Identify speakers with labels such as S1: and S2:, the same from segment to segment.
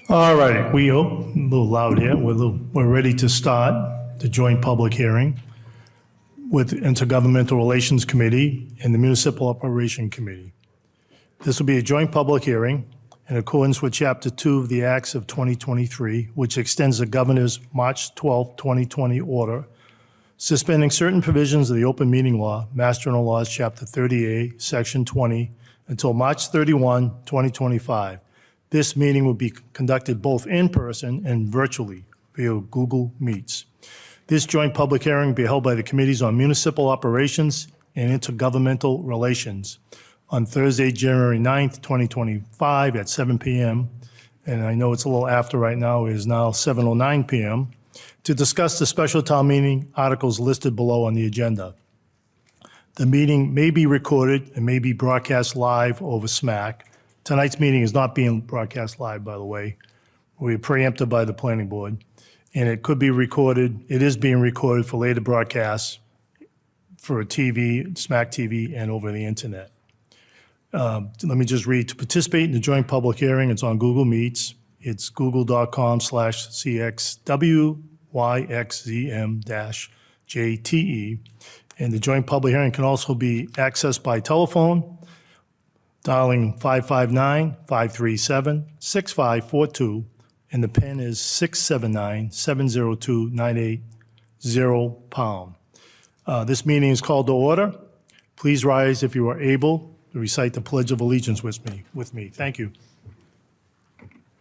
S1: All right, a little loud here. We're ready to start the joint public hearing with the Intergovernmental Relations Committee and the Municipal Operations Committee. This will be a joint public hearing in accordance with Chapter 2 of the Acts of 2023, which extends the Governor's March 12, 2020 order suspending certain provisions of the open meeting law, Mass General Laws, Chapter 30A, Section 20, until March 31, 2025. This meeting will be conducted both in person and virtually via Google Meets. This joint public hearing will be held by the Committees on Municipal Operations and Intergovernmental Relations on Thursday, January 9th, 2025 at 7 p.m. And I know it's a little after right now. It is now 7:09 p.m. to discuss the special town meeting articles listed below on the agenda. The meeting may be recorded and may be broadcast live over SMAC. Tonight's meeting is not being broadcast live, by the way. We're preempted by the planning board. And it could be recorded, it is being recorded for later broadcasts for TV, SMAC TV, and over the internet. Let me just read. To participate in the joint public hearing, it's on Google Meets. It's google.com/cxwyxzm-jte. And the joint public hearing can also be accessed by telephone, dialing 559-537-6542, and the PIN is 679-702-980#. This meeting is called to order. Please rise if you are able to recite the Pledge of Allegiance with me. Thank you.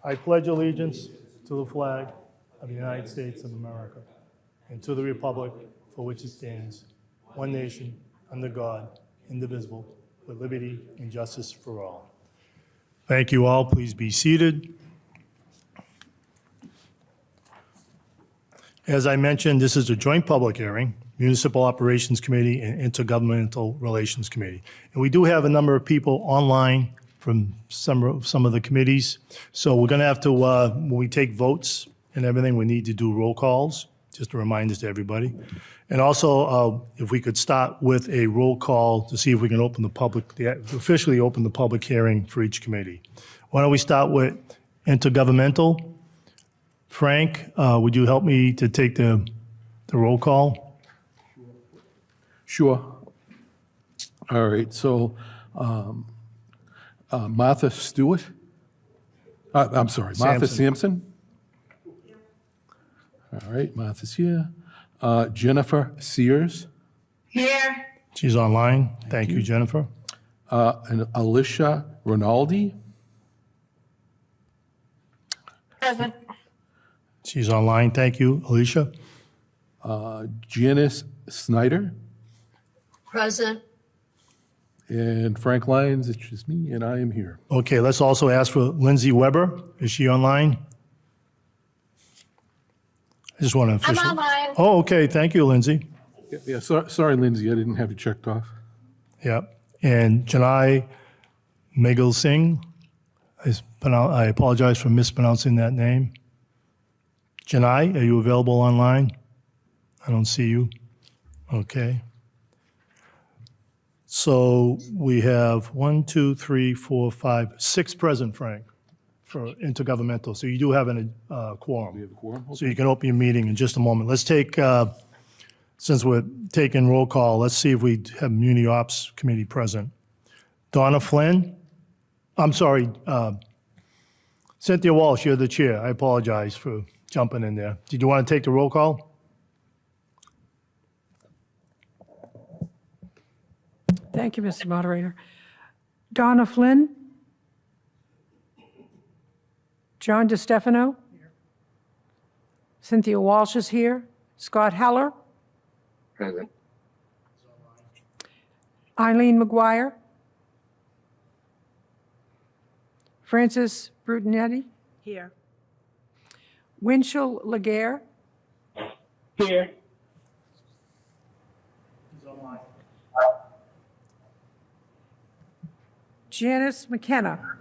S1: I pledge allegiance to the flag of the United States of America and to the republic for which it stands, one nation, under God, indivisible, with liberty and justice for all. Thank you all. Please be seated. As I mentioned, this is a joint public hearing, Municipal Operations Committee and Intergovernmental Relations Committee. And we do have a number of people online from some of the committees. So we're going to have to, when we take votes and everything, we need to do roll calls, just a reminder to everybody. And also, if we could start with a roll call to see if we can officially open the public hearing for each committee. Why don't we start with Intergovernmental? Frank, would you help me to take the roll call?
S2: Sure. All right, so Martha Stewart. Martha Sampson. All right, Martha's here. Jennifer Sears.
S3: Here.
S1: She's online. Thank you, Jennifer.
S2: And Alicia Rinaldi.
S3: Present.
S1: She's online. Thank you, Alicia.
S2: Janice Snyder.
S3: Present.
S2: And Frank Lyons, it's just me, and I am here.
S1: Okay, let's also ask for Lindsay Weber. Is she online? I just want to officially.
S3: I'm online.
S1: Oh, okay. Thank you, Lindsay.
S2: Yeah, sorry, Lindsay, I didn't have you checked off.
S1: Yep. And Janai Megal Singh. I apologize for mispronouncing that name. Janai, are you available online? I don't see you. Okay. So we have 1, 2, 3, 4, 5, 6 present, Frank, for intergovernmental. So you do have a quorum.
S2: We have a quorum?
S1: So you can open your meeting in just a moment. Let's take, since we're taking roll call, let's see if we have Muni Ops Committee present. Donna Flynn? I'm sorry, Cynthia Walsh, you're the chair. I apologize for jumping in there. Did you want to take the roll call?
S4: Thank you, Mr. Moderator. Donna Flynn? John DeStefano? Cynthia Walsh is here. Scott Heller?
S3: Present.
S4: Eileen McGuire? Francis Brutinetti?
S3: Here.
S4: Winchell Laguerre?
S3: Here.
S4: Janice McKenna?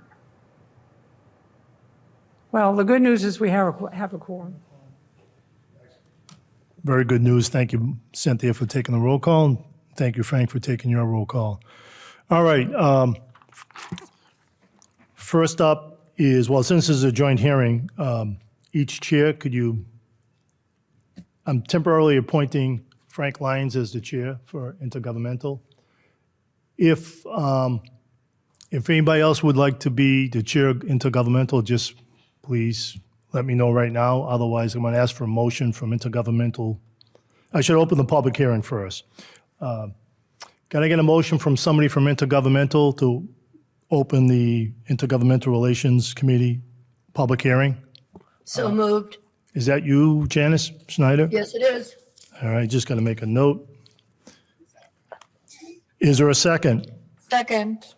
S4: Well, the good news is we have a quorum.
S1: Very good news. Thank you, Cynthia, for taking the roll call. And thank you, Frank, for taking your roll call. All right. First up is, well, since this is a joint hearing, each chair, I'm temporarily appointing Frank Lyons as the chair for intergovernmental. If anybody else would like to be the chair of intergovernmental, just please let me know right now. Otherwise, I'm going to ask for a motion from intergovernmental. I should open the public hearing first. Can I get a motion from somebody from intergovernmental to open the Intergovernmental Relations Committee public hearing?
S3: So moved.
S1: Is that you, Janice Snyder?
S3: Yes, it is.
S1: All right, just going to make a note. Is there a second?
S5: Second.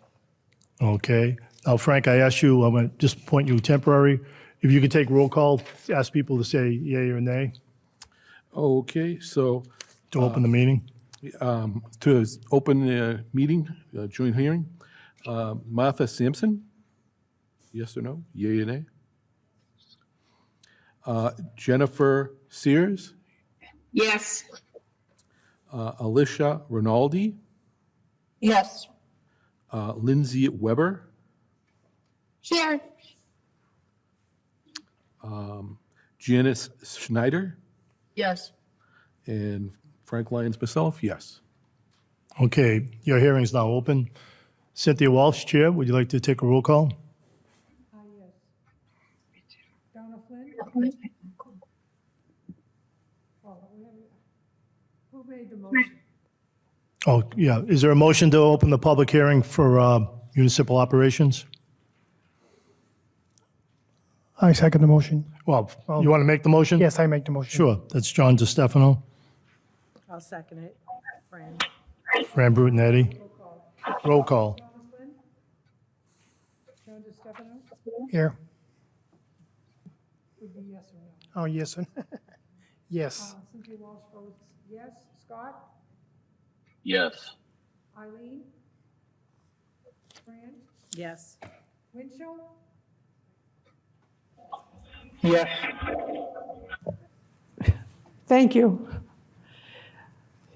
S1: Okay. Now, Frank, I asked you, I'm going to just appoint you temporary. If you could take roll call, ask people to say yea or nay
S2: Okay, so
S1: to open the meeting.
S2: to open the meeting, joint hearing, Martha Sampson, yes or no? Yea or nay? Jennifer Sears,
S3: Yes.
S2: Alicia Rinaldi,
S5: Yes.
S2: Lindsay Weber,
S5: Here.
S2: Janice Schneider,
S3: Yes.
S2: and Frank Lyons myself, yes.
S1: Okay, your hearing's now open. Cynthia Walsh, Chair, would you like to take a roll call?
S4: Donna Flynn? Who made the motion?
S1: Oh, yeah. Is there a motion to open the public hearing for municipal operations?
S6: I second the motion.
S1: Well, you want to make the motion?
S6: Yes, I make the motion.
S1: Sure. That's John DeStefano,
S4: I'll second it. Fran?
S1: Fran Brutinetti. Roll call.
S4: Donna Flynn? Joe DeStefano?
S6: Here.
S4: Would be yes or no.
S6: Oh, yes. Yes.
S4: Cynthia Walsh votes yes. Scott?
S7: Yes.
S4: Eileen? Fran?
S5: Yes.
S4: Winchell?
S3: Yes.
S4: Thank you.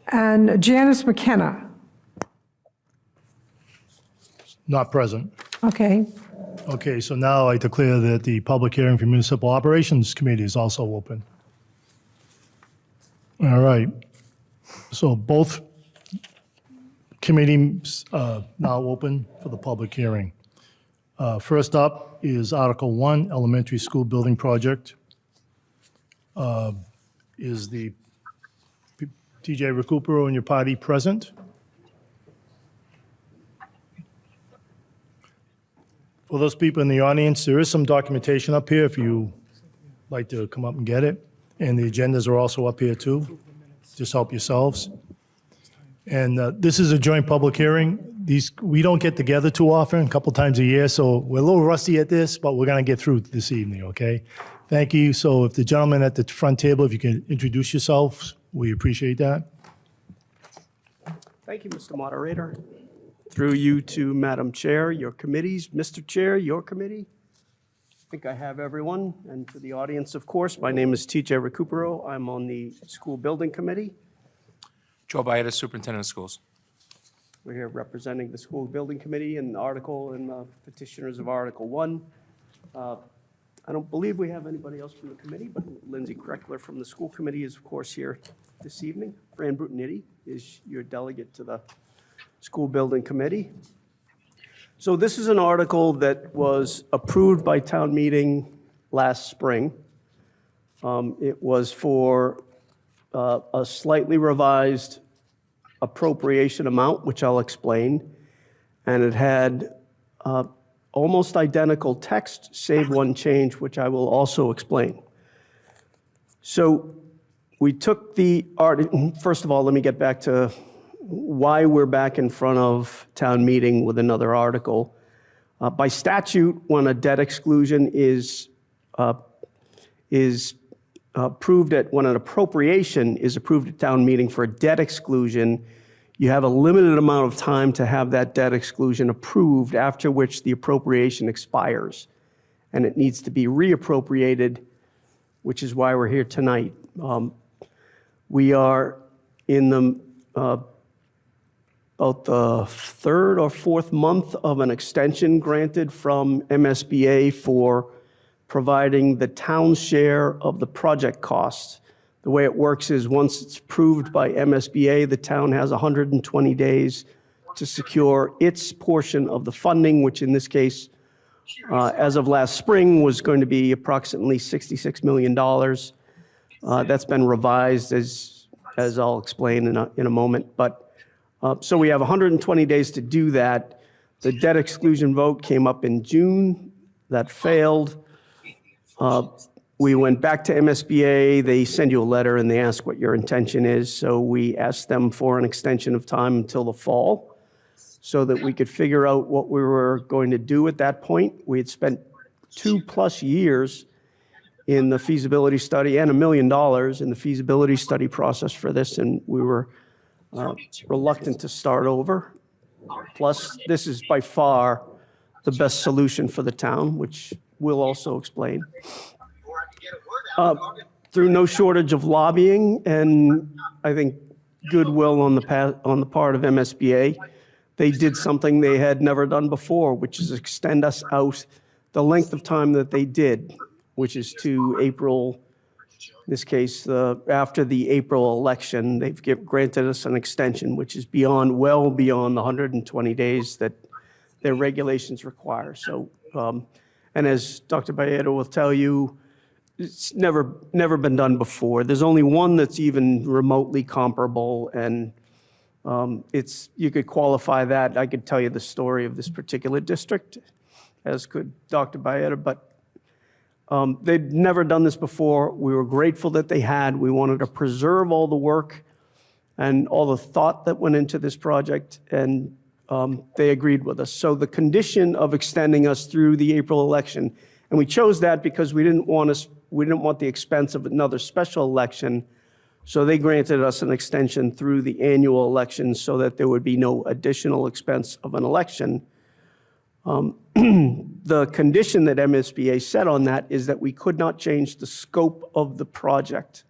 S4: And Janice McKenna?
S1: Not present.
S4: Okay.
S1: Okay, so now I declare that the public hearing for Municipal Operations Committee is also open. All right. So both committees now open for the public hearing. First up is Article 1, Elementary School Building Project. Is the TJ Recupero and your party present? For those people in the audience, there is some documentation up here if you like to come up and get it. And the agendas are also up here too. Just help yourselves. And this is a joint public hearing. We don't get together too often, a couple times a year, so we're a little rusty at this, but we're going to get through this evening, okay? Thank you. So if the gentleman at the front table, if you can introduce yourselves, we appreciate that.
S8: Thank you, Mr. Moderator. Through you to Madam Chair, your committees, Mr. Chair, your committee. I think I have everyone. And to the audience, of course, my name is TJ Recupero. I'm on the School Building Committee.
S7: Joe Byetta, Superintendent of Schools.
S8: We're here representing the School Building Committee and the article and petitioners of Article 1. I don't believe we have anybody else from the committee, but Lindsay Kreckler from the School Committee is, of course, here this evening. Fran Brutinetti is your delegate to the School Building Committee. So this is an article that was approved by town meeting last spring. It was for a slightly revised appropriation amount, which I'll explain, and it had almost identical text, save one change, which I will also explain. So we took the first of all, let me get back to why we're back in front of town meeting with another article. By statute, when a debt exclusion is approved when an appropriation is approved at town meeting for a debt exclusion, you have a limited amount of time to have that debt exclusion approved, after which the appropriation expires. And it needs to be reappropriated, which is why we're here tonight. We are in the about the third or fourth month of an extension granted from MSBA for providing the town's share of the project costs. The way it works is once it's approved by MSBA, the town has 120 days to secure its portion of the funding, which in this case, as of last spring, was going to be approximately $66 million. That's been revised, as I'll explain in a moment. But so we have 120 days to do that. The debt exclusion vote came up in June. That failed. We went back to MSBA. They send you a letter and they ask what your intention is. So we asked them for an extension of time until the fall so that we could figure out what we were going to do at that point. We had spent 2+ years in the feasibility study and $1 million in the feasibility study process for this, and we were reluctant to start over. Plus, this is by far the best solution for the town, which we'll also explain. Through no shortage of lobbying and I think goodwill on the part of MSBA, they did something they had never done before, which is extend us out the length of time that they did, which is to April, in this case, after the April election. They've granted us an extension, which is well beyond the 120 days that their regulations require. So, and as Dr. Baeta will tell you, it's never been done before. There's only one that's even remotely comparable, and you could qualify that. I could tell you the story of this particular district, as could Dr. Baeta, but they'd never done this before. We were grateful that they had. We wanted to preserve all the work and all the thought that went into this project, and they agreed with us. So the condition of extending us through the April election, and we chose that because we didn't want the expense of another special election, so they granted us an extension through the annual election so that there would be no additional expense of an election. The condition that MSBA set on that is that we could not change the scope of the project.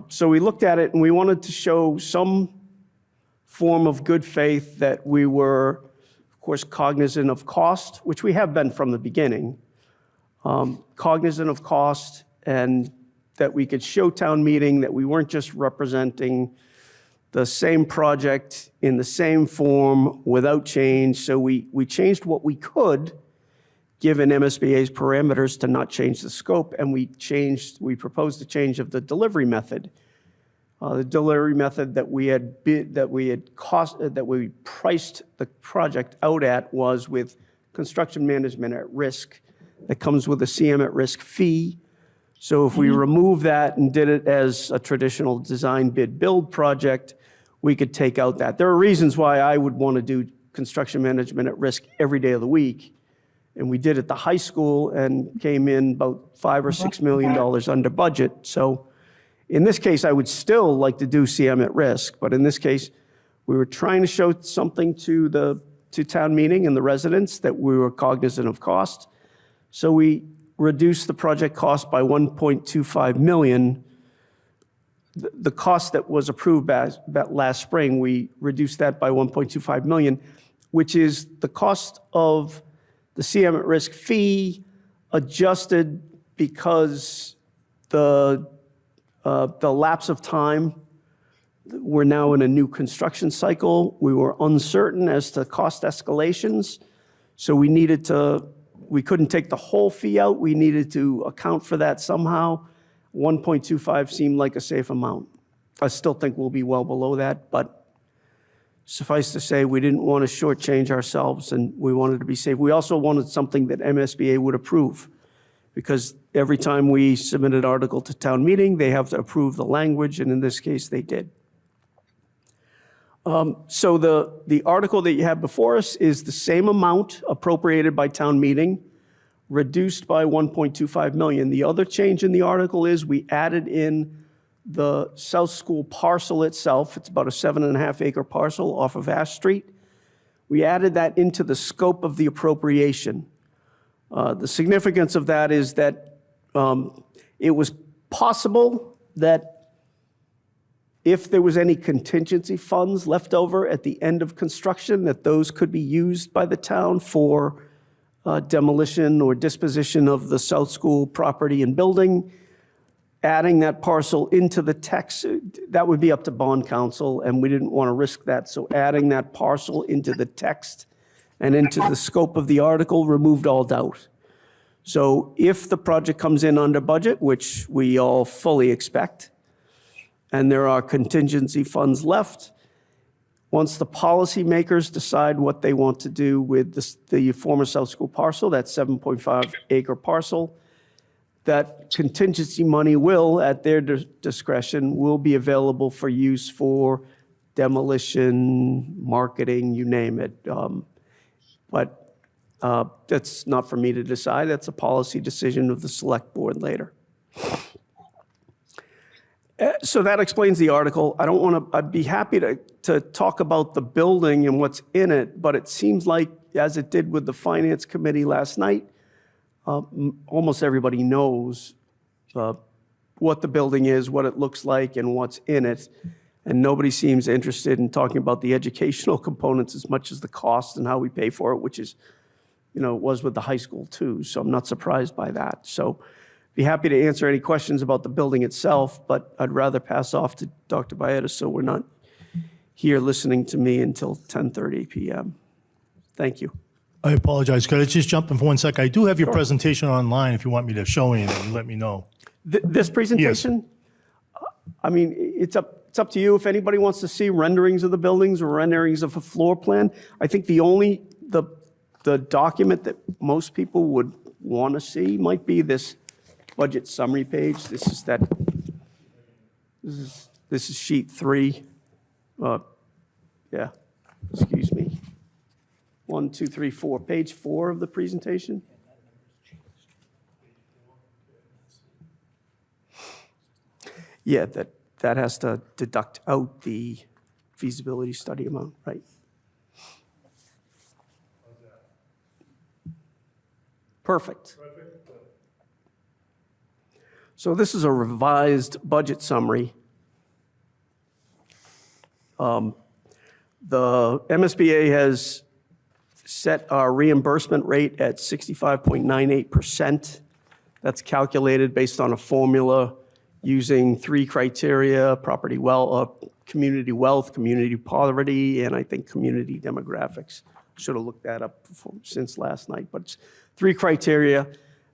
S8: So we looked at it and we wanted to show some form of good faith that we were, of course, cognizant of cost, which we have been from the beginning, cognizant of cost, and that we could show town meeting that we weren't just representing the same project in the same form without change. So we changed what we could, given MSBA's parameters, to not change the scope, and we proposed a change of the delivery method. The delivery method that we priced the project out at was with construction management at risk. That comes with a CM at risk fee. So if we remove that and did it as a traditional design bid build project, we could take out that. There are reasons why I would want to do construction management at risk every day of the week. And we did at the high school and came in about $5 or $6 million under budget. So in this case, I would still like to do CM at risk, but in this case, we were trying to show something to town meeting and the residents that we were cognizant of cost. So we reduced the project cost by $1.25 million. The cost that was approved last spring, we reduced that by $1.25 million, which is the cost of the CM at risk fee adjusted because the lapse of time. We're now in a new construction cycle. We were uncertain as to cost escalations, so we couldn't take the whole fee out. We needed to account for that somehow. 1.25 seemed like a safe amount. I still think we'll be well below that, but suffice to say, we didn't want to shortchange ourselves and we wanted to be safe. We also wanted something that MSBA would approve, because every time we submit an article to town meeting, they have to approve the language, and in this case, they did. So the article that you have before us is the same amount appropriated by town meeting, reduced by $1.25 million. The other change in the article is we added in the South School parcel itself. It's about a 7.5 acre parcel off of Ash Street. We added that into the scope of the appropriation. The significance of that is that it was possible that If there was any contingency funds left over at the end of construction, that those could be used by the town for demolition or disposition of the South School property and building. Adding that parcel into the text, that would be up to bond counsel, and we didn't want to risk that. So adding that parcel into the text and into the scope of the article removed all doubt. So if the project comes in under budget, which we all fully expect, and there are contingency funds left, once the policymakers decide what they want to do with the former South School parcel, that 7.5 acre parcel, that contingency money will, at their discretion, will be available for use for demolition, marketing, you name it. But that's not for me to decide. That's a policy decision of the select board later. So that explains the article. I don't want to, I'd be happy to talk about the building and what's in it, but it seems like, as it did with the Finance Committee last night, almost everybody knows what the building is, what it looks like, and what's in it. And nobody seems interested in talking about the educational components as much as the cost and how we pay for it, which is, it was with the high school too. So I'm not surprised by that. So be happy to answer any questions about the building itself, but I'd rather pass off to Dr. Baeta so we're not here listening to me until 10:30 p.m. Thank you.
S1: I apologize. Could I just jump in for 1 sec? I do have your presentation online if you want me to show anything, let me know.
S8: This presentation? I mean, it's up to you. If anybody wants to see renderings of the buildings or renderings of a floor plan, I think the document that most people would want to see might be this budget summary page. This is sheet 3. Yeah, excuse me. 1, 2, 3, 4. Page 4 of the presentation. Yeah, that has to deduct out the feasibility study amount, right? Perfect. So this is a revised budget summary. The MSBA has set our reimbursement rate at 65.98%. That's calculated based on a formula using 3 criteria: community wealth, community poverty, and I think community demographics. Should have looked that up since last night, but it's 3 criteria.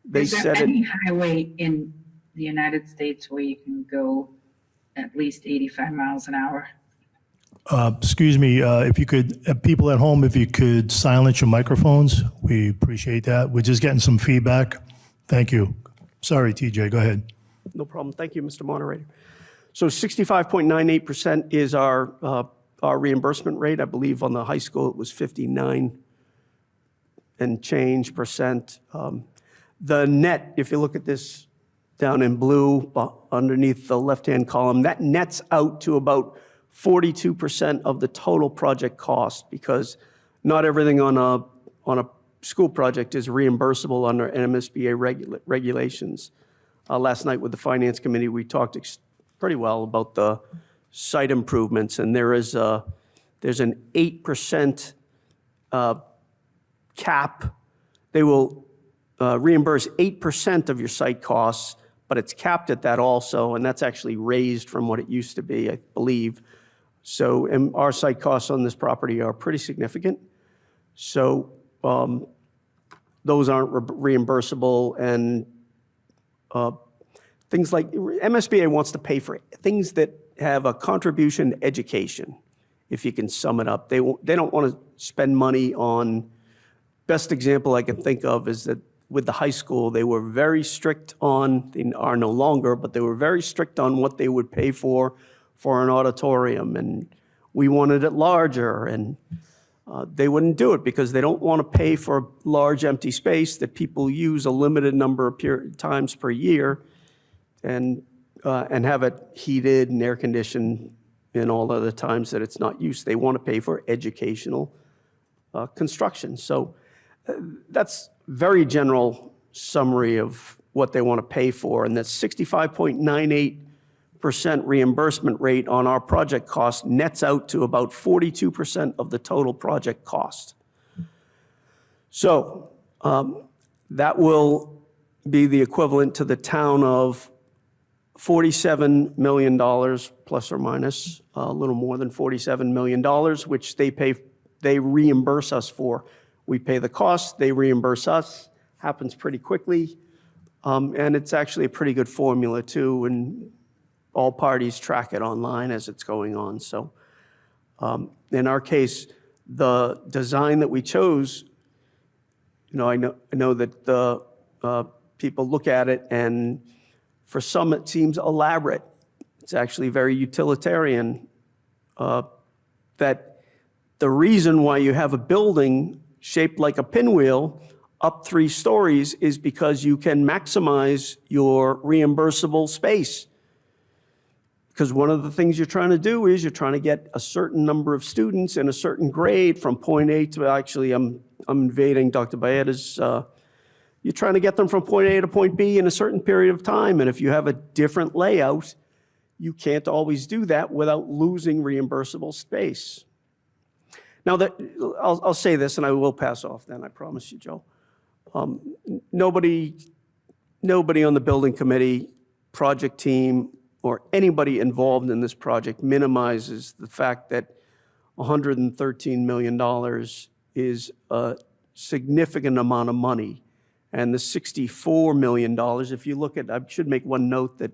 S8: They
S9: Is there
S8: set
S9: any
S8: it.
S9: highway in the United States where you can go at least 85 miles an hour?
S1: Excuse me, if you could, people at home, if you could silence your microphones, we appreciate that. We're just getting some feedback. Thank you. Sorry, TJ, go ahead.
S8: No problem. Thank you, Mr. Moderator. So 65.98% is our reimbursement rate. I believe on the high school it was 59 and change percent. The net, if you look at this down in blue underneath the left-hand column, that nets out to about 42% of the total project cost, because not everything on a school project is reimbursable under MSBA regulations. Last night with the Finance Committee, we talked pretty well about the site improvements, and there's an 8% cap. They will reimburse 8% of your site costs, but it's capped at that also, and that's actually raised from what it used to be, I believe. So, and our site costs on this property are pretty significant. So those aren't reimbursable, and things like MSBA wants to pay for things that have a contribution to education, if you can sum it up. They don't want to spend money on, best example I can think of is that with the high school, they were very strict on, they are no longer, but they were very strict on what they would pay for an auditorium, and we wanted it larger, and they wouldn't do it because they don't want to pay for large empty space that people use a limited number of times per year, and have it heated and air conditioned in all other times that it's not used. They want to pay for educational construction. So that's very general summary of what they want to pay for, and that's 65.98% reimbursement rate on our project cost nets out to about 42% of the total project cost. So that will be the equivalent to the town of $47 million, plus or minus, a little more than $47 million, which they reimburse us for. We pay the cost, they reimburse us, happens pretty quickly, and it's actually a pretty good formula too, and all parties track it online as it's going on. So in our case, the design that we chose, I know that the people look at it, and for some it seems elaborate. It's actually very utilitarian. That the reason why you have a building shaped like a pinwheel up 3 stories is because you can maximize your reimbursable space. Because one of the things you're trying to do is you're trying to get a certain number of students in a certain grade from point A to, actually, I'm invading Dr. Baetta's, you're trying to get them from point A to point B in a certain period of time. And if you have a different layout, you can't always do that without losing reimbursable space. Now, I'll say this, and I will pass off then, I promise you, Joe. Nobody on the building committee, project team, or anybody involved in this project minimizes the fact that $113 million is a significant amount of money. And the $64 million, if you look at, I should make one note that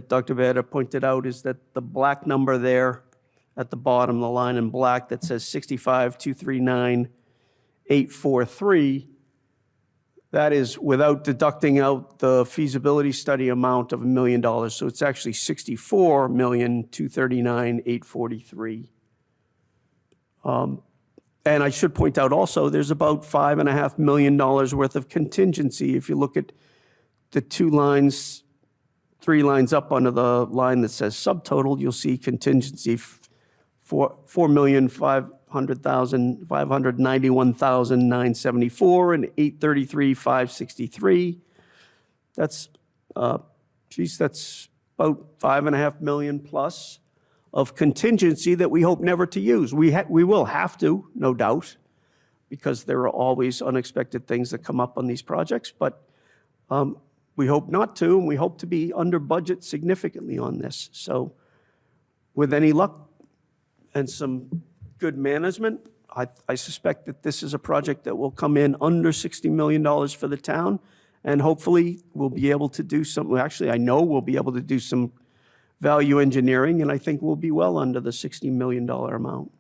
S8: Dr. Baeta pointed out, is that the black number there at the bottom, the line in black that says 65,239,843, that is without deducting out the feasibility study amount of $1 million. So it's actually $64,239,843. And I should point out also, there's about $5.5 million worth of contingency. If you look at the 3 lines up under the line that says subtotal, you'll see contingency for $4,591,974 and $833,563. That's about $5.5 million plus of contingency that we hope never to use. We will have to, no doubt, because there are always unexpected things that come up on these projects, but we hope not to, and we hope to be under budget significantly on this. So with any luck and some good management, I suspect that this is a project that will come in under $60 million for the town, and hopefully we'll be able to do some, actually I know we'll be able to do some value engineering, and I think we'll be well under the $60 million amount.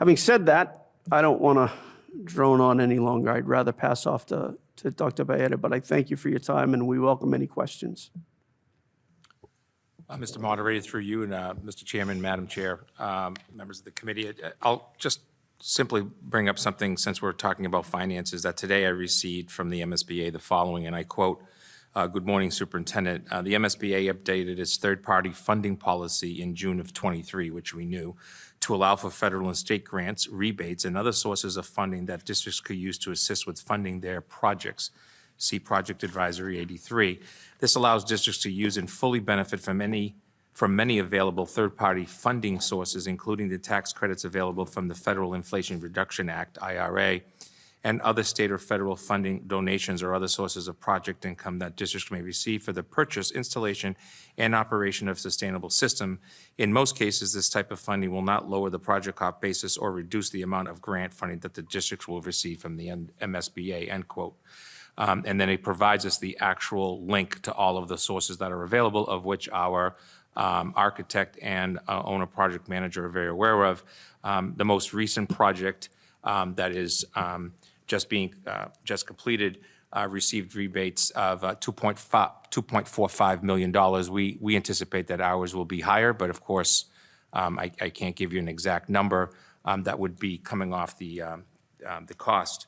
S8: Having said that, I don't want to drone on any longer. I'd rather pass off to Dr. Baeta, but I thank you for your time, and we welcome any questions.
S7: Mr. Moderator, through you, and Mr. Chairman, Madam Chair, members of the committee, I'll just simply bring up something, since we're talking about finances, that today I received from the MSBA the following, and I quote, "Good morning, Superintendent. The MSBA updated its third-party funding policy in June of '23, which we knew, to allow for federal and state grants, rebates, and other sources of funding that districts could use to assist with funding their projects. See Project Advisory 83. This allows districts to use and fully benefit from many available third-party funding sources, including the tax credits available from the Federal Inflation Reduction Act, IRA, and other state or federal funding, donations, or other sources of project income that districts may receive for the purchase, installation, and operation of sustainable system. In most cases, this type of funding will not lower the project cost basis or reduce the amount of grant funding that the districts will receive from the MSBA," end quote. And then it provides us the actual link to all of the sources that are available, of which our architect and owner project manager are very aware of. The most recent project that is just completed received rebates of $2.45 million. We anticipate that ours will be higher, but of course, I can't give you an exact number that would be coming off the cost.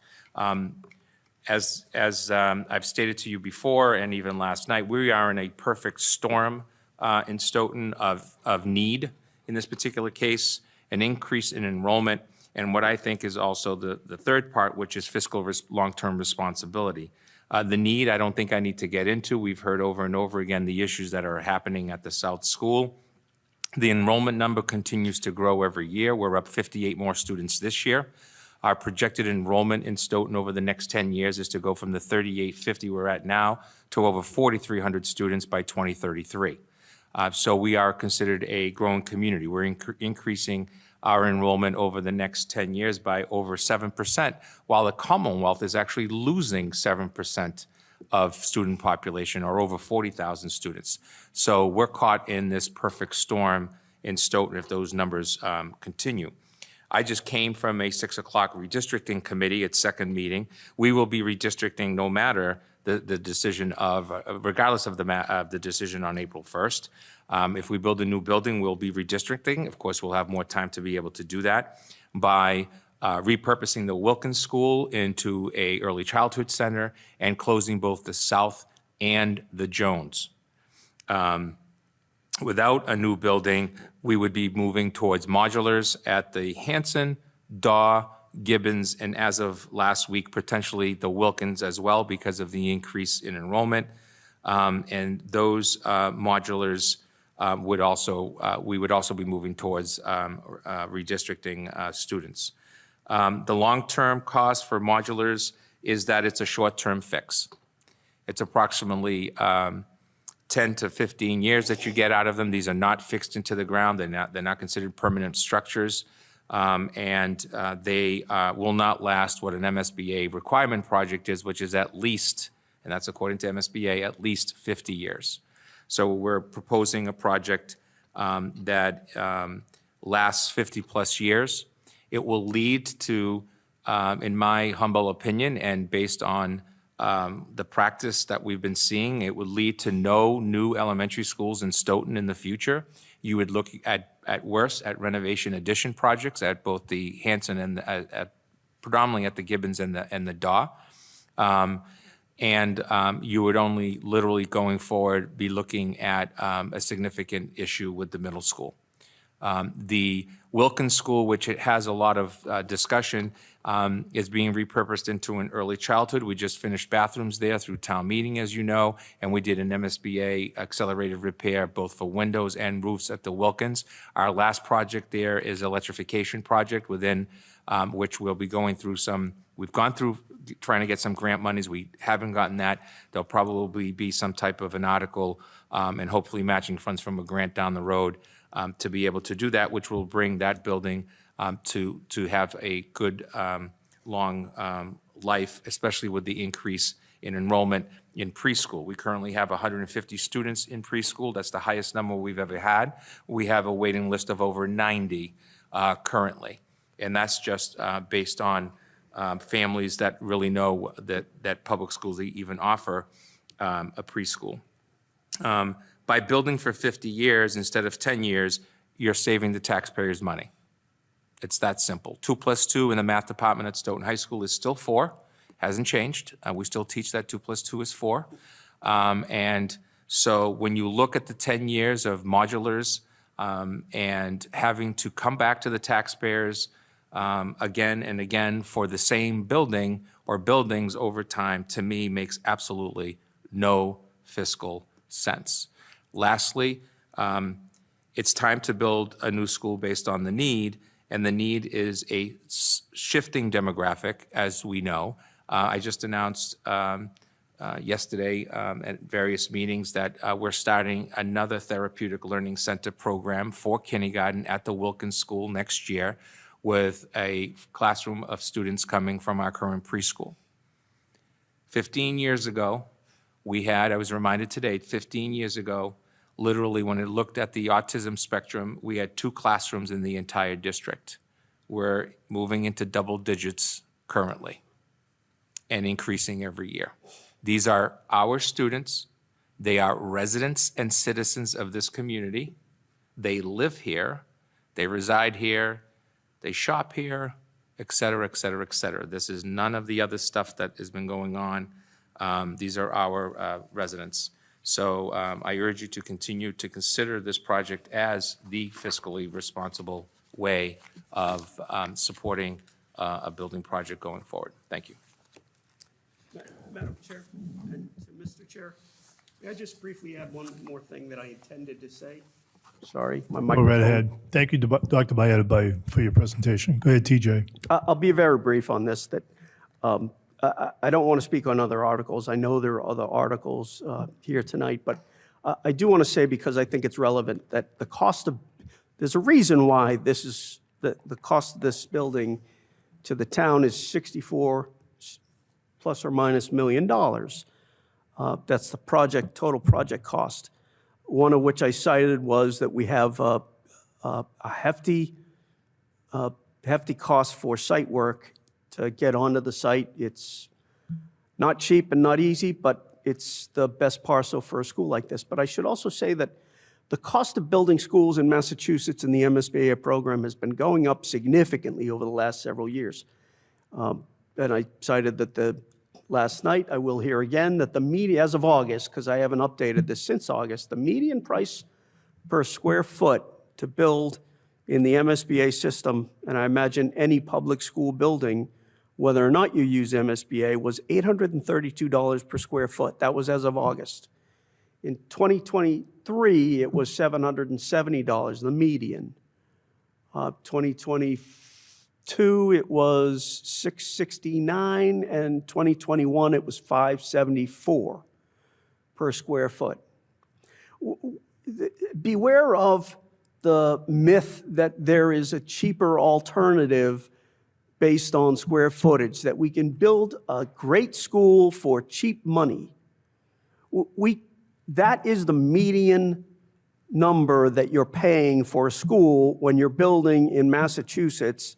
S7: As I've stated to you before, and even last night, we are in a perfect storm in Stoughton of need in this particular case, an increase in enrollment, and what I think is also the third part, which is fiscal long-term responsibility. The need, I don't think I need to get into. We've heard over and over again the issues that are happening at the South School. The enrollment number continues to grow every year. We're up 58 more students this year. Our projected enrollment in Stoughton over the next 10 years is to go from the 3,850 we're at now to over 4,300 students by 2033. So we are considered a growing community. We're increasing our enrollment over the next 10 years by over 7%, while the Commonwealth is actually losing 7% of student population, or over 40,000 students. So we're caught in this perfect storm in Stoughton if those numbers continue. I just came from a 6 o'clock redistricting committee, its second meeting. We will be redistricting no matter the decision of, regardless of the decision on April 1st. If we build a new building, we'll be redistricting. Of course, we'll have more time to be able to do that by repurposing the Wilkins School into a early childhood center and closing both the South and the Jones. Without a new building, we would be moving towards modulars at the Hanson, Daw, Gibbons, and as of last week, potentially the Wilkins as well because of the increase in enrollment. And those modulars we would also be moving towards redistricting students. The long-term cost for modulars is that it's a short-term fix. It's approximately 10 to 15 years that you get out of them. These are not fixed into the ground. They're not considered permanent structures. They will not last what an MSBA requirement project is, which is at least, and that's according to MSBA, at least 50 years. So we're proposing a project that lasts 50 plus years. It will lead to, in my humble opinion, and based on the practice that we've been seeing, it would lead to no new elementary schools in Stoughton in the future. You would look at worst at renovation addition projects at both the Hanson and predominantly at the Gibbons and the Daw. You would only literally going forward be looking at a significant issue with the middle school. The Wilkins School, which it has a lot of discussion, is being repurposed into an early childhood. We just finished bathrooms there through town meeting, as you know, and we did an MSBA accelerated repair both for windows and roofs at the Wilkins. Our last project there is electrification project within which we'll be going through we've gone through trying to get some grant monies. We haven't gotten that. There'll probably be some type of an article and hopefully matching funds from a grant down the road to be able to do that, which will bring that building to have a good long life, especially with the increase in enrollment in preschool. We currently have 150 students in preschool. That's the highest number we've ever had. We have a waiting list of over 90 currently, and that's just based on families that really know that public schools even offer a preschool. By building for 50 years instead of 10 years, you're saving the taxpayers money. It's that simple. 2 plus 2 in the math department at Stoughton High School is still 4. Hasn't changed. We still teach that 2 plus 2 is 4. And so when you look at the 10 years of modulars and having to come back to the taxpayers again and again for the same building or buildings over time, to me, makes absolutely no fiscal sense. Lastly, it's time to build a new school based on the need, and the need is a shifting demographic, as we know. I just announced yesterday at various meetings that we're starting another therapeutic learning center program for kindergarten at the Wilkins School next year with a classroom of students coming from our current preschool. 15 years ago, I was reminded today, 15 years ago, literally when it looked at the autism spectrum, we had 2 classrooms in the entire district. We're moving into double digits currently and increasing every year. These are our students. They are residents and citizens of this community. They live here, they reside here, they shop here, et cetera, et cetera, et cetera. This is none of the other stuff that has been going on. These are our residents. So I urge you to continue to consider this project as the fiscally responsible way of supporting a building project going forward. Thank you.
S8: Madam Chair, and to Mr. Chair, may I just briefly add one more thing that I intended to say? Sorry, my
S1: Go
S8: microphone.
S1: right ahead. Thank you, Dr. Bayed for your presentation. Go ahead, TJ.
S8: I'll be very brief on this, that I don't want to speak on other articles. I know there are other articles here tonight, but I do want to say, because I think it's relevant, that the cost of, there's a reason why this is, the cost of this building to the town is 64 plus or minus $1 million. That's the project, total project cost. One of which I cited was that we have a hefty cost for site work to get onto the site. It's not cheap and not easy, but it's the best parcel for a school like this. But I should also say that the cost of building schools in Massachusetts in the MSBA program has been going up significantly over the last several years. And I cited that last night, I will hear again, that the median, as of August, because I haven't updated this since August, the median price per square foot to build in the MSBA system, and I imagine any public school building, whether or not you use MSBA, was $832 per square foot. That was as of August. In 2023, it was $770, the median. 2022, it was $669, and 2021, it was $574 per square foot. Beware of the myth that there is a cheaper alternative based on square footage, that we can build a great school for cheap money. That is the median number that you're paying for a school when you're building in Massachusetts,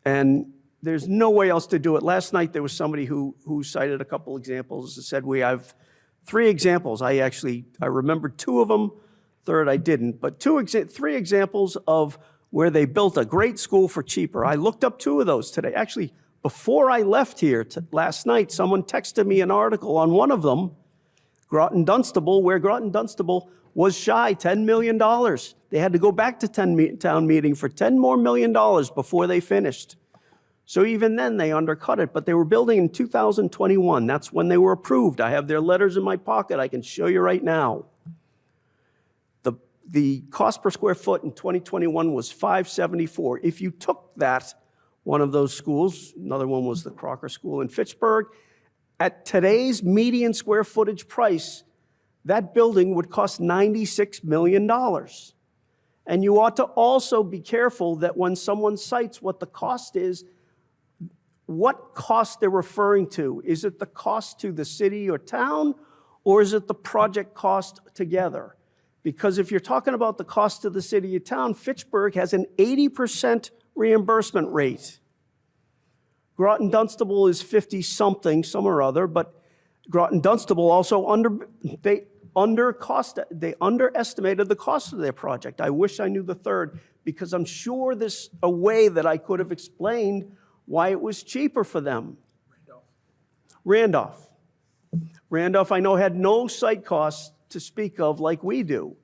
S8: and there's no way else to do it. Last night, there was somebody who cited a couple examples and said, we have 3 examples. I remembered 2 of them, third I didn't, but 3 examples of where they built a great school for cheaper. I looked up 2 of those today. Actually, before I left here last night, someone texted me an article on one of them, Groton Dunstable, where Groton Dunstable was shy $10 million. They had to go back to town meeting for $10 more million before they finished. So even then, they undercut it, but they were building in 2021. That's when they were approved. I have their letters in my pocket. I can show you right now. The cost per square foot in 2021 was $574. If you took that, one of those schools, another one was the Crocker School in Fitchburg, at today's median square footage price, that building would cost $96 million. And you ought to also be careful that when someone cites what the cost is, what cost they're referring to. Is it the cost to the city or town, or is it the project cost together? Because if you're talking about the cost to the city or town, Fitchburg has an 80% reimbursement rate. Groton Dunstable is 50-something, some or other, but Groton Dunstable also underestimated the cost of their project. I wish I knew the third, because I'm sure there's a way that I could have explained why it was cheaper for them. Randolph, I know, had no site costs to speak of like we do.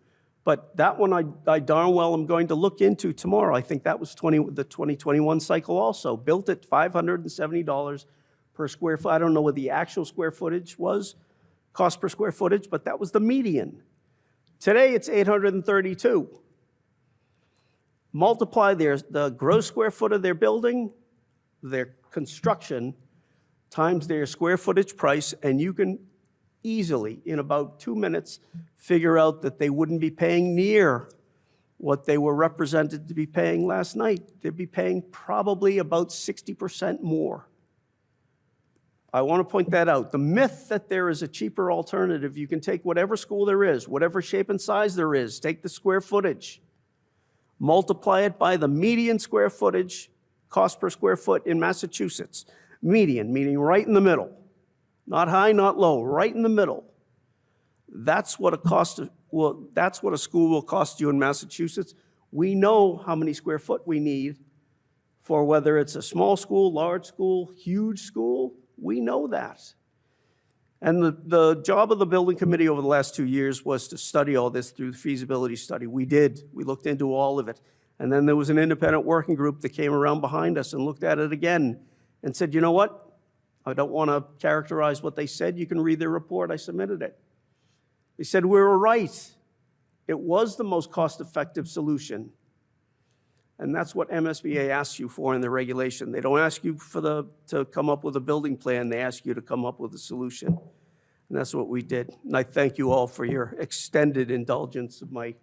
S8: But that one I darn well am going to look into tomorrow. I think that was the 2021 cycle also. Built at $570 per square foot. I don't know what the actual square footage was, cost per square footage, but that was the median. Today it's $832. Multiply the gross square foot of their building, their construction, times their square footage price, and you can easily, in about 2 minutes, figure out that they wouldn't be paying near what they were represented to be paying last night. They'd be paying probably about 60% more. I want to point that out. The myth that there is a cheaper alternative, you can take whatever school there is, whatever shape and size there is, take the square footage, multiply it by the median square footage, cost per square foot in Massachusetts. Median, meaning right in the middle. Not high, not low, right in the middle. That's what that's what a school will cost you in Massachusetts. We know how many square foot we need for whether it's a small school, large school, huge school. We know that. And the job of the building committee over the last 2 years was to study all this through the feasibility study. We did. We looked into all of it. And then there was an independent working group that came around behind us and looked at it again and said, you know what? I don't want to characterize what they said. You can read their report. I submitted it. They said we were right. It was the most cost-effective solution. And that's what MSBA asks you for in the regulation. They don't ask you to come up with a building plan. They ask you to come up with a solution. And that's what we did. And I thank you all for your extended indulgence of my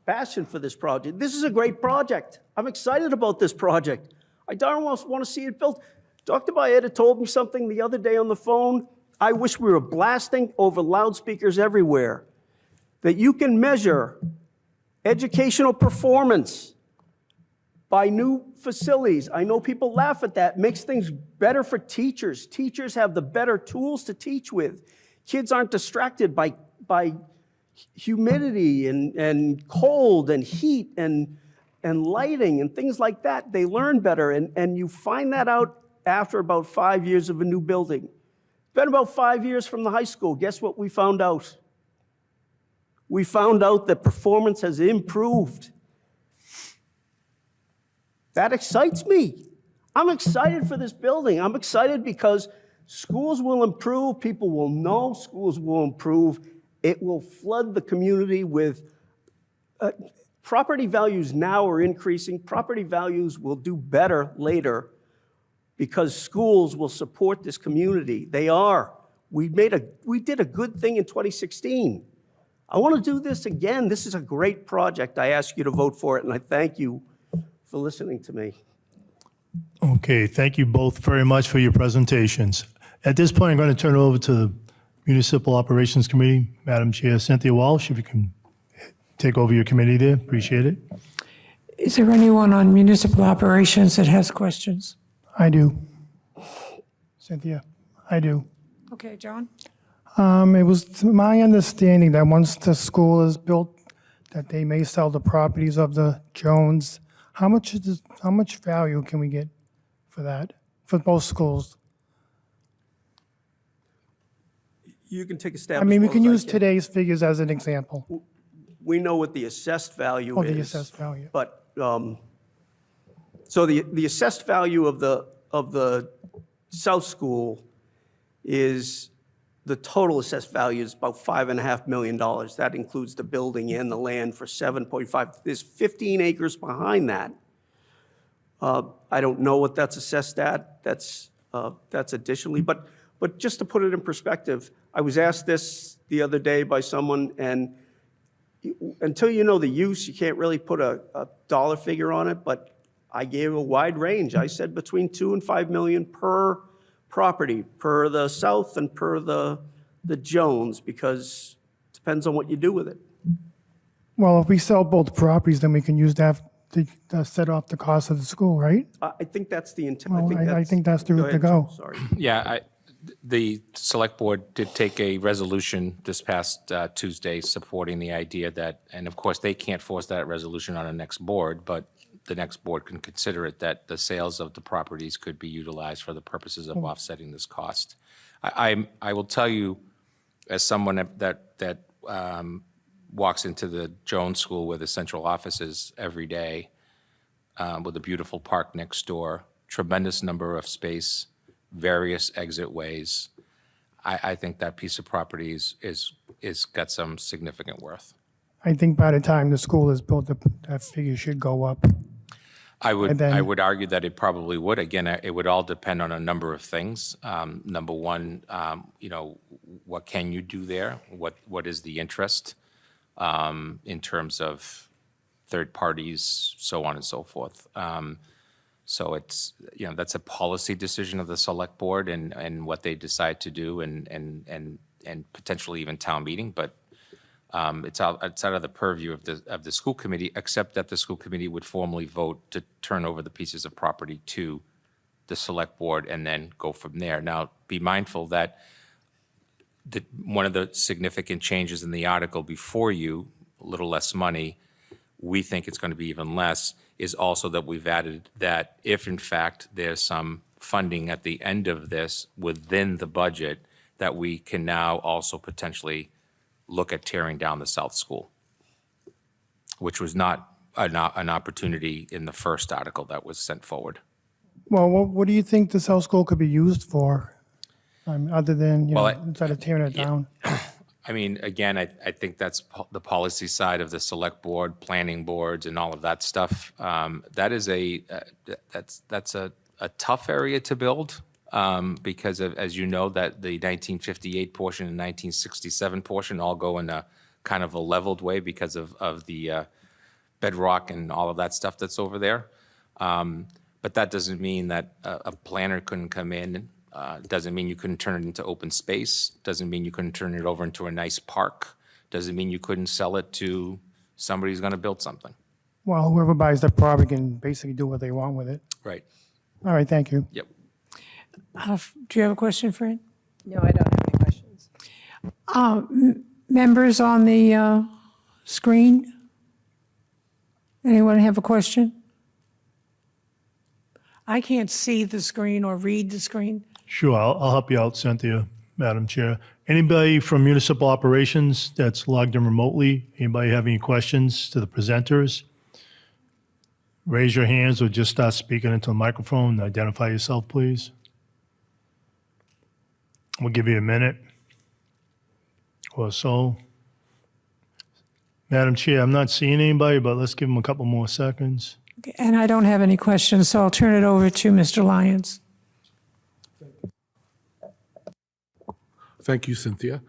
S8: passion for this project. This is a great project. I'm excited about this project. I darn well want to see it built. Dr. Baeta told me something the other day on the phone. I wish we were blasting over loudspeakers everywhere. That you can measure educational performance by new facilities. I know people laugh at that. Makes things better for teachers. Teachers have the better tools to teach with. Kids aren't distracted by humidity and cold and heat and lighting and things like that. They learn better, and you find that out after about 5 years of a new building. It's been about 5 years from the high school. Guess what we found out? We found out that performance has improved. That excites me. I'm excited for this building. I'm excited because schools will improve, people will know schools will improve. It will flood the community with property values now are increasing. Property values will do better later because schools will support this community. They are. We did a good thing in 2016. I want to do this again. This is a great project. I ask you to vote for it, and I thank you for listening to me.
S1: Okay, thank you both very much for your presentations. At this point, I'm going to turn it over to the Municipal Operations Committee. Madam Chair Cynthia Walsh, if you can take over your committee there, appreciate it.
S4: Is there anyone on municipal operations that has questions?
S6: I do. Cynthia, I do.
S4: Okay, John?
S6: It was my understanding that once the school is built, that they may sell the properties of the Jones. How much value can we get for that, for both schools?
S8: You can take a stab.
S6: I mean, we
S8: as
S6: can
S8: well
S6: use
S8: as I
S6: today's figures as an example
S8: We know what the assessed value
S6: of
S8: is.
S6: the assessed value.
S8: But, so the assessed value of the South School is, the total assessed value is about $5.5 million. That includes the building and the land for 7.5. There's 15 acres behind that. I don't know what that's assessed at. That's additionally, but just to put it in perspective, I was asked this the other day by someone, and until you know the use, you can't really put a dollar figure on it, but I gave a wide range. I said between 2 and 5 million per property, per the South and per the Jones, because it depends on what you do with it.
S6: Well, if we sell both properties, then we can use that to set off the cost of the school, right?
S8: I think that's the intent.
S6: Well, I think that's the route to
S8: ahead,
S6: go.
S8: Joe. Sorry.
S7: Yeah, the select board did take a resolution this past Tuesday supporting the idea that, and of course, they can't force that resolution on the next board, but the next board can consider it, that the sales of the properties could be utilized for the purposes of offsetting this cost. I will tell you, as someone that walks into the Jones School where the central office is every day, with a beautiful park next door, tremendous number of space, various exit ways. I think that piece of property is got some significant worth.
S6: I think by the time the school is built, that figure should go up.
S7: I
S6: And then-
S7: would argue that it probably would. Again, it would all depend on a number of things. Number one, what can you do there? What is the interest in terms of third parties, so on and so forth. So it's, that's a policy decision of the select board and what they decide to do and potentially even town meeting, but it's out of the purview of the school committee, except that the school committee would formally vote to turn over the pieces of property to the select board and then go from there. Now, be mindful that one of the significant changes in the article before you, a little less money, we think it's going to be even less, is also that we've added that if in fact there's some funding at the end of this within the budget, that we can now also potentially look at tearing down the South School, which was not an opportunity in the first article that was sent forward.
S6: Well, what do you think the South School could be used for, other than,
S7: Well,
S6: instead of tearing it down?
S7: I mean, again, I think that's the policy side of the select board, planning boards, and all of that stuff. That is that's a tough area to build because of, as you know, that the 1958 portion and 1967 portion all go in a kind of a leveled way because of the bedrock and all of that stuff that's over there. But that doesn't mean that a planner couldn't come in. Doesn't mean you couldn't turn it into open space. Doesn't mean you couldn't turn it over into a nice park. Doesn't mean you couldn't sell it to somebody who's going to build something.
S6: Well, whoever buys the property can basically do what they want with it.
S7: Right.
S6: All right, thank you.
S7: Yep.
S4: Do you have a question, Fran?
S5: No, I don't have any questions.
S4: Members on the screen? Anyone have a question? I can't see the screen or read the screen.
S1: Sure, I'll help you out, Cynthia, Madam Chair. Anybody from Municipal Operations that's logged in remotely, anybody have any questions to the presenters? Raise your hands or just start speaking into the microphone. Identify yourself, please. We'll give you a minute or so. Madam Chair, I'm not seeing anybody, but let's give them a couple more seconds.
S4: And I don't have any questions, so I'll turn it over to Mr. Lyons.
S2: Thank you, Cynthia.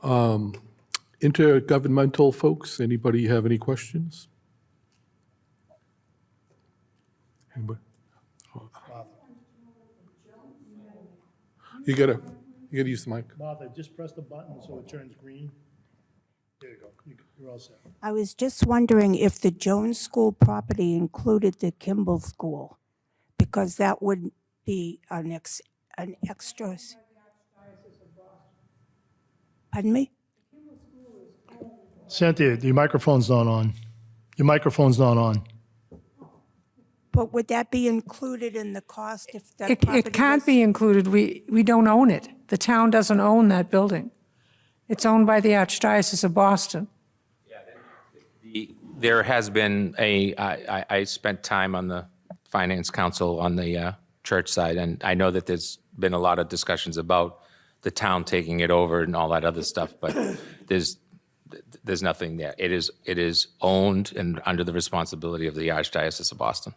S2: Intergovernmental folks, anybody have any questions? Anybody? You gotta use the mic.
S1: Martha, just press the button so it turns green. There you go. You're all set.
S10: I was just wondering if the Jones School property included the Kimball School, because that would be an extra. Pardon me?
S1: Cynthia, your microphone's not on. Your microphone's not on.
S10: But would that be included in the cost if that property
S4: It can't
S10: was-
S4: be included. We don't own it. The town doesn't own that building. It's owned by the Archdiocese of Boston.
S7: There has been I spent time on the Finance Council on the church side, and I know that there's been a lot of discussions about the town taking it over and all that other stuff, but there's nothing there. It is owned and under the responsibility of the Archdiocese of Boston.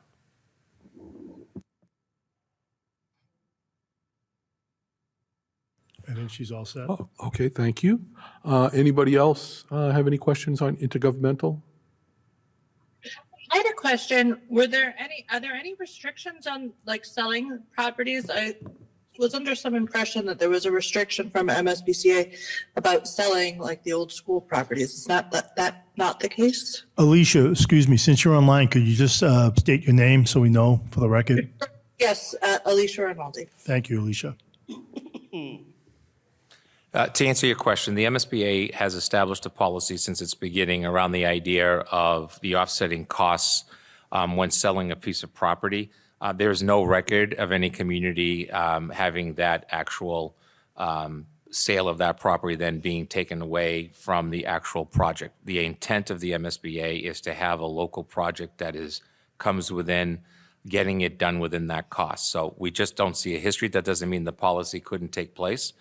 S1: I think she's all set.
S2: Oh, okay, thank you. Anybody else have any questions on intergovernmental?
S5: I had a question. Are there any restrictions on like selling properties? I was under some impression that there was a restriction from MSBCA about selling like the old school properties. Is that not the case?
S1: Alicia, excuse me, since you're online, could you just state your name so we know for the record?
S5: Yes, Alicia Rinaldi.
S1: Thank you, Alicia.
S7: To answer your question, the MSBA has established a policy since its beginning around the idea of the offsetting costs when selling a piece of property. There's no record of any community having that actual sale of that property then being taken away from the actual project. The intent of the MSBA is to have a local project that comes within getting it done within that cost. So we just don't see a history. That doesn't mean the policy couldn't take place.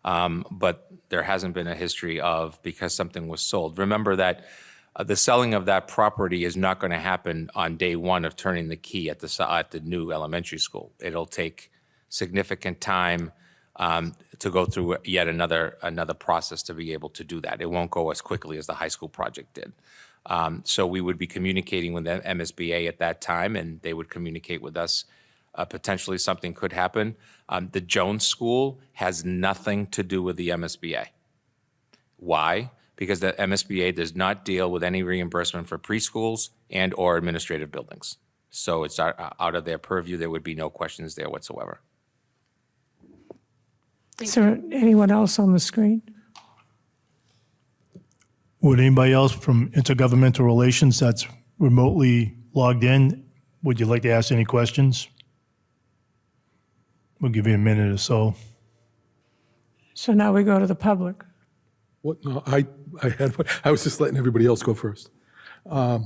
S7: But there hasn't been a history of because something was sold. Remember that the selling of that property is not going to happen on day one of turning the key at the new elementary school. It'll take significant time to go through yet another process to be able to do that. It won't go as quickly as the high school project did. So we would be communicating with the MSBA at that time, and they would communicate with us. Potentially something could happen. The Jones School has nothing to do with the MSBA. Why? Because the MSBA does not deal with any reimbursement for preschools and or administrative buildings. So it's out of their purview. There would be no questions there whatsoever.
S4: Is there anyone else on the screen?
S1: Would anybody else from Intergovernmental Relations that's remotely logged in, would you like to ask any questions? We'll give you a minute or so.
S4: So now we go to the public.
S2: What? No, I was just letting everybody else go first. Now,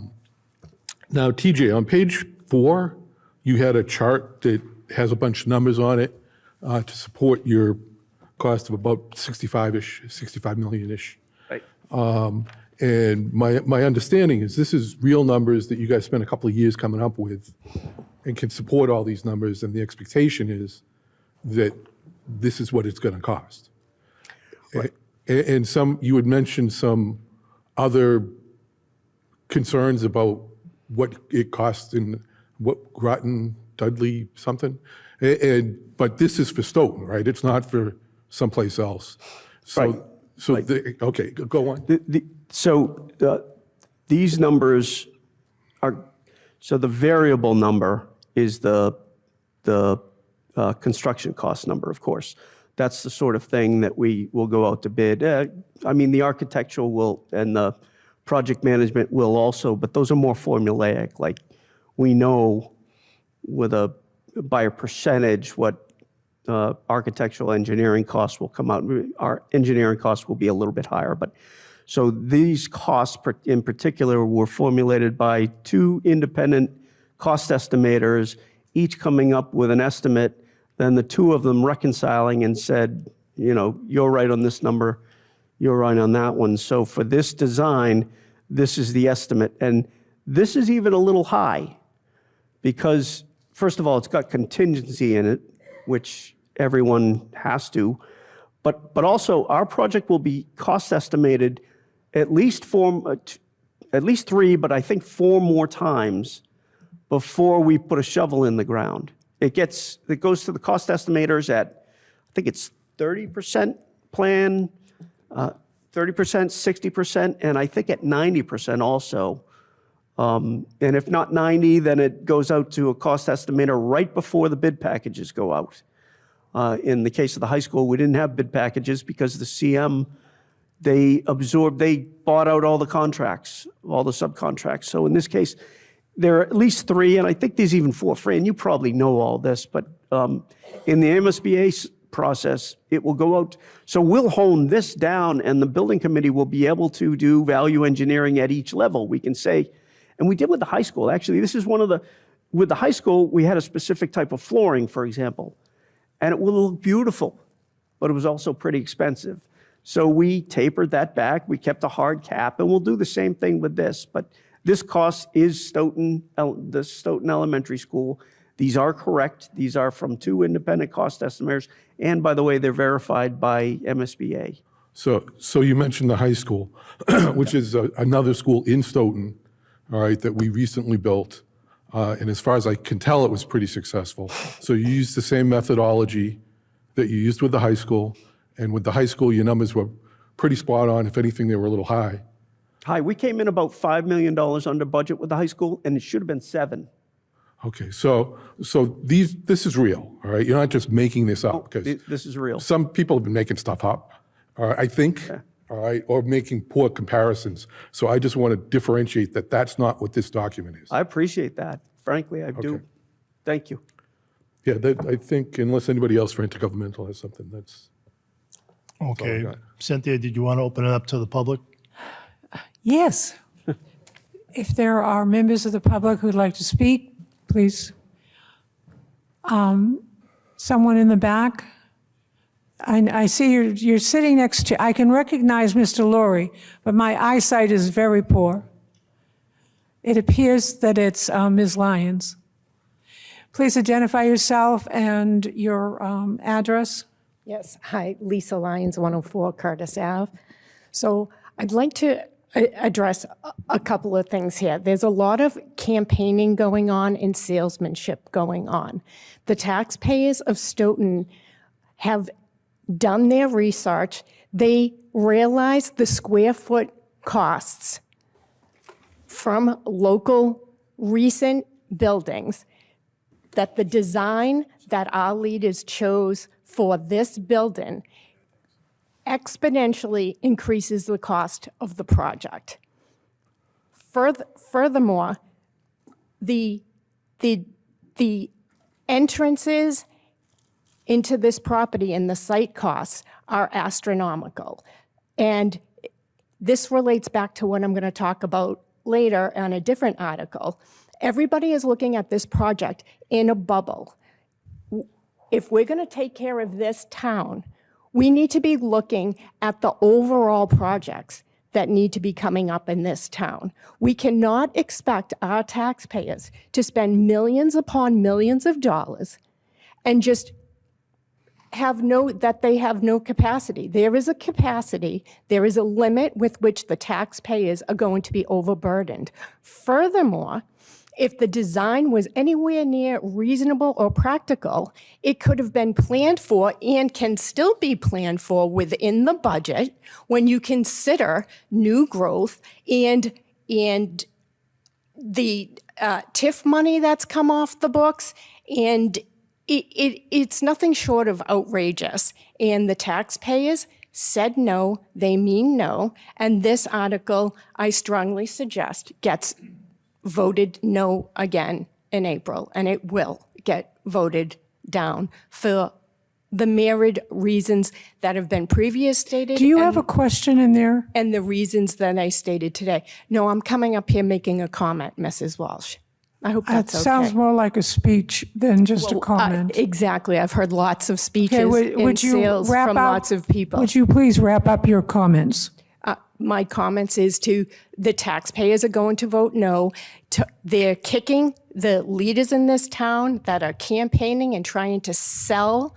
S2: TJ, on page 4, you had a chart that has a bunch of numbers on it to support your cost of about 65-ish, 65 million-ish.
S8: Right.
S2: And my understanding is this is real numbers that you guys spent a couple of years coming up with and can support all these numbers, and the expectation is that this is what it's going to cost.
S8: Right.
S2: And you had mentioned some other concerns about what it costs in what Groton, Dudley, something. But this is for Stoughton, right? It's not for someplace else.
S8: Right.
S2: Okay, go on.
S8: So these numbers are, so the variable number is the construction cost number, of course. That's the sort of thing that we will go out to bid. I mean, the architectural will, and the project management will also, but those are more formulaic. Like, we know by a percentage what architectural engineering costs will come out. Our engineering costs will be a little bit higher, but so these costs in particular were formulated by two independent cost estimators, each coming up with an estimate, then the two of them reconciling and said, you're right on this number, you're right on that one. So for this design, this is the estimate. And this is even a little high because, first of all, it's got contingency in it, which everyone has to. But also, our project will be cost estimated at least three, but I think 4 more times before we put a shovel in the ground. It goes to the cost estimators at, I think it's 30% plan, 30%, 60%, and I think at 90% also. And if not 90, then it goes out to a cost estimator right before the bid packages go out. In the case of the high school, we didn't have bid packages because the CM, they bought out all the contracts, all the subcontracts. So in this case, there are at least 3, and I think there's even 4. Fran, you probably know all this, but in the MSBA process, it will go out. So we'll hone this down, and the building committee will be able to do value engineering at each level. We can say, and we did with the high school. Actually, this is with the high school, we had a specific type of flooring, for example, and it will look beautiful, but it was also pretty expensive. So we tapered that back. We kept a hard cap, and we'll do the same thing with this. But this cost is the Stoughton Elementary School. These are correct. These are from 2 independent cost estimators. And by the way, they're verified by MSBA.
S2: So you mentioned the high school, which is another school in Stoughton, all right, that we recently built. And as far as I can tell, it was pretty successful. So you used the same methodology that you used with the high school. And with the high school, your numbers were pretty spot on. If anything, they were a little high.
S8: Hi, we came in about $5 million under budget with the high school, and it should have been 7.
S2: Okay, so this is real, all right? You're not just making this up, because
S8: This is real.
S2: some people have been making stuff up, I think, all right, or making poor comparisons. So I just want to differentiate that that's not what this document is.
S8: I appreciate that. Frankly, I do.
S2: Okay.
S8: Thank you.
S2: Yeah, I think unless anybody else for intergovernmental has something, that's
S1: Okay.
S2: got.
S1: Cynthia, did you want to open it up to the public?
S4: Yes. If there are members of the public who'd like to speak, please. Someone in the back? I see you're sitting next to, I can recognize Mr. Laurie, but my eyesight is very poor. It appears that it's Ms. Lyons. Please identify yourself and your address.
S11: Yes, hi, Lisa Lyons, 104 Curtis Ave. So I'd like to address a couple of things here. There's a lot of campaigning going on and salesmanship going on. The taxpayers of Stoughton have done their research. They realize the square foot costs from local recent buildings, that the design that our leaders chose for this building exponentially increases the cost of the project. Furthermore, the entrances into this property and the site costs are astronomical. And this relates back to what I'm going to talk about later on a different article. Everybody is looking at this project in a bubble. if we're going to take care of this town, we need to be looking at the overall projects that need to be coming up in this town. We cannot expect our taxpayers to spend millions upon millions of dollars and just that they have no capacity. There is a capacity, there is a limit with which the taxpayers are going to be overburdened. Furthermore, if the design was anywhere near reasonable or practical, it could have been planned for and can still be planned for within the budget when you consider new growth and the TIF money that's come off the books, and it's nothing short of outrageous. And the taxpayers said no, they mean no, and this article, I strongly suggest, gets voted no again in April, and it will get voted down for the myriad reasons that have been previously stated.
S4: Do you have a question in there?
S11: And the reasons that I stated today. No, I'm coming up here making a comment, Mrs. Walsh. I hope
S4: That
S11: that's okay.
S4: sounds more like a speech than just a
S11: Well,
S4: comment.
S11: exactly. I've heard lots of speeches
S4: Okay,
S11: in sales
S4: wrap
S11: from
S4: up-
S11: lots of people.
S4: Would you please wrap up your comments?
S11: My comments is to the taxpayers are going to vote no. They're kicking the leaders in this town that are campaigning and trying to sell.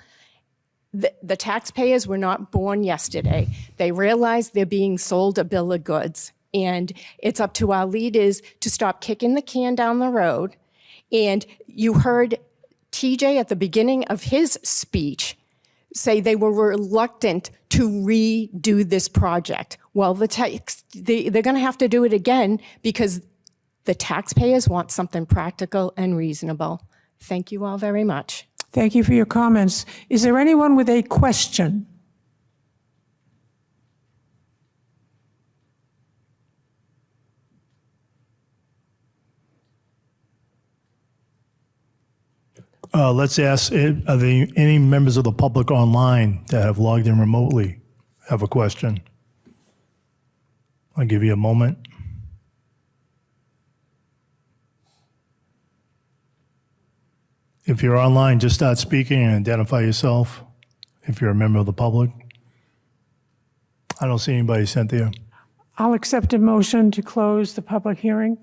S11: The taxpayers were not born yesterday. They realize they're being sold a bill of goods. And it's up to our leaders to stop kicking the can down the road. And you heard TJ at the beginning of his speech say they were reluctant to redo this project. Well, they're going to have to do it again because the taxpayers want something practical and reasonable. Thank you all very much.
S4: Thank you for your comments. Is there anyone with a question?
S1: Let's ask, are there any members of the public online that have logged in remotely have a question? I'll give you a moment. If you're online, just start speaking and identify yourself if you're a member of the public. I don't see anybody, Cynthia.
S4: I'll accept a motion to close the public hearing.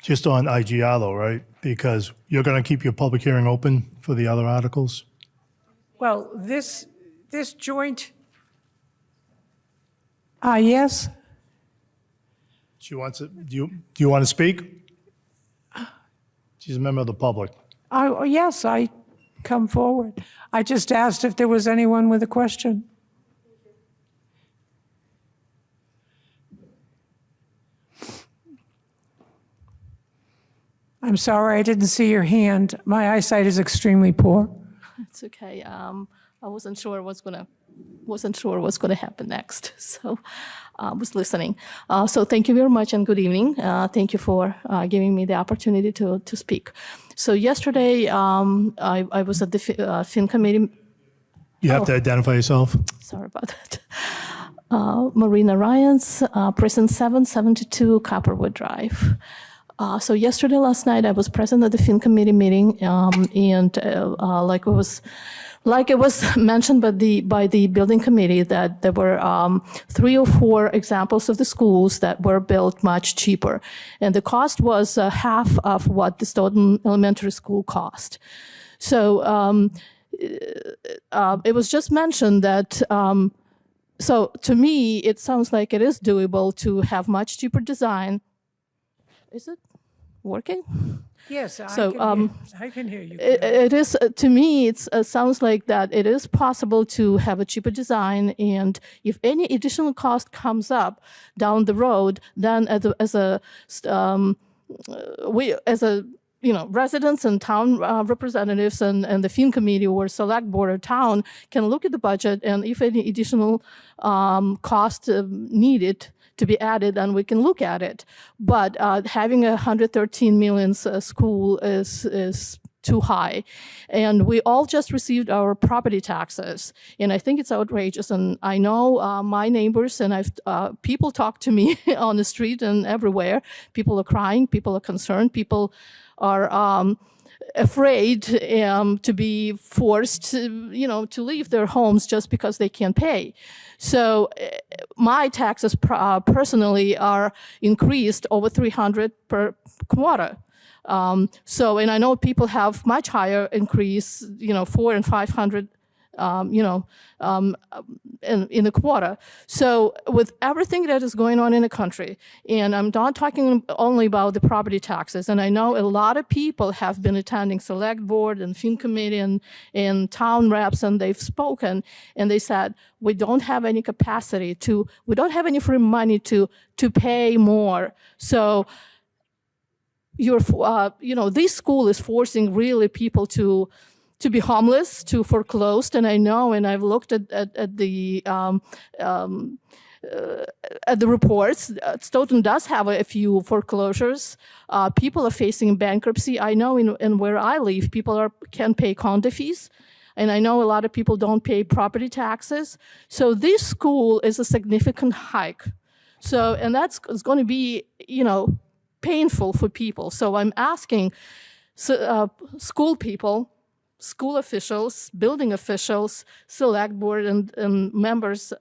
S1: Just on IGR though, right? Because you're going to keep your public hearing open for the other articles?
S4: Well, this joint, yes?
S1: She wants to, do you want to speak? She's a member of the public.
S4: Yes, I come forward. I just asked if there was anyone with a question. I'm sorry, I didn't see your hand. My eyesight is extremely poor.
S12: It's okay. I wasn't sure what's gonna happen next, so I was listening. So thank you very much and good evening. Thank you for giving me the opportunity to speak. So yesterday, I was at the Fin Committee.
S1: You have to identify yourself.
S12: Sorry about that. Marina Ryans, Prison 772 Copperwood Drive. So yesterday, last night, I was present at the Fin Committee meeting, and like it was mentioned by the building committee, that there were 3 or 4 examples of the schools that were built much cheaper, and the cost was half of what the Stoughton Elementary School cost. So it was just mentioned that. So to me, it sounds like it is doable to have much cheaper design. Is it working?
S4: Yes,
S12: So,
S4: I can hear you.
S12: It is, to me, it sounds like that it is possible to have a cheaper design, and if any additional cost comes up down the road, then residents and town representatives and the Fin Committee or Select Board of Town can look at the budget, and if any additional cost needed to be added, then we can look at it. But having a 113 million school is too high. And we all just received our property taxes, and I think it's outrageous. And I know my neighbors, and people talk to me on the street and everywhere. People are crying, people are concerned, people are afraid to be forced, to leave their homes just because they can't pay. So my taxes personally are increased over 300 per quarter. And I know people have much higher increase, 400 and 500 in a quarter. So with everything that is going on in the country, and I'm not talking only about the property taxes, and I know a lot of people have been attending select board and fin committee and town reps, and they've spoken, and they said, we don't have any capacity we don't have any free money to pay more. So this school is forcing really people to be homeless, to foreclosed, and I know, and I've looked at the reports. Stoughton does have a few foreclosures. People are facing bankruptcy. I know in where I live, people can pay condo fees, and I know a lot of people don't pay property taxes. So this school is a significant hike. So, and that's going to be, painful for people. So I'm asking school people, school officials, building officials, select board and members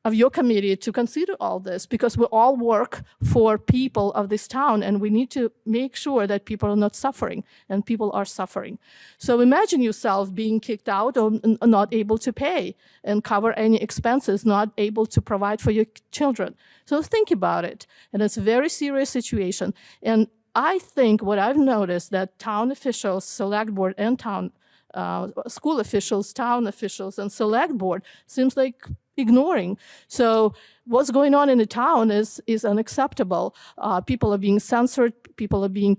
S12: of your committee to consider all this, because we all work for people of this town, and we need to make sure that people are not suffering, and people are suffering. So imagine yourself being kicked out or not able to pay and cover any expenses, not able to provide for your children. So think about it, and it's a very serious situation. And I think what I've noticed that town officials, select board and town school officials, town officials, and select board seems like ignoring. So what's going on in the town is unacceptable. People are being censored. People are being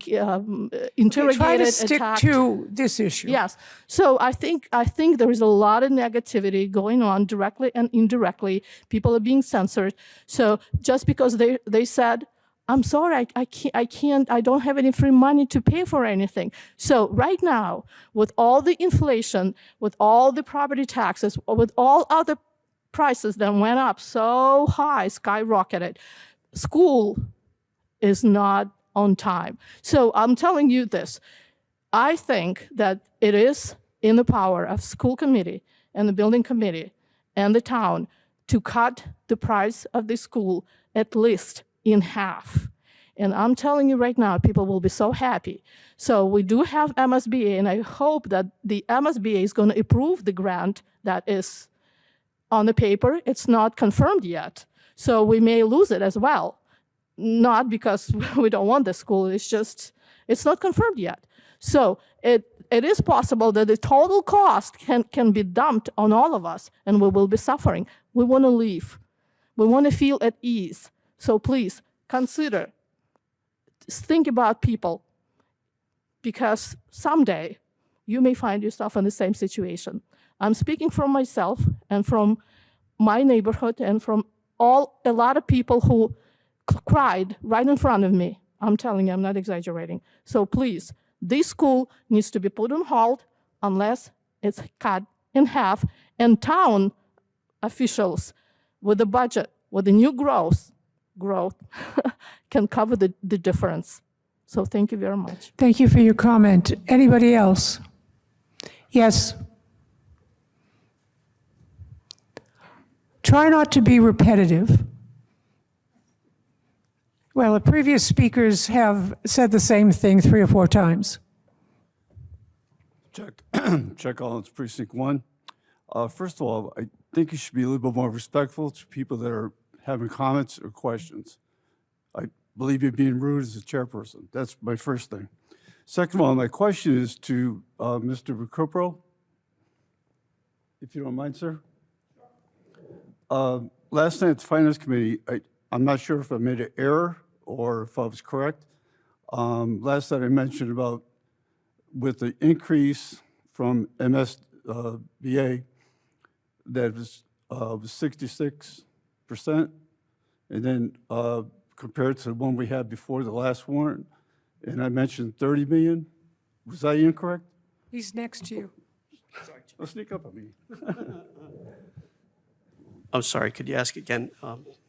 S12: interrogated,
S4: Try to stick
S12: attacked.
S4: to this issue.
S12: Yes. So I think there is a lot of negativity going on directly and indirectly. People are being censored. So just because they said, I'm sorry, I can't, I don't have any free money to pay for anything. So right now, with all the inflation, with all the property taxes, with all other prices that went up so high, skyrocketed, school is not on time. So I'm telling you this, I think that it is in the power of school committee and the building committee and the town to cut the price of the school at least in half. And I'm telling you right now, people will be so happy. So we do have MSBA, and I hope that the MSBA is going to approve the grant that is on the paper. It's not confirmed yet. So we may lose it as well. Not because we don't want the school, it's just, it's not confirmed yet. So it is possible that the total cost can be dumped on all of us, and we will be suffering. We want to leave. We want to feel at ease. So please consider, think about people, because someday you may find yourself in the same situation. I'm speaking from myself and from my neighborhood and from a lot of people who cried right in front of me. I'm telling you, I'm not exaggerating. So please, this school needs to be put on hold unless it's cut in half, and town officials with the budget, with the new growth can cover the difference. So thank you very much.
S4: Thank you for your comment. Anybody else? Yes. Try not to be repetitive. Well, the previous speakers have said the same thing 3 or 4 times.
S13: Chuck Collins, Precinct 1. First of all, I think you should be a little bit more respectful to people that are having comments or questions. I believe you're being rude as a chairperson. That's my first thing. Second of all, my question is to Mr. Recupero, if you don't mind, sir. Last night at the Finance Committee, I'm not sure if I made an error or if I was correct. Last night I mentioned about with the increase from MSBA that was 66%, and then compared to the one we had before the last warrant, and I mentioned 30 million. Was I incorrect?
S4: He's next to you.
S13: Don't sneak up on me.
S8: I'm sorry, could you ask again?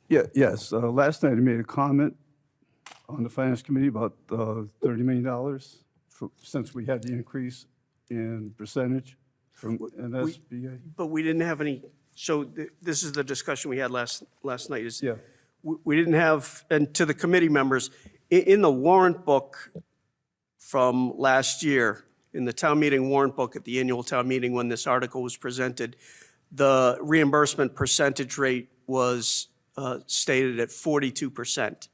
S13: Yes. Last night I made a comment on the Finance Committee about $30 million since we had the increase in percentage from MSBA?
S8: But we didn't have any, so this is the discussion we had last night, is
S13: Yeah.
S8: we didn't have, and to the committee members, in the warrant book from last year, in the town meeting warrant book at the annual town meeting when this article was presented, the reimbursement percentage rate was stated at 42%.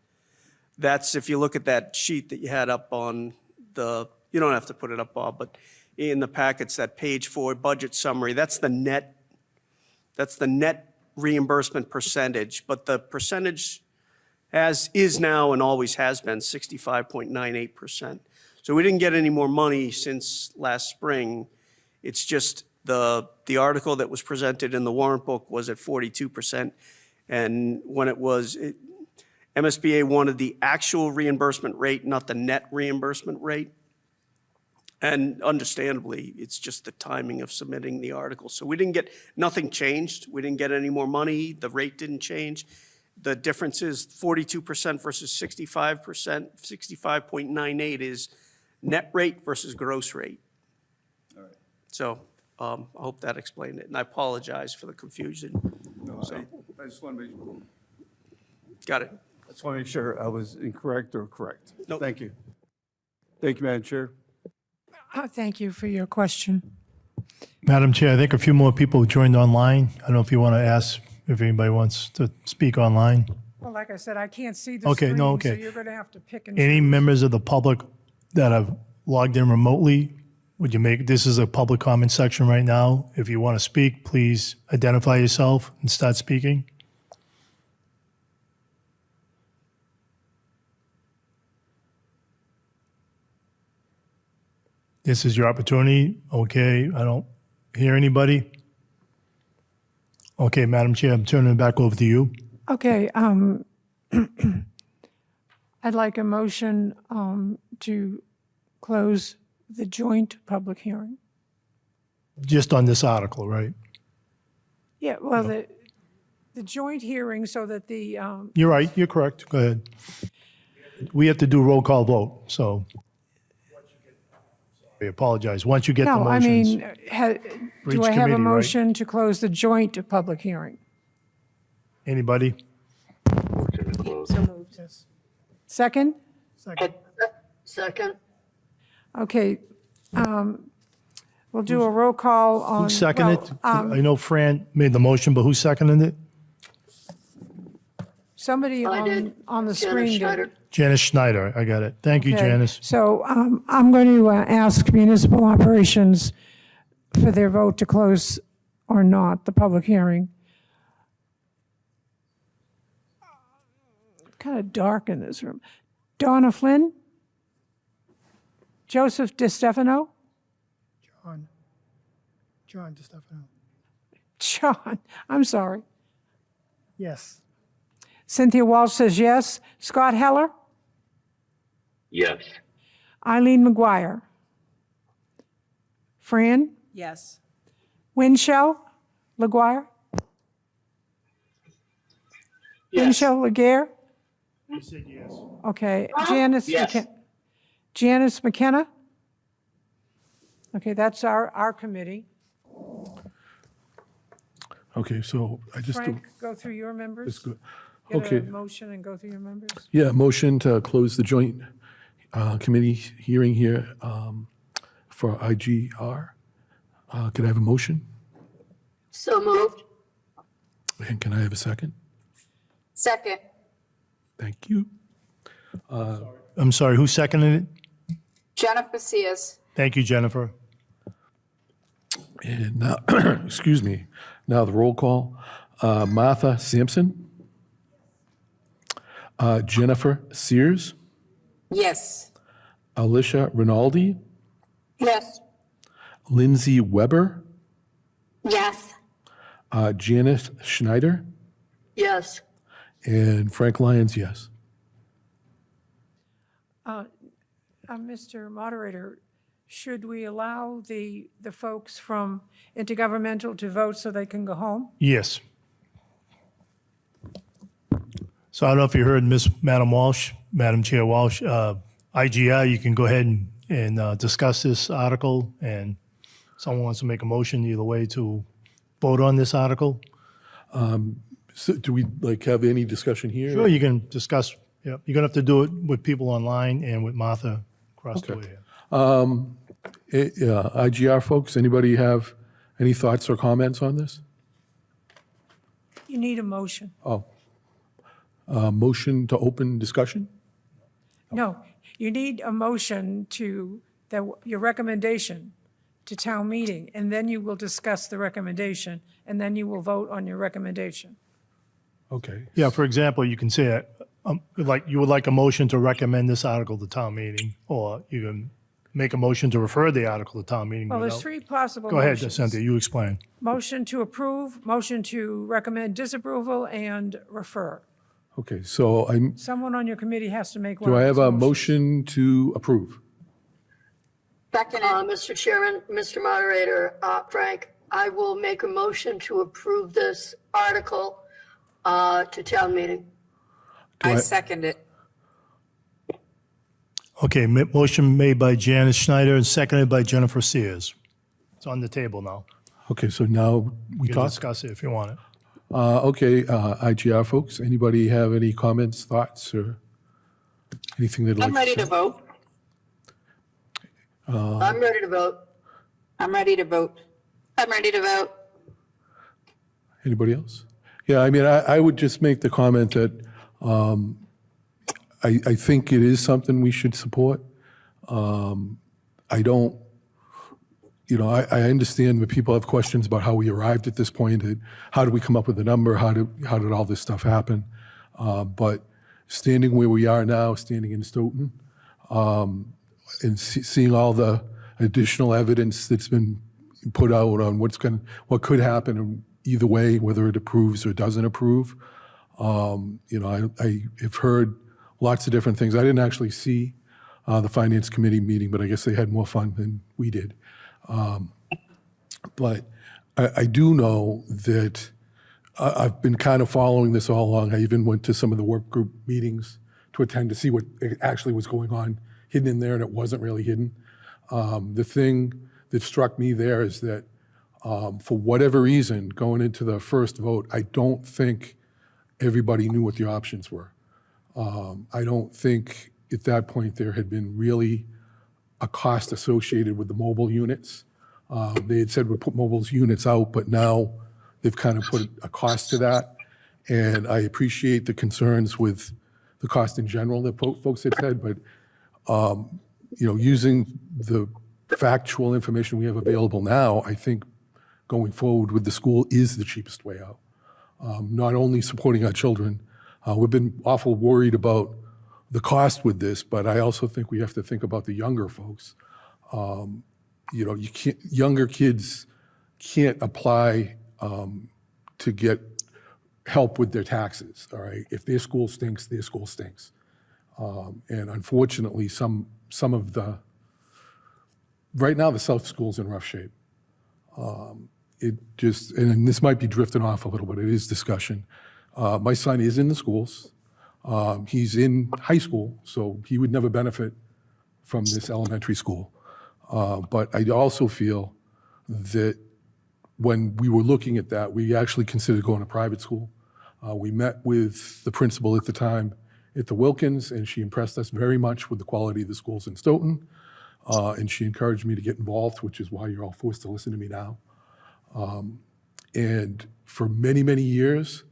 S8: That's, if you look at that sheet that you had up on the, you don't have to put it up, Bob, but in the packets, that page 4 budget summary, that's the net reimbursement percentage, but the percentage is now and always has been 65.98%. So we didn't get any more money since last spring. It's just the article that was presented in the warrant book was at 42%. And when MSBA wanted the actual reimbursement rate, not the net reimbursement rate. And understandably, it's just the timing of submitting the article. So nothing changed. We didn't get any more money. The rate didn't change. The difference is 42% versus 65%. 65.98 is net rate versus gross rate.
S13: All right.
S8: So I hope that explained it. And I apologize for the confusion.
S13: No,
S8: So,
S13: I just want to make,
S8: got it.
S13: I just want to make sure I was incorrect or correct.
S8: Nope.
S13: Thank you. Thank you, Madam Chair.
S4: Thank you for your question.
S1: Madam Chair, I think a few more people joined online. I don't know if you want to ask if anybody wants to speak online.
S4: Well, like I said, I can't see the
S1: Okay,
S4: screen,
S1: no,
S4: so
S1: okay.
S4: you're going to have to pick and
S1: Any
S4: choose.
S1: members of the public that have logged in remotely, would you this is a public comment section right now. If you want to speak, please identify yourself and start speaking. This is your opportunity. Okay, I don't hear anybody. Okay, Madam Chair, I'm turning it back over to you.
S4: Okay, I'd like a motion to close the joint public hearing.
S1: Just on this article, right?
S4: Yeah, well, the joint hearing so that the,
S1: You're right, you're correct. Go ahead. We have to do roll call vote, so. I apologize. Once you get the
S4: no, I
S1: motions.
S4: mean,
S1: For
S4: do
S1: each
S4: I have a
S1: committee, right?
S4: motion to close the joint public hearing?
S1: Anybody?
S3: So moved.
S4: Second?
S3: Second.
S4: Okay, we'll do a roll call on.
S1: Who seconded it?
S4: well,
S1: I know Fran made the motion, but who seconded it?
S4: Somebody
S3: I did.
S4: on the
S3: Janice
S4: screen did.
S3: Schneider.
S1: Janice Schneider, I got it. Thank you,
S4: Okay,
S1: Janice.
S4: So I'm going to ask Municipal Operations for their vote to close or not the public hearing. Kind of dark in this room. Donna Flynn? Joseph DiStefano?
S6: John DiStefano.
S4: John, I'm sorry.
S6: Yes.
S4: Cynthia Walsh says yes. Scott Heller?
S14: Yes.
S4: Eileen McGuire? Fran?
S3: Yes.
S4: Winchell LaGuire? Winchell Laguerre?
S1: I said yes.
S4: Okay, Janice.
S14: Yes.
S4: Janice McKenna? Okay, that's our committee.
S2: Okay, so I just,
S4: Frank, go through your members.
S2: Just go-
S4: Get
S2: okay.
S4: a motion and go through your members.
S2: Yeah, motion to close the joint committee hearing here for IGR. Could I have a motion?
S3: So moved.
S2: And can I have a second?
S3: Second.
S2: Thank you.
S1: I'm sorry, who seconded it?
S3: Jennifer Sears.
S1: Thank you, Jennifer.
S2: And now, excuse me, now the roll call. Martha Sampson. Jennifer Sears.
S3: Yes.
S2: Alicia Rinaldi.
S3: Yes.
S2: Lindsay Weber.
S3: Yes.
S2: Janice Schneider.
S3: Yes.
S2: And Frank Lyons, yes.
S4: Mr. Moderator, should we allow the folks from Intergovernmental to vote so they can go home?
S1: Yes. So I don't know if you heard Madam Walsh, Madam Chair Walsh, IGI, you can go ahead and discuss this article, and someone wants to make a motion either way to vote on this article,
S2: So do we have any discussion here?
S1: sure, you can discuss, yeah, you're gonna have to do it with people online and with Martha across the way here.
S2: IGR folks, anybody have any thoughts or comments on this?
S4: You need a motion.
S2: Motion to open discussion?
S4: No, you need a motion your recommendation to town meeting, and then you will discuss the recommendation, and then you will vote on your recommendation.
S2: Okay.
S1: Yeah, for example, you can say, you would like a motion to recommend this article to town meeting, or you can make a motion to refer the article to town meeting.
S4: Well, there's
S1: without-
S4: three possible
S1: Go ahead,
S4: motions.
S1: Cynthia, you explain.
S4: Motion to approve, motion to recommend disapproval, and refer.
S2: Okay, so
S4: Someone on your committee has to make one
S2: do
S4: of
S2: I
S4: those
S2: have a
S4: motions.
S2: motion to approve?
S3: Second, Mr. Chairman, Mr. Moderator, Frank, I will make a motion to approve this article to town meeting.
S2: Do I-
S3: second it.
S1: Okay, motion made by Janice Schneider and seconded by Jennifer Sears. It's on the table now.
S2: Okay, so now we
S1: You can
S2: talk?
S1: discuss it if you want it.
S2: Okay, IGR folks, anybody have any comments, thoughts, or anything they'd like
S3: I'm
S2: to
S3: ready
S2: say?
S3: to vote. I'm ready to vote. I'm ready to vote. I'm ready to vote.
S2: Anybody else? Yeah, I mean, I would just make the comment that I think it is something we should support. I don't, I understand that people have questions about how we arrived at this point, and how did we come up with the number, how did all this stuff happen? But standing where we are now, standing in Stoughton, and seeing all the additional evidence that's been put out on what could happen either way, whether it approves or doesn't approve. I have heard lots of different things. I didn't actually see the Finance Committee meeting, but I guess they had more fun than we did. But I do know that I've been kind of following this all along. I even went to some of the work group meetings to attend to see what actually was going on hidden in there, and it wasn't really hidden. The thing that struck me there is that for whatever reason, going into the first vote, I don't think everybody knew what the options were. I don't think at that point there had been really a cost associated with the mobile units. They had said we'd put mobile units out, but now they've kind of put a cost to that. And I appreciate the concerns with the cost in general that folks had said, but using the factual information we have available now, I think going forward with the school is the cheapest way out. Not only supporting our children, we've been awful worried about the cost with this, but I also think we have to think about the younger folks. Younger kids can't apply to get help with their taxes, all right? If their school stinks, their school stinks. And unfortunately, right now the South School's in rough shape. And this might be drifting off a little bit, it is discussion. My son is in the schools. He's in high school, so he would never benefit from this elementary school. But I also feel that when we were looking at that, we actually considered going to private school. We met with the principal at the time at the Wilkins, and she impressed us very much with the quality of the schools in Stoughton. And she encouraged me to get involved, which is why you're all forced to listen to me now. And for many, many years,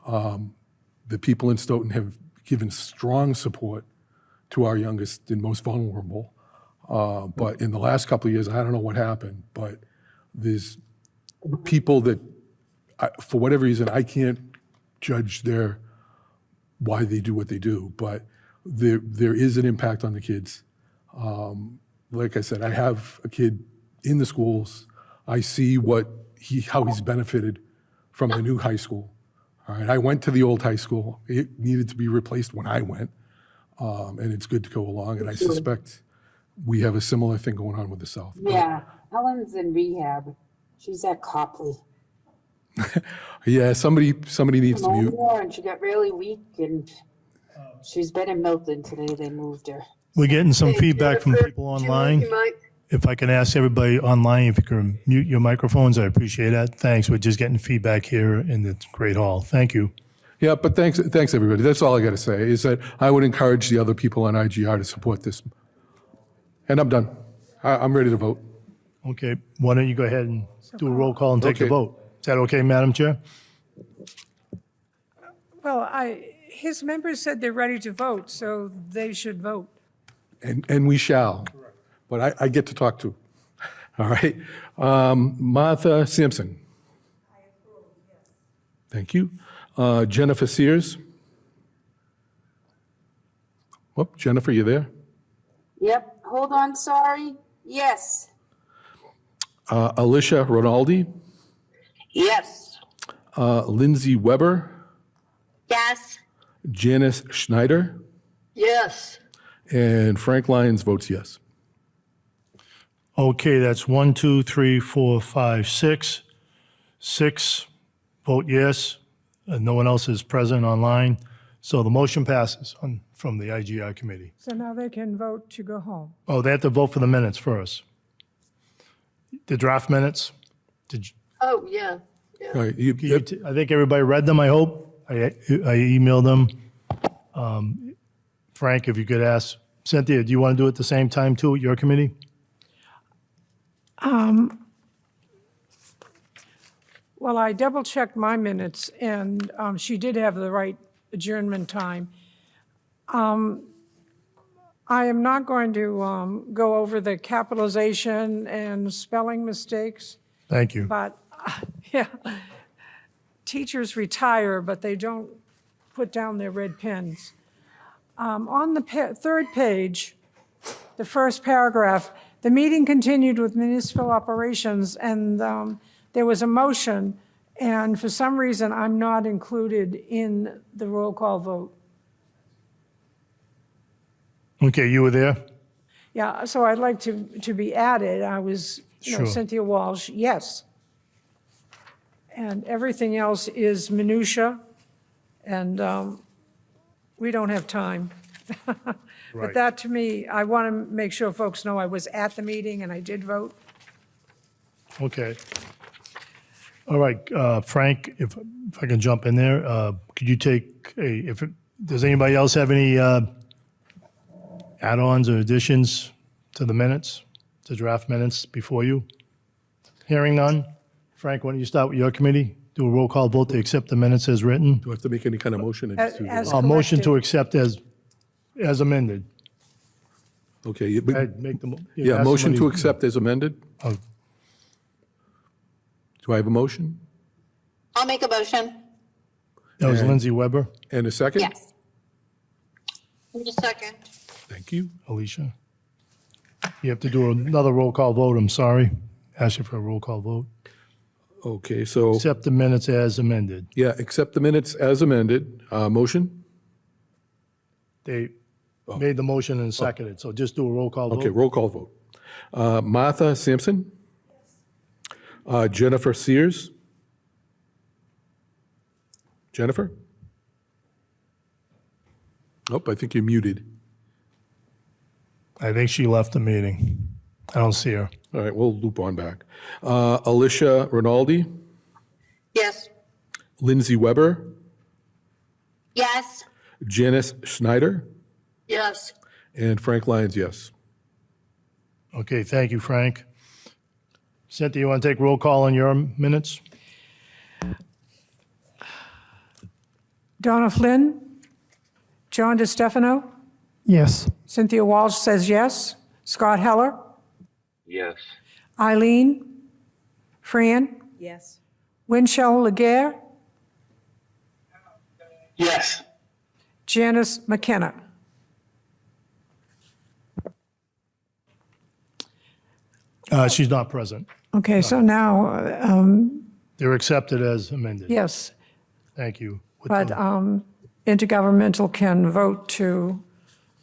S2: the people in Stoughton have given strong support to our youngest and most vulnerable. But in the last couple of years, I don't know what happened, but there's people that, for whatever reason, I can't judge why they do what they do, but there is an impact on the kids. Like I said, I have a kid in the schools. I see how he's benefited from the new high school. All right, I went to the old high school. It needed to be replaced when I went, and it's good to go along. And I suspect we have a similar thing going on with the South.
S3: Yeah, Helen's in rehab. She's at Copley.
S2: Yeah, somebody needs to mute.
S3: And she got really weak, and she's been in Milton today. They moved her.
S1: We're getting some
S3: Hey,
S1: feedback from
S3: Jennifer,
S1: people
S3: do you
S1: online.
S3: mute your mic?
S1: If I can ask everybody online, if you can mute your microphones, I appreciate that. Thanks. We're just getting feedback here in the Great Hall. Thank you.
S2: Yeah, but thanks, everybody. That's all I got to say, is that I would encourage the other people on IGR to support this. And I'm done. I'm ready to vote.
S1: Okay, why don't you go ahead and do a roll call and take the
S2: Okay.
S1: vote? Is that okay, Madam Chair?
S4: Well, his members said they're ready to vote, so they should vote.
S2: And we shall. But I get to talk too. All right. Martha Sampson. I approve, yes. Thank you. Jennifer Sears. Whoop, Jennifer, you there?
S15: Yep, hold on, sorry. Yes.
S2: Alicia Rinaldi.
S15: Yes.
S2: Lindsay Weber.
S15: Yes.
S2: Janice Schneider.
S3: Yes.
S2: And Frank Lyons votes yes.
S1: Okay, that's 1, 2, 3, 4, 5, 6. 6 vote yes. No one else is present online. So the motion passes from the IGI committee.
S4: So now they can vote to go home.
S1: Oh, they have to vote for the minutes first. The draft minutes? Did you?
S3: Oh, yeah.
S2: All right.
S1: I think everybody read them, I hope. I emailed them. Frank, if you could ask, Cynthia, do you want to do it at the same time too at your committee?
S4: Well, I double-checked my minutes, and she did have the right adjournment time. I am not going to go over the capitalization and spelling mistakes,
S1: Thank you.
S4: but, yeah, teachers retire, but they don't put down their red pens. On the third page, the first paragraph, the meeting continued with municipal operations, and there was a motion, and for some reason, I'm not included in the roll call vote.
S1: Okay, you were there?
S4: Yeah, so I'd like to be added. I was,
S1: Sure.
S4: Cynthia Walsh, yes. And everything else is minutia, and we don't have time.
S1: Right.
S4: But that, to me, I want to make sure folks know I was at the meeting and I did vote.
S1: Okay. All right, Frank, if I can jump in there, could you take does anybody else have any add-ons or additions to the minutes, to draft minutes before you? Hearing none. Frank, why don't you start with your committee? Do a roll call vote to accept the minutes as written?
S2: Do I have to make any kind of motion? or just do the
S4: As
S2: roll?
S1: A motion to
S4: corrected.
S1: accept as amended.
S2: Okay. you-
S1: Go ahead, make the.
S2: Yeah,
S1: ask
S2: motion to
S1: somebody-
S2: accept as amended?
S1: Oh.
S2: Do I have a motion?
S15: I'll make a motion.
S1: That was
S2: And-
S1: Lindsay Weber.
S2: And a second?
S15: Yes.
S5: In a second.
S2: Thank you.
S1: Alicia. You have to do another roll call vote, I'm sorry. Ask you for a roll call vote.
S2: Okay, so,
S1: Accept the minutes as amended.
S2: yeah, accept the minutes as amended. Motion?
S1: They made the motion and seconded, so just do a roll call vote.
S2: Okay, roll call vote. Martha Sampson? Jennifer Sears? Jennifer? Nope, I think you're muted.
S1: I think she left the meeting. I don't see her.
S2: All right, we'll loop on back. Alicia Rinaldi?
S5: Yes.
S2: Lindsay Weber?
S15: Yes.
S2: Janice Schneider?
S3: Yes.
S2: And Frank Lyons, yes.
S1: Okay, thank you, Frank. Cynthia, you want to take roll call on your minutes?
S4: Donna Flynn, John DeStefano,
S6: Yes.
S4: Cynthia Walsh says yes. Scott Heller,
S14: Yes.
S4: Eileen, Fran,
S15: Yes.
S4: Winchell Laguerre,
S14: Yes.
S4: Janice McKenna.
S1: She's not present.
S4: Okay, so now,
S1: They're accepted as amended.
S4: yes,
S1: Thank you. With
S4: but
S1: the-
S4: intergovernmental can vote to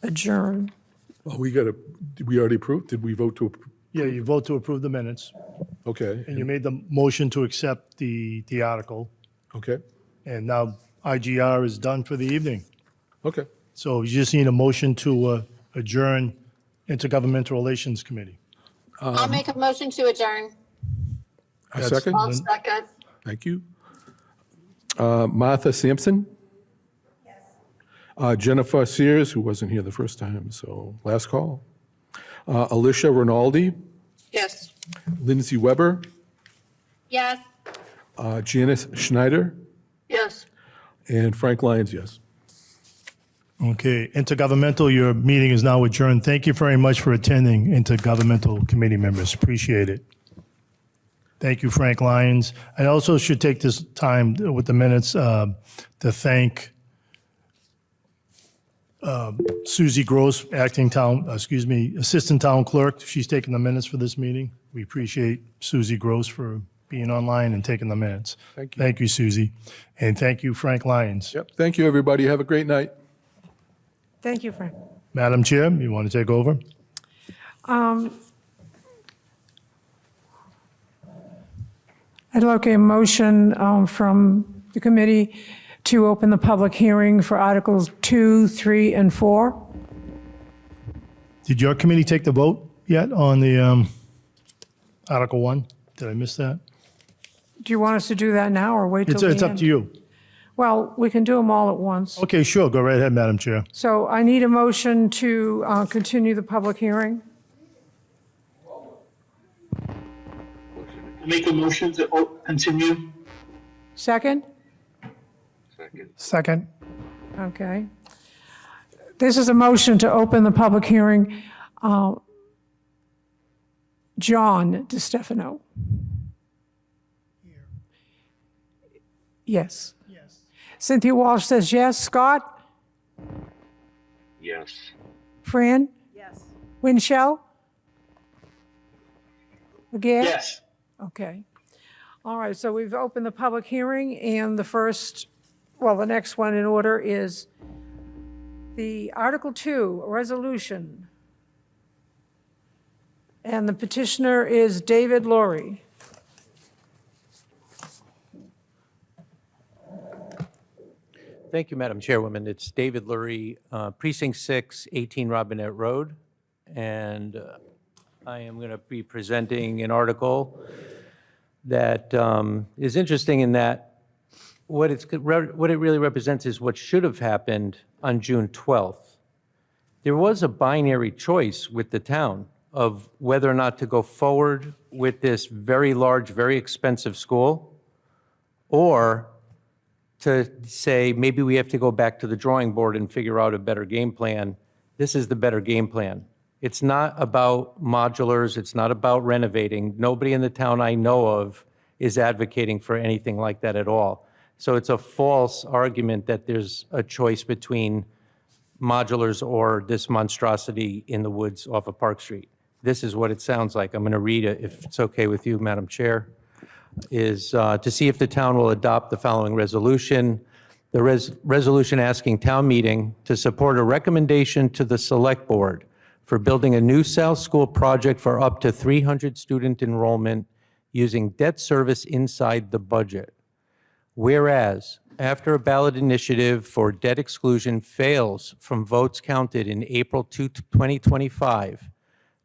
S4: adjourn.
S2: Oh, did we already approve? Did we vote to,
S1: Yeah, you vote to approve the minutes,
S2: okay,
S1: and you made the motion to accept the article,
S2: okay,
S1: and now IGR is done for the evening.
S2: okay.
S1: So you just need a motion to adjourn Intergovernmental Relations Committee.
S15: I'll make a motion to adjourn.
S2: A second?
S3: I'll second.
S2: Thank you. Martha Sampson? Yes. Jennifer Sears, who wasn't here the first time, so last call. Alicia Rinaldi,
S5: Yes.
S2: Lindsay Weber,
S15: Yes.
S2: Janice Schneider,
S3: Yes.
S2: and Frank Lyons, yes.
S1: Okay, Intergovernmental, your meeting is now adjourned. Thank you very much for attending, Intergovernmental Committee members. Appreciate it. Thank you, Frank Lyons. I also should take this time with the minutes to thank Susie Gross, Assistant Town Clerk. She's taking the minutes for this meeting. We appreciate Susie Gross for being online and taking the minutes.
S2: Thank you.
S1: Thank you, Susie. And thank you, Frank Lyons.
S2: Yep, thank you, everybody. Have a great night.
S4: Thank you, Frank.
S1: Madam Chair, you want to take over?
S4: I'd like a motion from the committee to open the public hearing for Articles 2, 3, and 4.
S1: Did your committee take the vote yet on the Article 1? Did I miss that?
S4: Do you want us to do that now or wait till the end?
S1: It's up to you.
S4: Well, we can do them all at once.
S1: Okay, sure, go right ahead, Madam Chair.
S4: So I need a motion to continue the public hearing.
S14: Make a motion to continue.
S4: Second?
S6: Second.
S4: Okay. This is a motion to open the public hearing. John DeStefano. Yes. Yes. Cynthia Walsh says yes. Scott?
S14: Yes.
S4: Fran?
S3: Yes.
S4: Winchell? Again?
S14: Yes.
S4: Okay. All right, so we've opened the public hearing, and the next one in order is the Article 2, a resolution. And the petitioner is David Laurie.
S16: Thank you, Madam Chairwoman. It's David Lurie, Precinct 6, 18 Robinette Road. And I am going to be presenting an article that is interesting in that what it really represents is what should have happened on June 12th. There was a binary choice with the town of whether or not to go forward with this very large, very expensive school, or to say, maybe we have to go back to the drawing board and figure out a better game plan. This is the better game plan. It's not about modulars. It's not about renovating. Nobody in the town I know of is advocating for anything like that at all. So it's a false argument that there's a choice between modulars or this monstrosity in the woods off of Park Street. This is what it sounds like. I'm going to read it, if it's okay with you, Madam Chair. Is to see if the town will adopt the following resolution. The resolution asking town meeting to support a recommendation to the select board for building a new South School project for up to 300 student enrollment using debt service inside the budget. Whereas, after a ballot initiative for debt exclusion fails from votes counted in April 2025,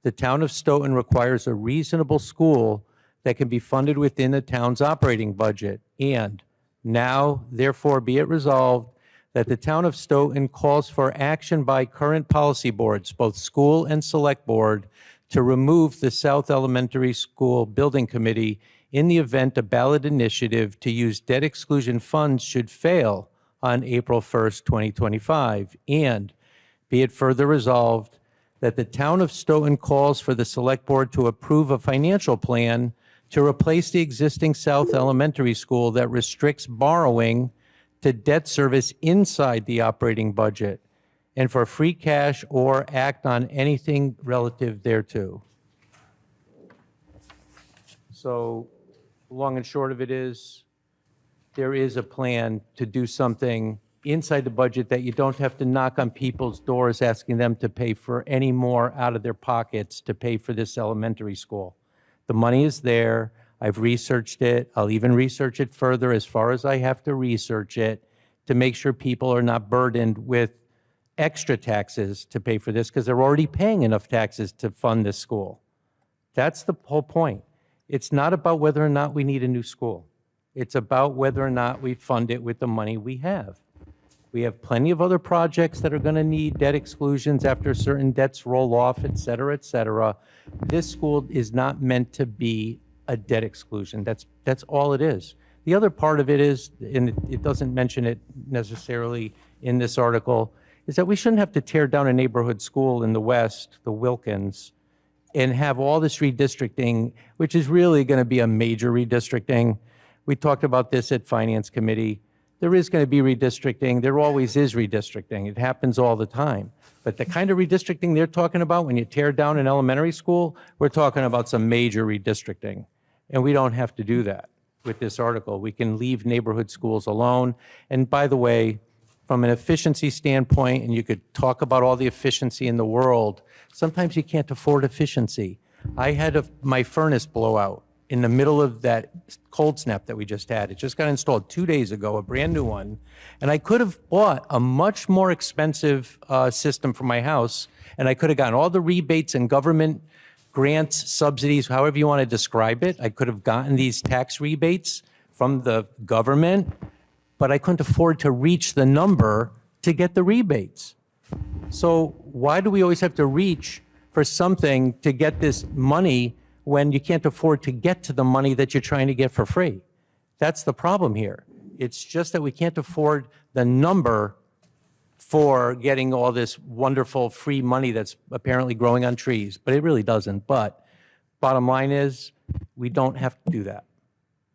S16: the town of Stoughton requires a reasonable school that can be funded within the town's operating budget. And now, therefore, be it resolved that the town of Stoughton calls for action by current policy boards, both school and select board, to remove the South Elementary School Building Committee in the event a ballot initiative to use debt exclusion funds should fail on April 1st, 2025. And be it further resolved that the town of Stoughton calls for the select board to approve a financial plan to replace the existing South Elementary School that restricts borrowing to debt service inside the operating budget and for free cash or act on anything relative thereto. So long and short of it is, there is a plan to do something inside the budget that you don't have to knock on people's doors asking them to pay for any more out of their pockets to pay for this elementary school. The money is there. I've researched it. I'll even research it further as far as I have to research it to make sure people are not burdened with extra taxes to pay for this because they're already paying enough taxes to fund this school. That's the whole point. It's not about whether or not we need a new school. It's about whether or not we fund it with the money we have. We have plenty of other projects that are going to need debt exclusions after certain debts roll off, et cetera, et cetera. This school is not meant to be a debt exclusion. That's all it is. The other part of it is, and it doesn't mention it necessarily in this article, is that we shouldn't have to tear down a neighborhood school in the West, the Wilkins, and have all this redistricting, which is really going to be a major redistricting. We talked about this at Finance Committee. There is going to be redistricting. There always is redistricting. It happens all the time. But the kind of redistricting they're talking about when you tear down an elementary school, we're talking about some major redistricting. And we don't have to do that with this article. We can leave neighborhood schools alone. And by the way, from an efficiency standpoint, and you could talk about all the efficiency in the world, sometimes you can't afford efficiency. I had my furnace blow out in the middle of that cold snap that we just had. It just got installed 2 days ago, a brand new one. And I could have bought a much more expensive system for my house, and I could have gotten all the rebates and government grants, subsidies, however you want to describe it. I could have gotten these tax rebates from the government, but I couldn't afford to reach the number to get the rebates. So why do we always have to reach for something to get this money when you can't afford to get to the money that you're trying to get for free? That's the problem here. It's just that we can't afford the number for getting all this wonderful free money that's apparently growing on trees, but it really doesn't. But bottom line is, we don't have to do that.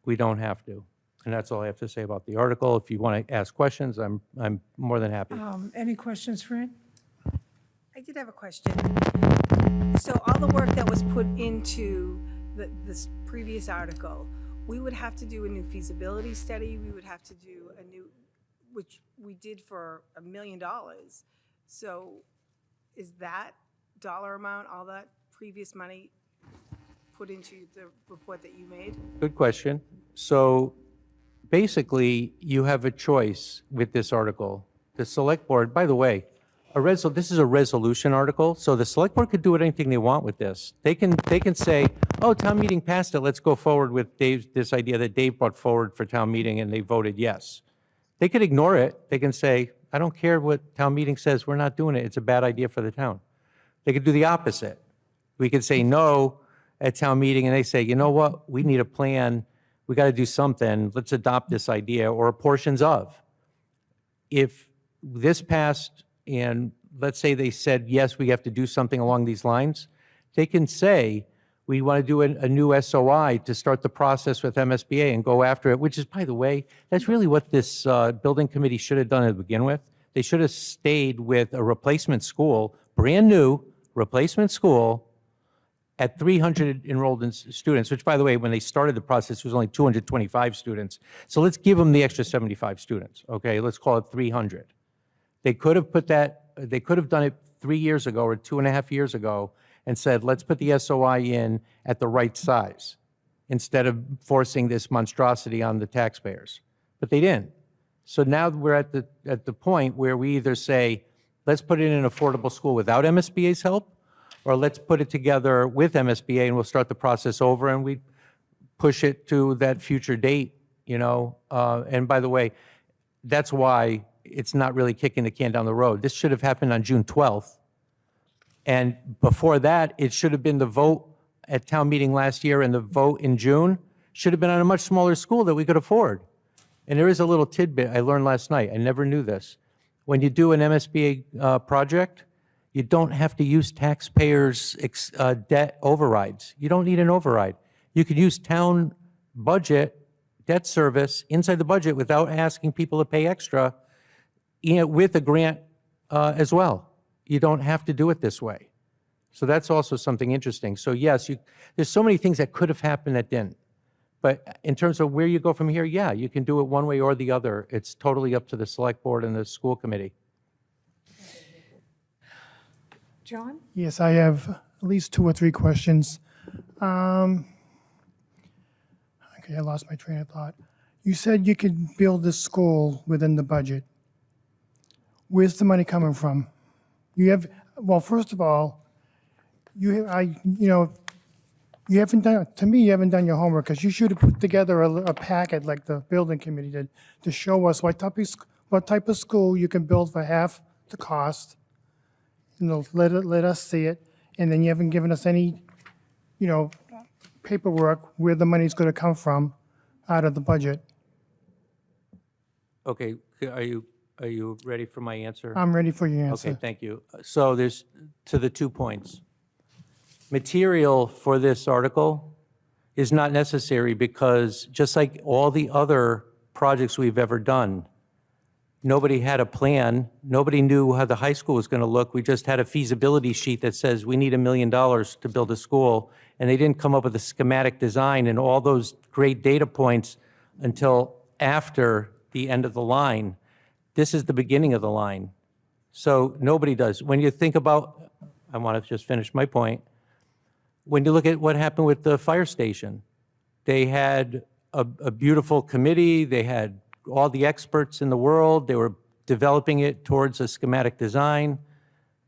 S16: We don't have to. And that's all I have to say about the article. If you want to ask questions, I'm more than happy.
S4: Any questions, Fran?
S17: I did have a question. So all the work that was put into this previous article, we would have to do a new feasibility study. We would have to do a new, which we did for $1 million. So is that dollar amount, all that previous money put into the report that you made?
S16: Good question. So basically, you have a choice with this article. The select board, by the way, this is a resolution article, so the select board could do anything they want with this. They can say, oh, town meeting passed it, let's go forward with this idea that Dave brought forward for town meeting, and they voted yes. They could ignore it. They can say, I don't care what town meeting says, we're not doing it, it's a bad idea for the town. They could do the opposite. We could say no at town meeting, and they say, you know what, we need a plan, we got to do something, let's adopt this idea, or portions of. If this passed, and let's say they said, yes, we have to do something along these lines, they can say, we want to do a new SOI to start the process with MSBA and go after it, which is, by the way, that's really what this building committee should have done to begin with. They should have stayed with a replacement school, brand new replacement school at 300 enrolled students, which, by the way, when they started the process, was only 225 students. So let's give them the extra 75 students, okay? Let's call it 300. They could have done it 3 years ago or 2.5 years ago and said, let's put the SOI in at the right size instead of forcing this monstrosity on the taxpayers. But they didn't. So now we're at the point where we either say, let's put it in an affordable school without MSBA's help, or let's put it together with MSBA and we'll start the process over and we push it to that future date, you know? And by the way, that's why it's not really kicking the can down the road. This should have happened on June 12th. And before that, it should have been the vote at town meeting last year and the vote in June should have been on a much smaller school that we could afford. And there is a little tidbit I learned last night. I never knew this. When you do an MSBA project, you don't have to use taxpayers' debt overrides. You don't need an override. You can use town budget, debt service inside the budget without asking people to pay extra, with a grant as well. You don't have to do it this way. So that's also something interesting. So yes, there's so many things that could have happened that didn't. But in terms of where you go from here, yeah, you can do it one way or the other. It's totally up to the select board and the school committee.
S4: John?
S6: Yes, I have at least 2 or 3 questions. Okay, I lost my train of thought. You said you could build this school within the budget. Where's the money coming from? You have, well, first of all, you haven't done, to me, you haven't done your homework, because you should have put together a packet like the building committee did to show us what type of school you can build for half the cost. Let us see it, and then you haven't given us any, paperwork where the money's going to come from out of the budget.
S16: Okay, are you ready for my answer?
S6: I'm ready for your answer.
S16: Okay, thank you. So there's, to the 2 points. Material for this article is not necessary because just like all the other projects we've ever done, nobody had a plan. Nobody knew how the high school was going to look. We just had a feasibility sheet that says we need $1 million to build a school, and they didn't come up with a schematic design and all those great data points until after the end of the line. This is the beginning of the line. So nobody does. When you think about, I want to just finish my point. When you look at what happened with the fire station, they had a beautiful committee. They had all the experts in the world. They were developing it towards a schematic design,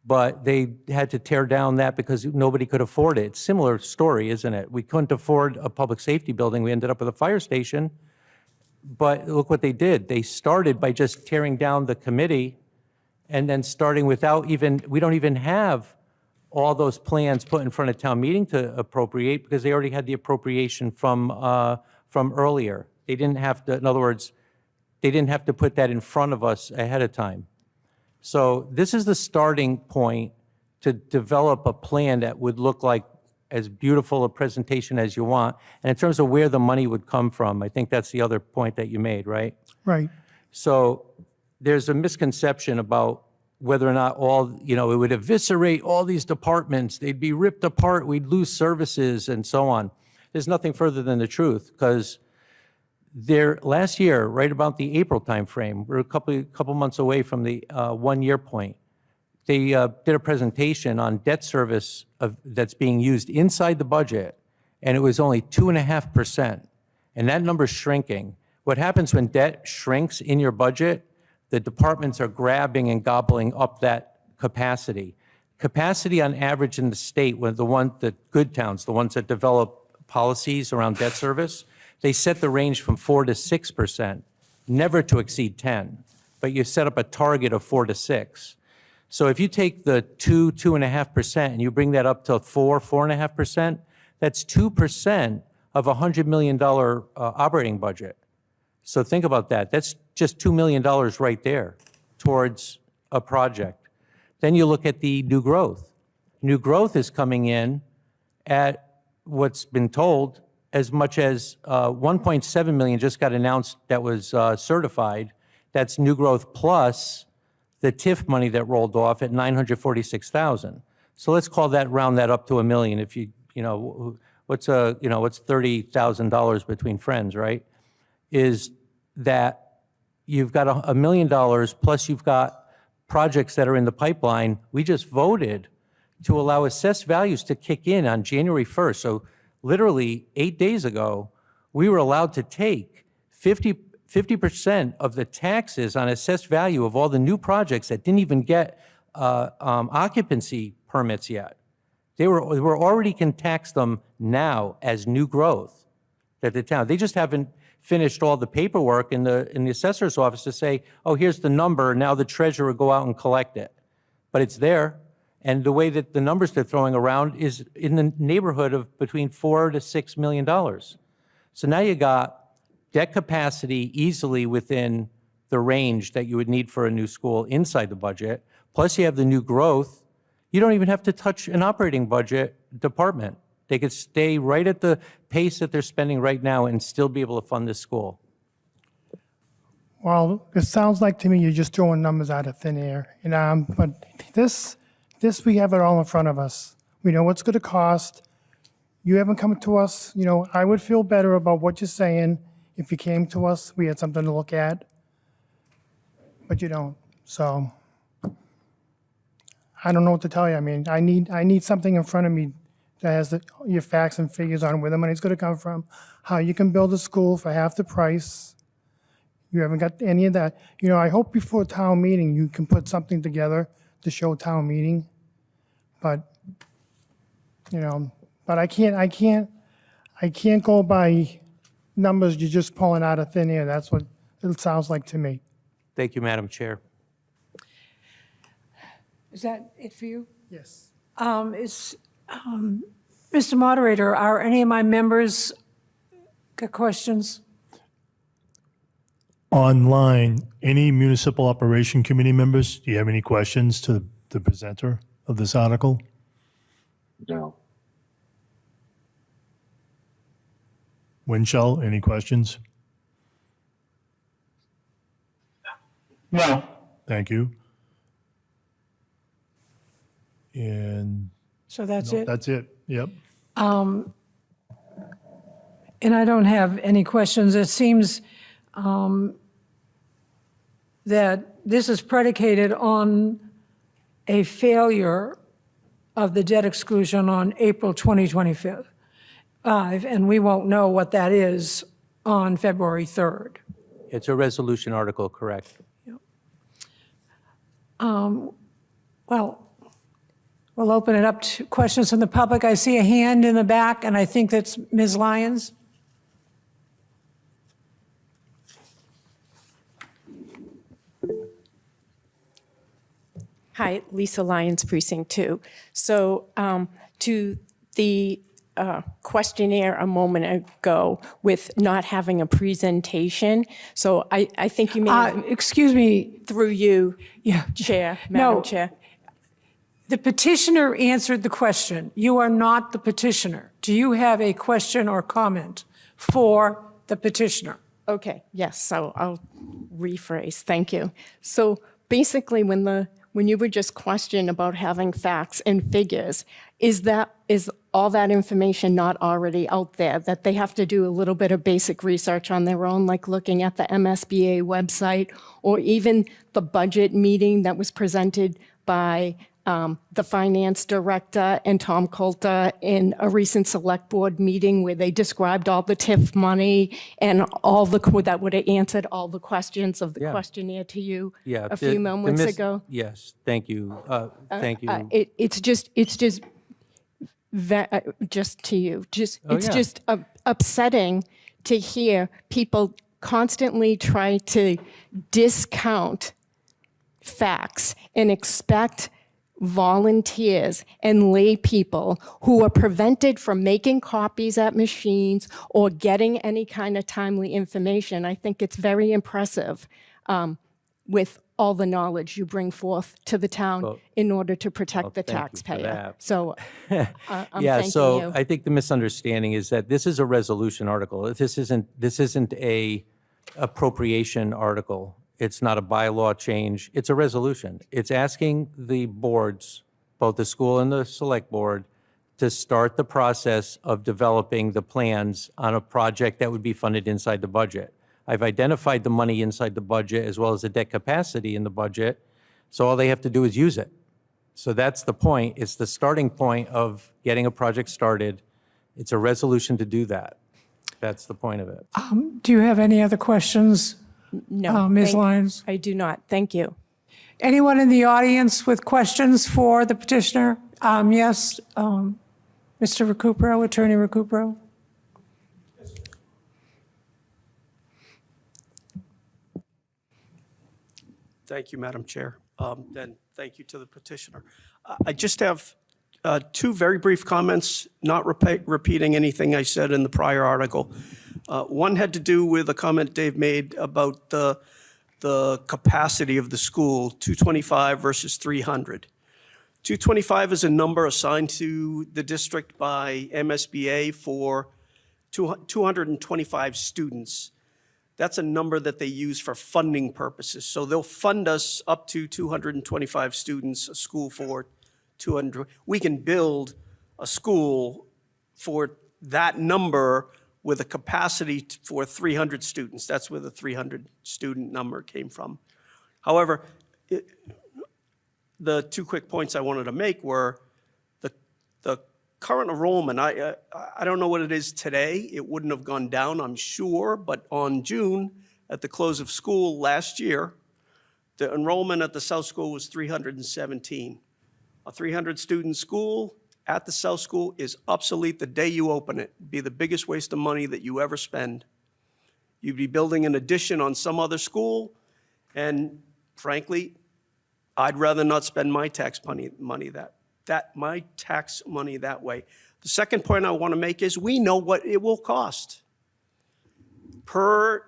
S16: but they had to tear down that because nobody could afford it. Similar story, isn't it? We couldn't afford a public safety building. We ended up with a fire station. But look what they did. They started by just tearing down the committee and then starting without even, we don't even have all those plans put in front of town meeting to appropriate because they already had the appropriation from earlier. They didn't have to, in other words, they didn't have to put that in front of us ahead of time. So this is the starting point to develop a plan that would look like as beautiful a presentation as you want. And in terms of where the money would come from, I think that's the other point that you made, right?
S6: Right.
S16: So there's a misconception about whether or not it would eviscerate all these departments. They'd be ripped apart. We'd lose services and so on. There's nothing further than the truth because last year, right about the April timeframe, we're a couple months away from the 1 year point. They did a presentation on debt service that's being used inside the budget, and it was only 2.5%. And that number's shrinking. What happens when debt shrinks in your budget? The departments are grabbing and gobbling up that capacity. Capacity on average in the state, the good towns, the ones that develop policies around debt service, they set the range from 4 to 6%, never to exceed 10. But you set up a target of 4 to 6. So if you take the 2.5%, and you bring that up to 4.5%, that's 2% of a $100 million operating budget. So think about that. That's just $2 million right there towards a project. Then you look at the new growth. New growth is coming in at what's been told as much as 1.7 million just got announced that was certified. That's new growth plus the TIF money that rolled off at 946,000. So let's round that up to $1 million. If what's $30,000 between friends, right? Is that you've got $1 million plus you've got projects that are in the pipeline. We just voted to allow assessed values to kick in on January 1st. So literally 8 days ago, we were allowed to take 50% of the taxes on assessed value of all the new projects that didn't even get occupancy permits yet. We're already can tax them now as new growth that the town. They just haven't finished all the paperwork in the assessor's office to say, oh, here's the number. Now the treasurer will go out and collect it. But it's there. And the way that the numbers they're throwing around is in the neighborhood of between $4 to $6 million. So now you got debt capacity easily within the range that you would need for a new school inside the budget. Plus you have the new growth. You don't even have to touch an operating budget department. They could stay right at the pace that they're spending right now and still be able to fund this school.
S6: Well, it sounds like to me you're just throwing numbers out of thin air. But this we have it all in front of us. We know what's going to cost. You haven't come to us. I would feel better about what you're saying if you came to us. We had something to look at. But you don't. So I don't know what to tell you. I mean, I need something in front of me that has your facts and figures on where the money's going to come from, how you can build a school for half the price. You haven't got any of that. I hope before town meeting you can put something together to show town meeting. But, you know, but I can't go by numbers you're just pulling out of thin air. That's what it sounds like to me.
S16: Thank you, Madam Chair.
S4: Is that it for you?
S6: Yes.
S4: Mr. Moderator, are any of my members got questions?
S1: Online, any Municipal Operation Committee members, do you have any questions to the presenter of this article?
S14: No.
S1: Winchell, any questions?
S14: No.
S1: Thank you. And
S4: So that's
S1: no,
S4: it?
S1: that's it, yep.
S4: And I don't have any questions. It seems that this is predicated on a failure of the debt exclusion on April 2025. And we won't know what that is on February 3rd.
S16: It's a resolution article, correct?
S4: Well, we'll open it up to questions from the public. I see a hand in the back, and I think that's Ms. Lyons.
S11: Hi, Lisa Lyons, Precinct 2. So to the questionnaire a moment ago with not having a presentation, so I think you may have,
S4: excuse me.
S11: through you,
S4: Yeah.
S11: Chair,
S4: No.
S11: Madam Chair.
S4: The petitioner answered the question. You are not the petitioner. Do you have a question or comment for the petitioner?
S11: Okay, yes, so I'll rephrase, thank you. So basically, when you were just questioned about having facts and figures, is all that information not already out there, that they have to do a little bit of basic research on their own, like looking at the MSBA website, or even the budget meeting that was presented by the finance director and Tom Coulter in a recent select board meeting where they described all the TIF money and that would have answered all the questions of the questionnaire to you
S16: Yeah.
S11: a few moments ago?
S16: Yes, thank you. Thank you.
S11: It's just to you. It's
S16: yeah.
S11: just upsetting to hear people constantly try to discount facts and expect volunteers and lay people who are prevented from making copies at machines or getting any kind of timely information. I think it's very impressive with all the knowledge you bring forth to the town in order to protect the
S16: thank you for
S11: taxpayer.
S16: that.
S11: So I'm
S16: Yeah,
S11: thanking
S16: so
S11: you.
S16: I think the misunderstanding is that this is a resolution article. This isn't a appropriation article. It's not a bylaw change. It's a resolution. It's asking the boards, both the school and the select board, to start the process of developing the plans on a project that would be funded inside the budget. I've identified the money inside the budget as well as the debt capacity in the budget, so all they have to do is use it. So that's the point. It's the starting point of getting a project started. It's a resolution to do that. That's the point of it.
S4: Do you have any other questions?
S11: No,
S4: Ms. Lyons?
S11: I do not. Thank you.
S4: Anyone in the audience with questions for the petitioner? Yes, Mr. Recupero, Attorney Recupero.
S8: Thank you, Madam Chair. Then thank you to the petitioner. I just have two very brief comments, not repeating anything I said in the prior article. One had to do with a comment Dave made about the capacity of the school, 225 versus 300. 225 is a number assigned to the district by MSBA for 225 students. That's a number that they use for funding purposes. So they'll fund us up to 225 students, a school for 200. We can build a school for that number with a capacity for 300 students. That's where the 300 student number came from. However, the two quick points I wanted to make were the current enrollment. I don't know what it is today. It wouldn't have gone down, I'm sure, but on June, at the close of school last year, The enrollment at the South School was 317. A 300-student school at the South School is obsolete the day you open it. It'd be the biggest waste of money that you ever spend. You'd be building an addition on some other school, and frankly, I'd rather not spend my tax money that way. The second point I want to make is we know what it will cost. Per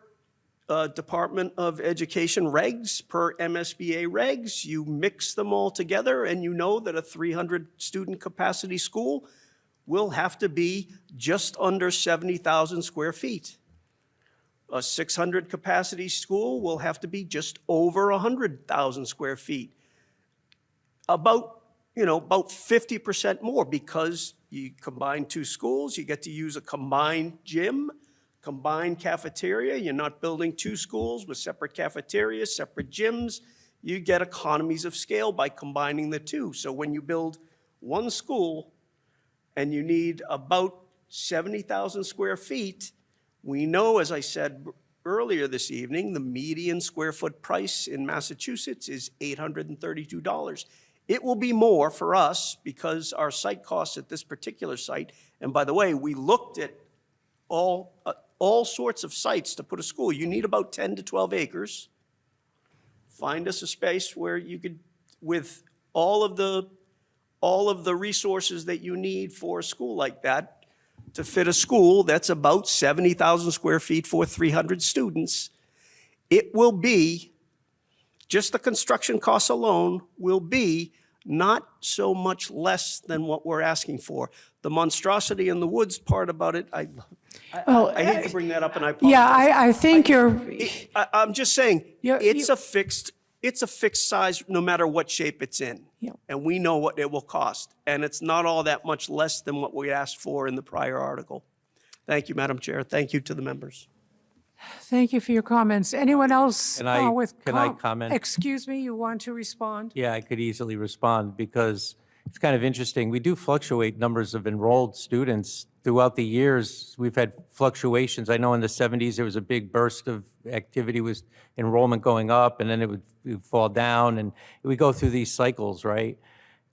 S8: Department of Education regs, per MSBA regs, you mix them all together and you know that a 300-student capacity school will have to be just under 70,000 square feet. A 600 capacity school will have to be just over 100,000 square feet. About 50% more, because you combine two schools, you get to use a combined gym, combined cafeteria. You're not building two schools with separate cafeterias, separate gyms. You get economies of scale by combining the two. So when you build one school and you need about 70,000 square feet, we know, as I said earlier this evening, the median square foot price in Massachusetts is $832. It will be more for us because our site costs at this particular site, and by the way, we looked at all sorts of sites to put a school. You need about 10 to 12 acres. Find us a space where you could, with all of the resources that you need for a school like that, to fit a school that's about 70,000 square feet for 300 students. It will be, just the construction costs alone will be not so much less than what we're asking for. The monstrosity in the woods part about it, I hate to bring that up, and I apologize.
S4: Yeah, I think
S8: I'm just saying, it's a fixed size no matter what shape it's in.
S4: Yeah.
S8: And we know what it will cost. And it's not all that much less than what we asked for in the prior article. Thank you, Madam Chair. Thank you to the members.
S4: Thank you for your comments. Anyone else
S16: Can I-
S4: with
S16: can I comment?
S4: Excuse me, you want to respond?
S16: Yeah, I could easily respond because it's kind of interesting. We do fluctuate numbers of enrolled students throughout the years. We've had fluctuations. I know in the 70s there was a big burst of activity with enrollment going up, and then it would fall down, and we go through these cycles, right?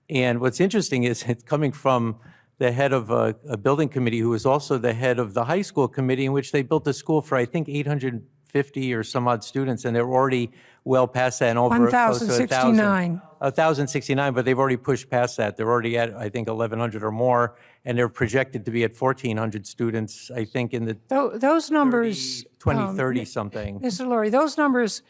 S16: And what's interesting is it's coming from the head of a building committee who was also the head of the high school committee, in which they built a school for, I think, 850 or some odd students, and they're already well past that and over close to
S4: 1,069.
S16: 1,069, but they've already pushed past that. They're already at, I think, 1,100 or more, and they're projected to be at 1,400 students, I think, in the
S4: Those numbers,
S16: 2030 something.
S4: Mr. Laurie, those numbers,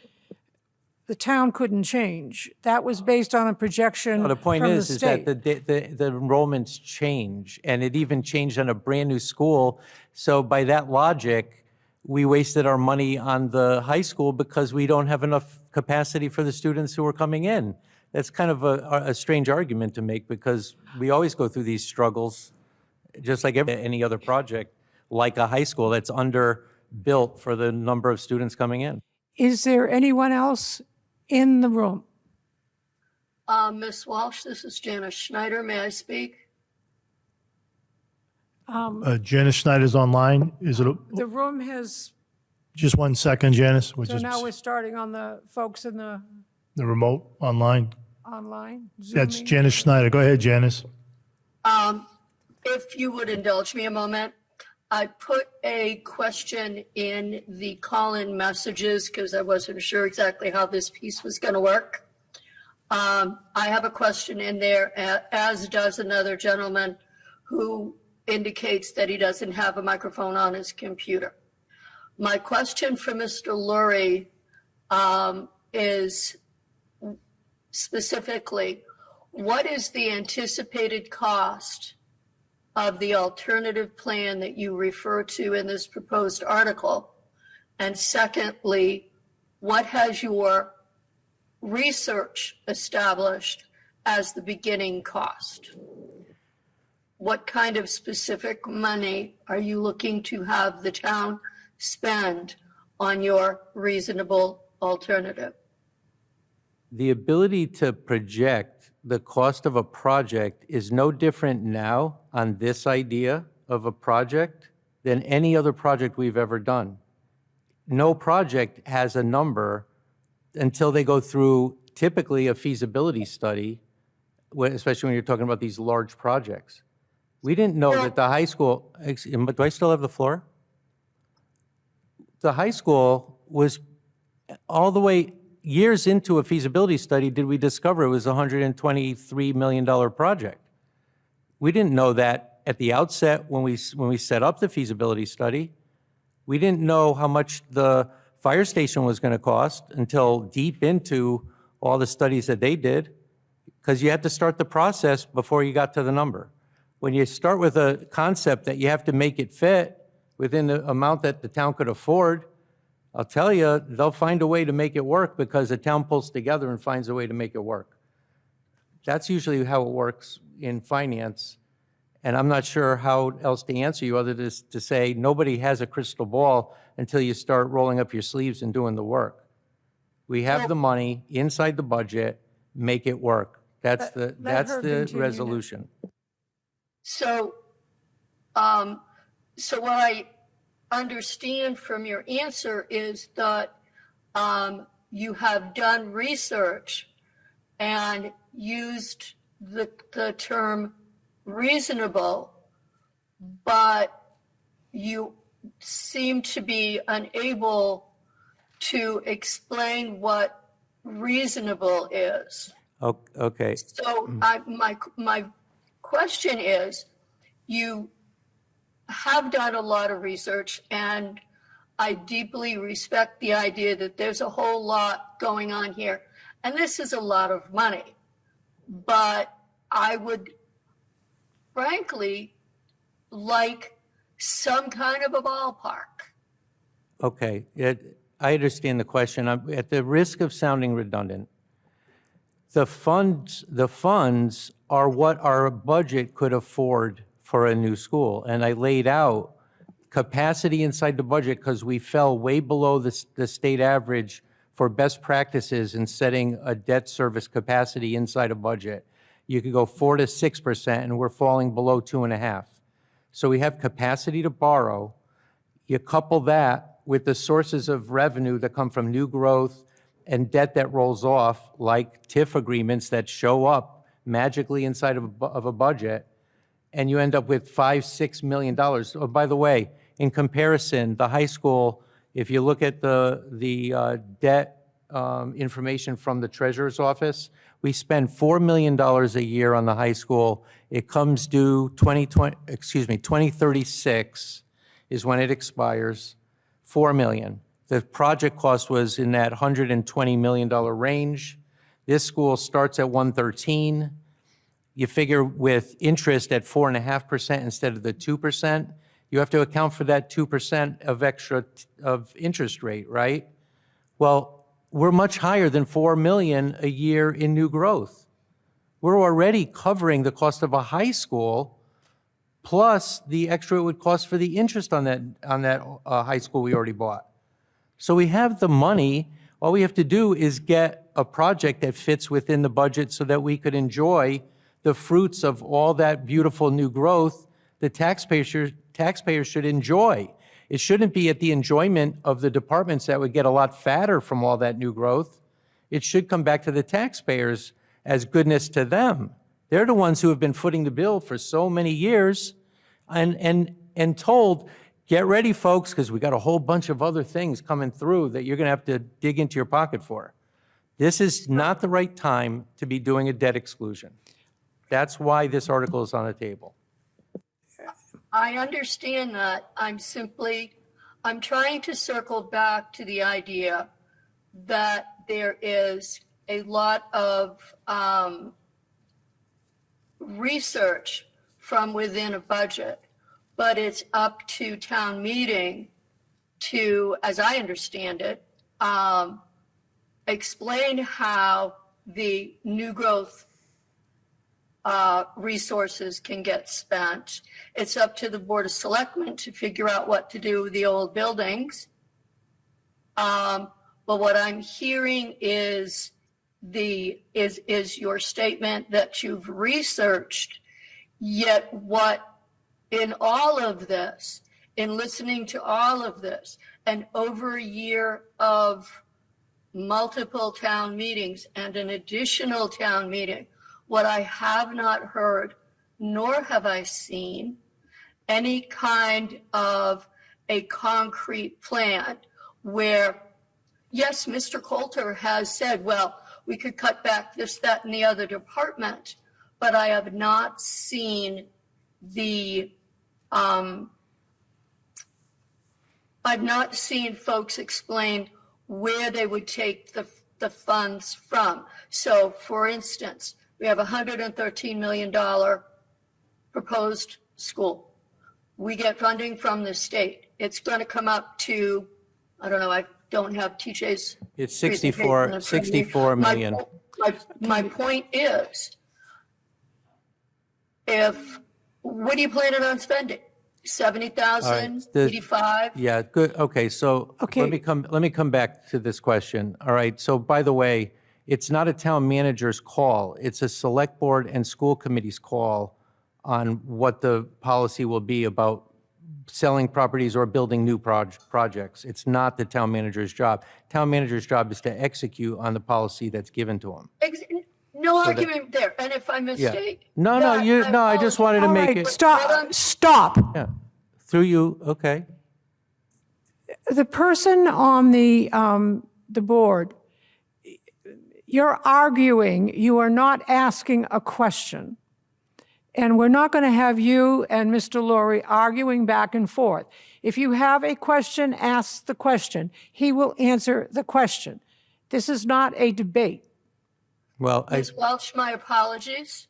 S4: the town couldn't change. That was based on a projection
S16: Well, the point
S4: from
S16: is
S4: the
S16: that
S4: state.
S16: the enrollments change, and it even changed on a brand-new school. So by that logic, we wasted our money on the high school because we don't have enough capacity for the students who are coming in. That's kind of a strange argument to make because we always go through these struggles, just like any other project, like a high school that's underbuilt for the number of students coming in.
S4: Is there anyone else in the room?
S3: Ms. Walsh, this is Janice Schneider. May I speak?
S1: Janice Schneider's online. Is it,
S4: The room has,
S1: just 1 second, Janice? We're
S4: so
S1: just,
S4: now we're starting on the folks in the
S1: the remote online.
S4: online.
S1: That's
S4: Zooming.
S1: Janice Schneider. Go ahead, Janice.
S3: If you would indulge me a moment, I put a question in the call-in messages because I wasn't sure exactly how this piece was going to work. I have a question in there, as does another gentleman who indicates that he doesn't have a microphone on his computer. My question for Mr. Lurie is specifically, what is the anticipated cost of the alternative plan that you refer to in this proposed article? And secondly, what has your research established as the beginning cost? What kind of specific money are you looking to have the town spend on your reasonable alternative?
S16: The ability to project the cost of a project is no different now on this idea of a project than any other project we've ever done. No project has a number until they go through typically a feasibility study, especially when you're talking about these large projects. We didn't know that the high school, do I still have the floor? The high school was all the way years into a feasibility study did we discover it was a $123 million project. We didn't know that at the outset when we set up the feasibility study. We didn't know how much the fire station was going to cost until deep into all the studies that they did, because you had to start the process before you got to the number. When you start with a concept that you have to make it fit within the amount that the town could afford, I'll tell you, they'll find a way to make it work because the town pulls together and finds a way to make it work. That's usually how it works in finance. And I'm not sure how else to answer you other than to say nobody has a crystal ball until you start rolling up your sleeves and doing the work. We have the money inside the budget, make it work. That's the resolution.
S3: So, so what I understand from your answer is that you have done research and used the term reasonable, but you seem to be unable to explain what reasonable is.
S16: Okay.
S3: So my question is, you have done a lot of research, and I deeply respect the idea that there's a whole lot going on here, and this is a lot of money. But I would frankly like some kind of a ballpark.
S16: Okay, I understand the question. I'm at the risk of sounding redundant. The funds are what our budget could afford for a new school. And I laid out capacity inside the budget because we fell way below the state average for best practices in setting a debt service capacity inside a budget. You could go 4 to 6%, and we're falling below 2.5%. So we have capacity to borrow. You couple that with the sources of revenue that come from new growth and debt that rolls off, like TIF agreements that show up magically inside of a budget, and you end up with $5-6 million. Oh, by the way, in comparison, the high school, if you look at the debt information from the treasurer's office, we spend $4 million a year on the high school. It comes due 2036 is when it expires, $4 million. The project cost was in that $120 million range. This school starts at 113. You figure with interest at 4.5% instead of the 2%, you have to account for that 2% of extra of interest rate, right? Well, we're much higher than $4 million a year in new growth. We're already covering the cost of a high school plus the extra it would cost for the interest on that high school we already bought. So we have the money. All we have to do is get a project that fits within the budget so that we could enjoy the fruits of all that beautiful new growth the taxpayers should enjoy. It shouldn't be at the enjoyment of the departments that would get a lot fatter from all that new growth. It should come back to the taxpayers as goodness to them. They're the ones who have been footing the bill for so many years and told, get ready, folks, because we got a whole bunch of other things coming through that you're going to have to dig into your pocket for. This is not the right time to be doing a debt exclusion. That's why this article is on the table.
S3: I understand that. I'm trying to circle back to the idea that there is a lot of research from within a budget, but it's up to town meeting to, as I understand it, explain how the new growth resources can get spent. It's up to the Board of Selectmen to figure out what to do with the old buildings. But what I'm hearing is your statement that you've researched, yet what in all of this, in listening to all of this, and over a year of multiple town meetings and an additional town meeting. What I have not heard, nor have I seen, any kind of a concrete plan where, yes, Mr. Coulter has said, well, we could cut back this, that, and the other department, but I have not seen I've not seen folks explain where they would take the funds from. So, for instance, we have a $113 million proposed school. We get funding from the state. It's going to come up to, I don't know, I don't have TJ's.
S16: It's 64 million.
S3: My point is, what are you planning on spending? 70,000, 85?
S16: Yeah, good. Okay, so let me come back to this question. All right, so by the way, it's not a town manager's call. It's a select board and school committee's call on what the policy will be about selling properties or building new projects. It's not the town manager's job. Town manager's job is to execute on the policy that's given to them.
S3: No argument there. And if I mistake.
S16: No, I just wanted to make it.
S4: Stop.
S16: Yeah, through you, okay.
S4: The person on the board, you're arguing, you are not asking a question. And we're not going to have you and Mr. Laurie arguing back and forth. If you have a question, ask the question. He will answer the question. This is not a debate.
S16: Well,
S3: Ms. Welch, my apologies.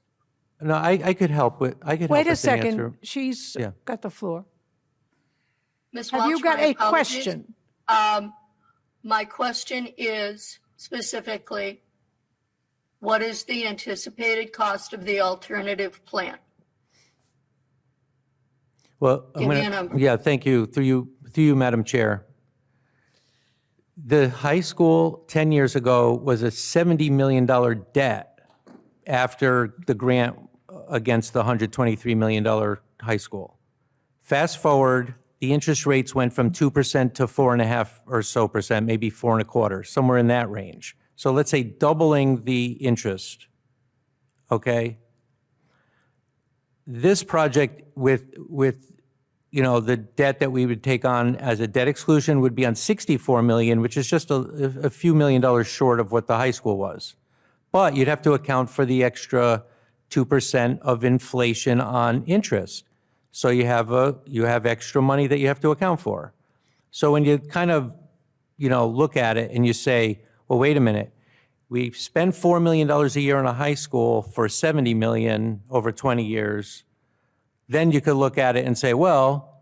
S16: No, I could help with, I could help with
S4: Wait
S16: the
S4: a second.
S16: answer.
S4: She's got the floor.
S3: Ms.
S4: Have
S3: Welch,
S4: you got
S3: my
S4: a
S3: apologies.
S4: question?
S3: My question is specifically, what is the anticipated cost of the alternative plan?
S16: Well,
S3: Give me a number.
S16: yeah, thank you. Through you, Madam Chair. The high school 10 years ago was a $70 million debt after the grant against the $123 million high school. Fast forward, the interest rates went from 2% to 4.5% or so, maybe 4.25%, somewhere in that range. So let's say doubling the interest, okay? This project with the debt that we would take on as a debt exclusion would be on $64 million, which is just a few $1 million short of what the high school was. But you'd have to account for the extra 2% of inflation on interest. So you have extra money that you have to account for. So when you kind of, look at it and you say, well, wait a minute, we spend $4 million a year in a high school for $70 million over 20 years. Then you could look at it and say, well,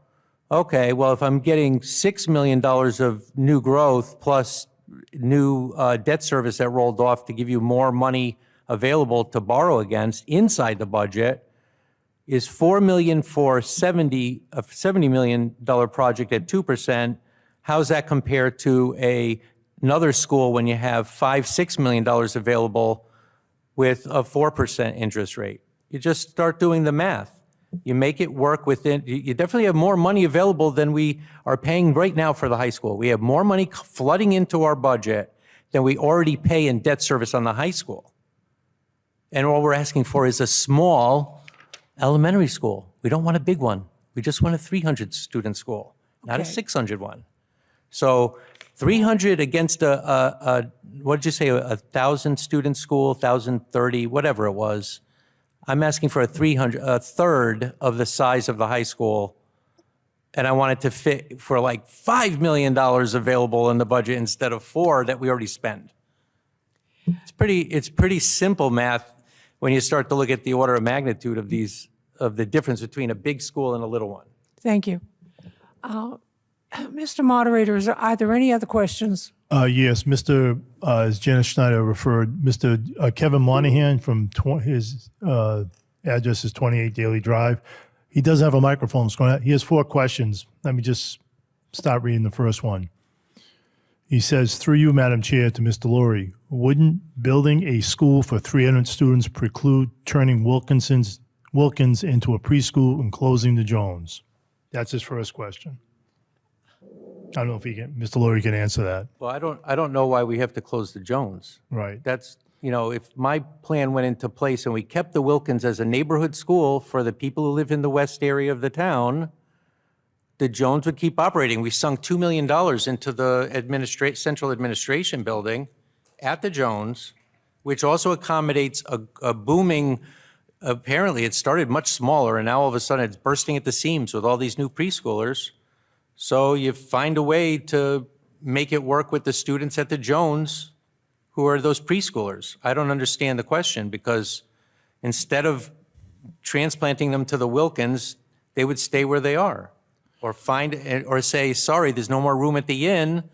S16: okay, well, if I'm getting $6 million of new growth plus new debt service that rolled off to give you more money available to borrow against inside the budget, is $4 million for a $70 million project at 2%. How's that compare to another school when you have $5-6 million available with a 4% interest rate? You just start doing the math. You make it work within, you definitely have more money available than we are paying right now for the high school. We have more money flooding into our budget than we already pay in debt service on the high school. And all we're asking for is a small elementary school. We don't want a big one. We just want a 300-student school, not a 600 one. So 300 against what did you say, 1,000-student school, 1,030, whatever it was. I'm asking for a third of the size of the high school, and I want it to fit for like $5 million available in the budget instead of $4 million that we already spend. It's pretty simple math when you start to look at the order of magnitude of the difference between a big school and a little one.
S4: Thank you. Mr. Moderator, are there any other questions?
S1: Yes, as Janice Schneider referred, Mr. Kevin Monahan from his address is 28 Daily Drive. He does have a microphone. He has 4 questions. Let me just start reading the first one. He says, through you, Madam Chair, to Mr. Laurie, wouldn't building a school for 300 students preclude turning Wilkins into a preschool and closing the Jones? That's his first question. I don't know if Mr. Laurie can answer that.
S16: Well, I don't know why we have to close the Jones.
S1: Right.
S16: That's, if my plan went into place and we kept the Wilkins as a neighborhood school for the people who live in the west area of the town, the Jones would keep operating. We sunk $2 million into the central administration building at the Jones, which also accommodates a booming, apparently it started much smaller and now all of a sudden it's bursting at the seams with all these new preschoolers. So you find a way to make it work with the students at the Jones who are those preschoolers. I don't understand the question, because instead of transplanting them to the Wilkins, they would stay where they are, or say, sorry, there's no more room at the inn,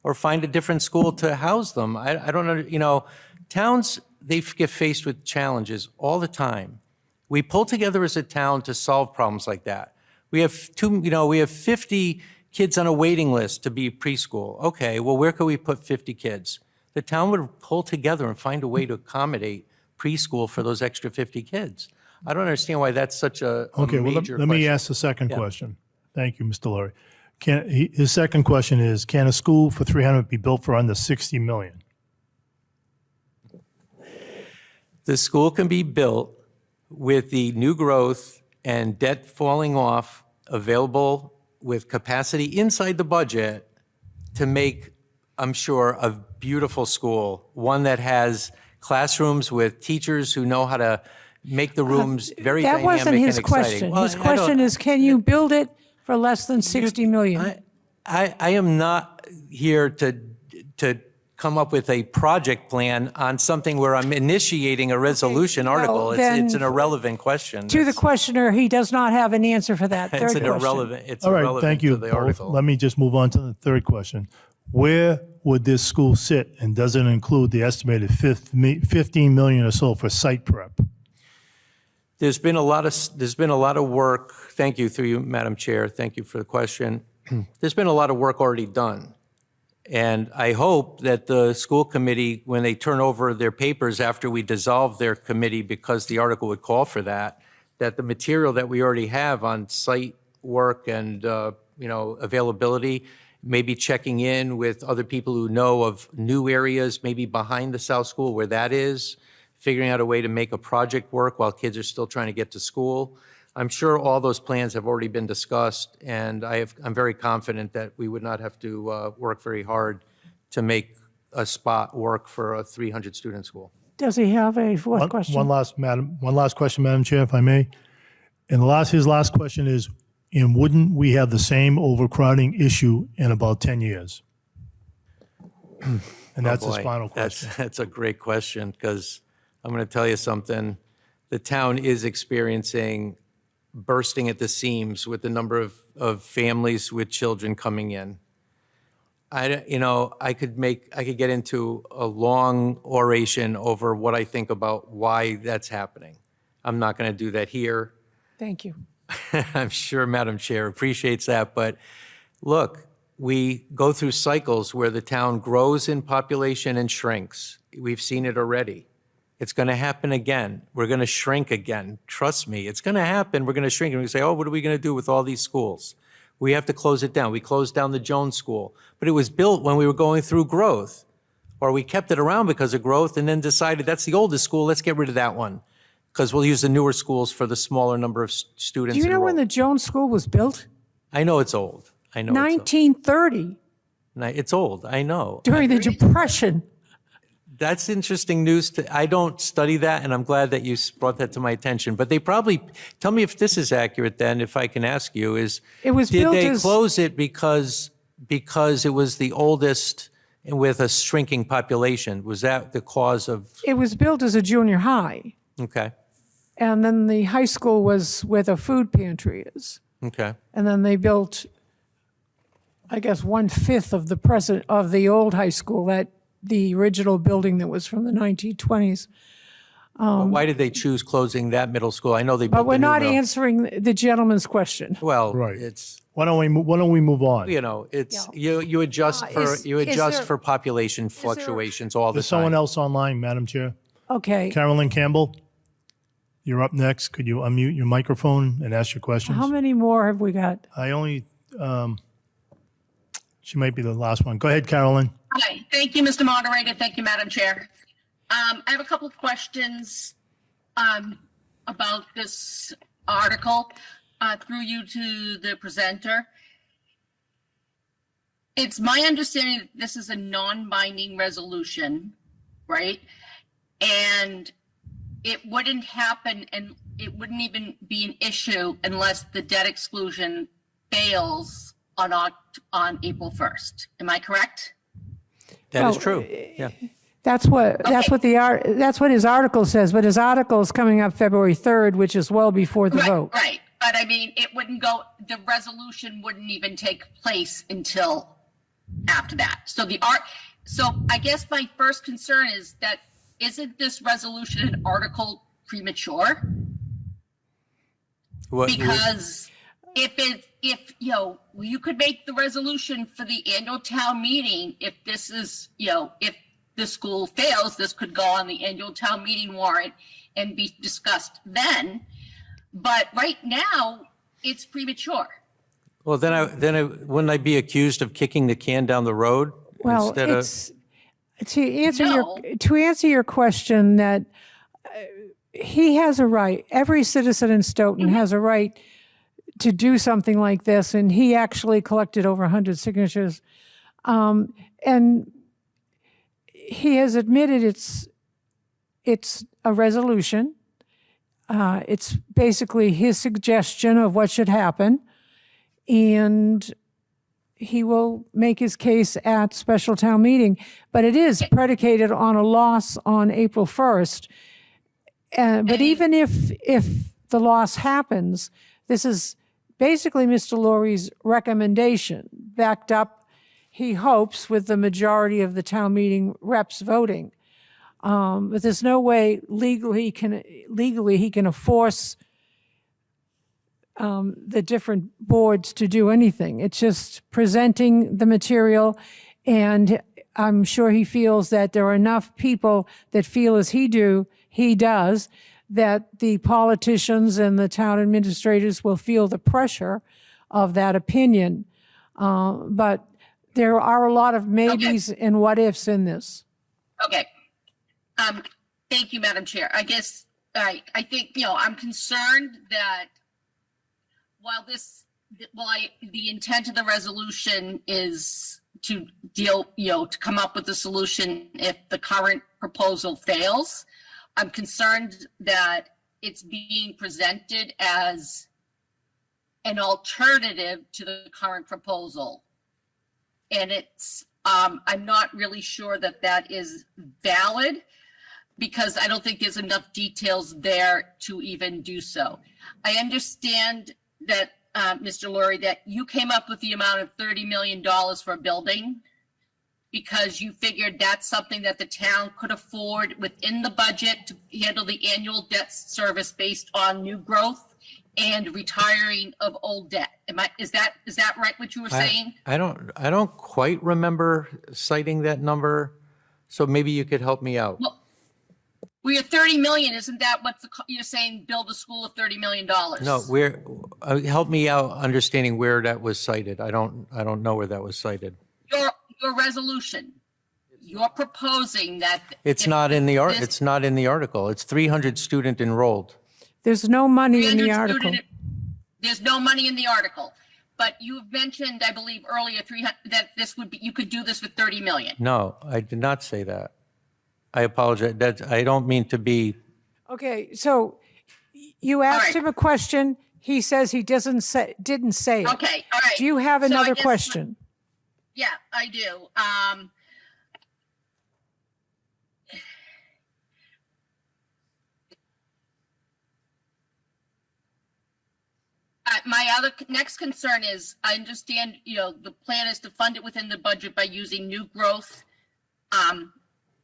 S16: or find a different school to house them. I don't know, towns, they get faced with challenges all the time. We pull together as a town to solve problems like that. We have 50 kids on a waiting list to be preschool. Okay, well, where could we put 50 kids? The town would pull together and find a way to accommodate preschool for those extra 50 kids. I don't understand why that's such a
S1: Okay, well,
S16: major
S1: let me
S16: question.
S1: ask the second
S16: Yeah.
S1: question. Thank you, Mr. Laurie. His second question is, can a school for 300 be built for under 60 million?
S16: The school can be built with the new growth and debt falling off available with capacity inside the budget to make, I'm sure, a beautiful school, one that has classrooms with teachers who know how to make the rooms very
S4: That
S16: dynamic
S4: wasn't
S16: and
S4: his
S16: exciting.
S4: question.
S16: Well,
S4: His
S16: I don't-
S4: question is, can you build it for less than 60 million?
S16: I am not here to come up with a project plan on something where I'm initiating a resolution article. It's an
S4: then
S16: irrelevant question.
S4: To the questioner, he does not have an answer for that.
S16: It's
S4: Third
S16: an
S4: question.
S16: irrelevant, it's
S1: All right,
S16: irrelevant
S1: thank you
S16: to the
S1: both.
S16: article.
S1: Let me just move on to the third question. Where would this school sit, and does it include the estimated 15 million or so for site prep?
S16: There's been a lot of work. Thank you, through you, Madam Chair. Thank you for the question. There's been a lot of work already done. And I hope that the school committee, when they turn over their papers after we dissolve their committee, because the article would call for that the material that we already have on site work and, availability, maybe checking in with other people who know of new areas, maybe behind the South School where that is, figuring out a way to make a project work while kids are still trying to get to school. I'm sure all those plans have already been discussed, and I'm very confident that we would not have to work very hard to make a spot work for a 300-student school.
S4: Does he have a fourth question?
S1: One last question, Madam Chair, if I may. And his last question is, and wouldn't we have the same overcrowding issue in about 10 years? And that's his
S16: Boy,
S1: final question.
S16: That's a great question, because I'm going to tell you something. The town is experiencing bursting at the seams with the number of families with children coming in. I could get into a long oration over what I think about why that's happening. I'm not going to do that here.
S4: Thank you.
S16: I'm sure Madam Chair appreciates that, but look, we go through cycles where the town grows in population and shrinks. We've seen it already. It's going to happen again. We're going to shrink again. Trust me, it's going to happen. We're going to shrink. And we say, oh, what are we going to do with all these schools? We have to close it down. We closed down the Jones School, but it was built when we were going through growth, or we kept it around because of growth and then decided that's the oldest school. Let's get rid of that one because we'll use the newer schools for the smaller number of students.
S4: Do you know when
S16: enrolled.
S4: the Jones School was built?
S16: I know it's old. I know it's
S4: 1930,
S16: old. It's old. I know.
S4: during the Depression.
S16: That's interesting news. I don't study that, and I'm glad that you brought that to my attention. But they probably, tell me if this is accurate then, if I can ask you, is
S4: It was
S16: did
S4: built
S16: they
S4: as-
S16: close it because it was the oldest and with a shrinking population? Was that the cause of,
S4: It was built as a junior high,
S16: okay,
S4: and then the high school was where the food pantry is.
S16: okay.
S4: And then they built, I guess, 1/5 of the old high school, the original building that was from the 1920s.
S16: But why did they choose closing that middle school? I know they built
S4: But we're
S16: the new
S4: not
S16: middle.
S4: answering the gentleman's question.
S16: Well,
S1: Right.
S16: it's,
S1: Why don't we move on?
S16: it's, you adjust for population fluctuations all the
S1: There's someone
S16: time.
S1: else online, Madam Chair.
S4: Okay.
S1: Carolyn Campbell, you're up next. Could you unmute your microphone and ask your questions?
S4: How many more have we got?
S1: I only, She might be the last one. Go ahead, Carolyn.
S18: Hi, thank you, Mr. Moderator. Thank you, Madam Chair. I have a couple of questions about this article through you to the presenter. It's my understanding that this is a non-binding resolution, right? And it wouldn't happen and it wouldn't even be an issue unless the debt exclusion fails on April 1st. Am I correct?
S16: That is true, yeah.
S4: That's what his article says, but his article is coming up February 3rd, which is well before the vote.
S18: Right, but I mean, it wouldn't go, the resolution wouldn't even take place until after that. So I guess my first concern is that, isn't this resolution an article premature? Because if you could make the resolution for the annual town meeting, if this is, if the school fails, this could go on the annual town meeting warrant and be discussed then. But right now, it's premature.
S16: Well, wouldn't I be accused of kicking the can down the road?
S4: Well,
S16: instead
S4: it's to answer your question that he has a right. Every citizen in Stoughton has a right to do something like this, and he actually collected over 100 signatures, and he has admitted it's a resolution. It's basically his suggestion of what should happen, and he will make his case at special town meeting. But it is predicated on a loss on April 1st. But even if the loss happens, this is basically Mr. Laurie's recommendation, backed up, he hopes, with the majority of the town meeting reps voting. But there's no way legally he can force the different boards to do anything. It's just presenting the material, and I'm sure he feels that there are enough people that feel as he does, that the politicians and the town administrators will feel the pressure of that opinion. But there are a lot of maybes and what ifs in this.
S18: Okay. Thank you, Madam Chair. I guess I think, I'm concerned that while the intent of the resolution is to to come up with a solution if the current proposal fails, I'm concerned that it's being presented as an alternative to the current proposal. And I'm not really sure that is valid, because I don't think there's enough details there to even do so. I understand that, Mr. Laurie, that you came up with the amount of $30 million for a building because you figured that's something that the town could afford within the budget to handle the annual debt service based on new growth and retiring of old debt. Is that right, what you were saying?
S16: I don't quite remember citing that number, so maybe you could help me out.
S18: Well, we are 30 million. Isn't that what you're saying? Build a school of $30 million.
S16: No, help me out understanding where that was cited. I don't know where that was cited.
S18: Your resolution. You're proposing that
S16: It's not in the article. It's 300 student enrolled.
S4: There's no money in the article.
S18: There's no money in the article. But you've mentioned, I believe earlier, that you could do this with 30 million.
S16: No, I did not say that. I apologize. I don't mean to be.
S4: Okay, so you asked him a question. He says he didn't say it.
S18: Okay, all right.
S4: Do you have another question?
S18: Yeah, I do. My next concern is, I understand, the plan is to fund it within the budget by using new growth,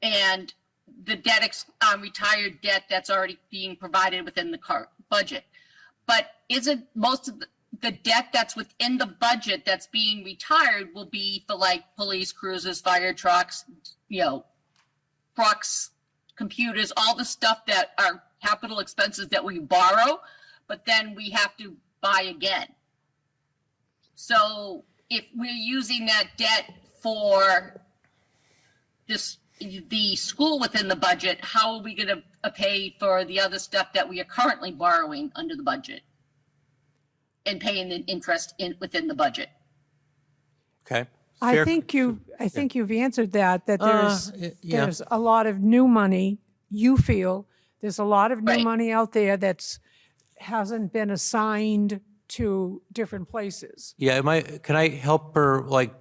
S18: and the retired debt that's already being provided within the current budget. But isn't most of the debt that's within the budget that's being retired will be for like police cruisers, fire trucks, trucks, computers, all the stuff that are capital expenses that we borrow, but then we have to buy again. So if we're using that debt for the school within the budget, how are we going to pay for the other stuff that we are currently borrowing under the budget and paying the interest within the budget?
S16: Okay.
S4: I
S16: Fair-
S4: think you've answered that
S16: yeah.
S4: there's a lot of new money, you feel, there's a lot of new
S18: Right.
S4: money out there hasn't been assigned to different places.
S16: Yeah, can I help her, like,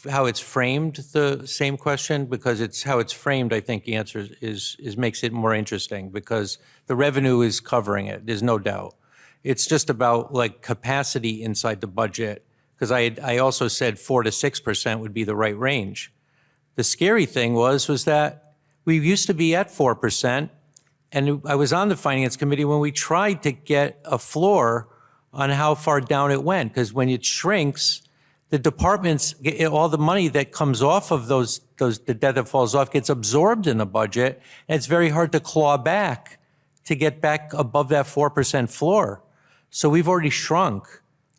S16: how it's framed, the same question? Because it's how it's framed, I think, answers is makes it more interesting, because the revenue is covering it, there's no doubt. It's just about, like, capacity inside the budget, because I also said 4 to 6% would be the right range. The scary thing was that we used to be at 4%, and I was on the Finance Committee when we tried to get a floor on how far down it went, because when it shrinks, the departments, all the money that comes off of the debt that falls off gets absorbed in the budget, and it's very hard to claw back to get back above that 4% floor. So we've already shrunk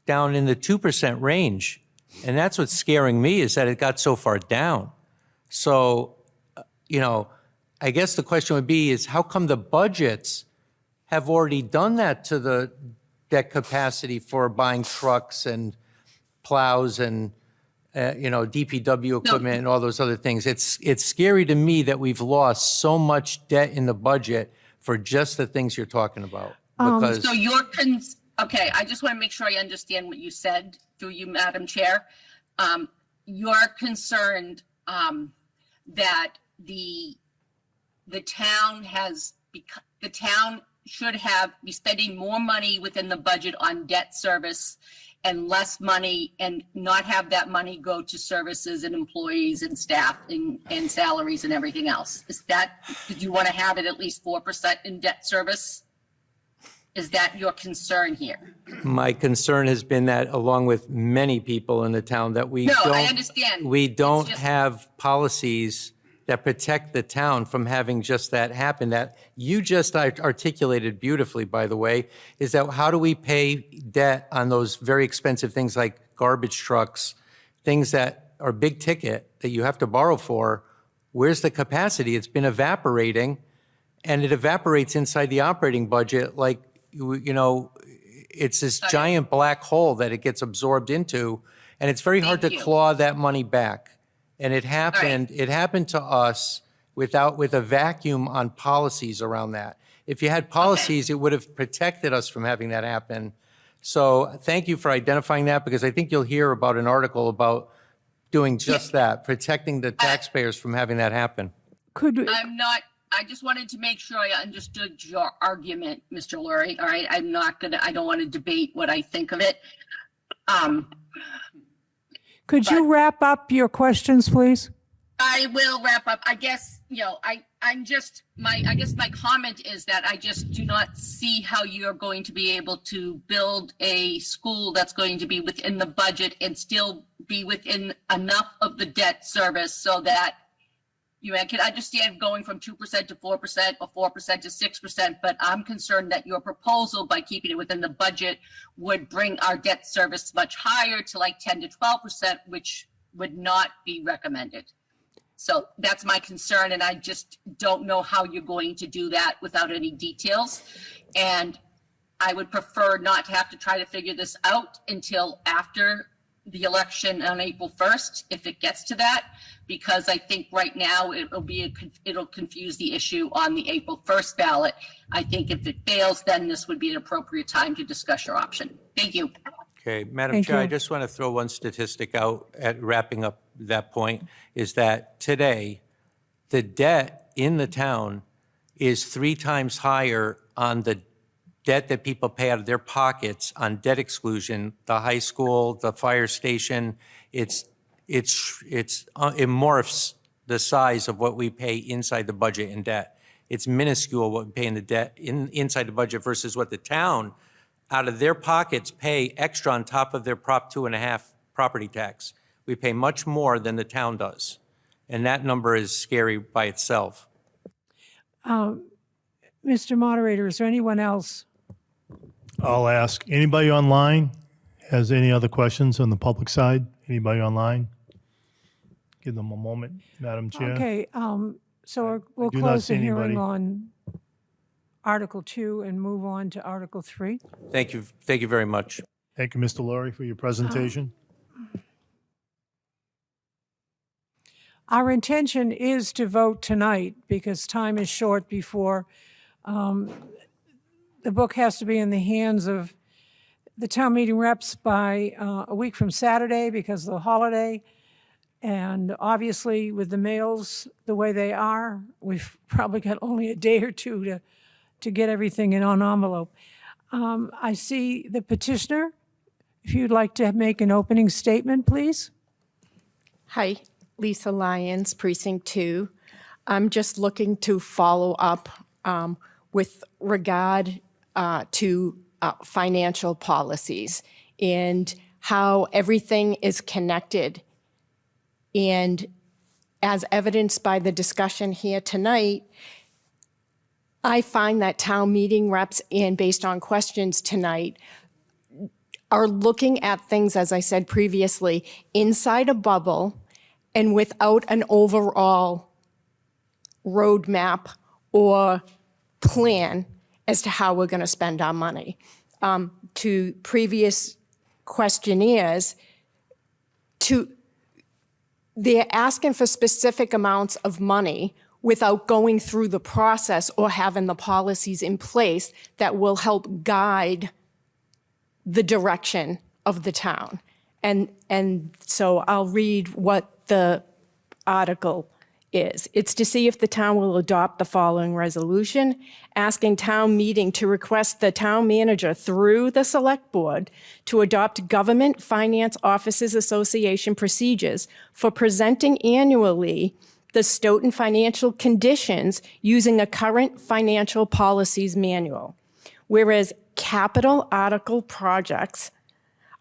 S16: down in the 2% range, and that's what's scaring me, is that it got so far down. So, I guess the question would be is how come the budgets have already done that to the debt capacity for buying trucks and plows and, DPW equipment and all those other things? It's scary to me that we've lost so much debt in the budget for just the things you're talking about. Because
S18: So okay, I just want to make sure I understand what you said through you, Madam Chair. You're concerned that the town should be spending more money within the budget on debt service and less money, and not have that money go to services and employees and staff and salaries and everything else. Did you want to have it at least 4% in debt service? Is that your concern here?
S16: my concern has been that, along with many people in the town, that we
S18: No,
S16: don't.
S18: I understand.
S16: We don't
S18: just-
S16: have policies that protect the town from having just that happen. That you just articulated beautifully, by the way, is that how do we pay debt on those very expensive things like garbage trucks, things that are big ticket that you have to borrow for? Where's the capacity? It's been evaporating, and it evaporates inside the operating budget like, it's this giant black hole that it gets absorbed into, and it's very hard to
S18: Thank you.
S16: claw that money back. And it happened to us with a vacuum on policies around that. If you had policies, it would have protected us from having that happen. So thank you for identifying that, because I think you'll hear about an article about doing just that, protecting the taxpayers from having that happen.
S18: I just wanted to make sure I understood your argument, Mr. Lurie. All right, I don't want to debate what I think of it.
S4: Could you wrap up your questions, please?
S18: I will wrap up. I guess, I guess my comment is that I just do not see how you're going to be able to build a school that's going to be within the budget and still be within enough of the debt service so that I can understand going from 2% to 4% or 4% to 6%, but I'm concerned that your proposal, by keeping it within the budget, would bring our debt service much higher to like 10 to 12%, which would not be recommended. So that's my concern, and I just don't know how you're going to do that without any details. And I would prefer not to have to try to figure this out until after the election on April 1st, if it gets to that, because I think right now it'll confuse the issue on the April 1st ballot. I think if it fails, then this would be an appropriate time to discuss your option. Thank you.
S16: Okay, Madam
S4: Thank
S16: Chair, I
S4: you.
S16: just want to throw one statistic out at wrapping up that point, is that today, the debt in the town is 3 times higher on the debt that people pay out of their pockets on debt exclusion, the high school, the fire station. It morphs the size of what we pay inside the budget in debt. It's minuscule what we pay in the debt inside the budget versus what the town out of their pockets pay extra on top of their Prop 2.5 property tax. We pay much more than the town does. And that number is scary by itself.
S4: Mr. Moderator, is there anyone else?
S1: I'll ask, anybody online has any other questions on the public side? Anybody online? Give them a moment, Madam Chair.
S4: Okay, so we'll
S1: do not
S4: close
S1: see
S4: the hearing
S1: anybody.
S4: on Article 2 and move on to Article 3.
S16: Thank you very much.
S1: Thank you, Mr. Laurie, for your presentation.
S4: Our intention is to vote tonight because time is short before the book has to be in the hands of the town meeting reps by a week from Saturday because of the holiday. And obviously, with the mails the way they are, we've probably got only a day or two to get everything in an envelope. I see the petitioner. If you'd like to make an opening statement, please.
S11: Hi, Lisa Lyons, Precinct 2. I'm just looking to follow up with regard to financial policies and how everything is connected. And as evidenced by the discussion here tonight, I find that town meeting reps, and based on questions tonight, are looking at things, as I said previously, inside a bubble and without an overall roadmap or plan as to how we're going to spend our money. To previous questionnaires, they're asking for specific amounts of money without going through the process or having the policies in place that will help guide the direction of the town. And so I'll read what the article is. It's to see if the town will adopt the following resolution, asking town meeting to request the town manager through the select board to adopt Government Finance Officers Association procedures for presenting annually the Stoughton financial conditions using a current financial policies manual. Whereas capital article projects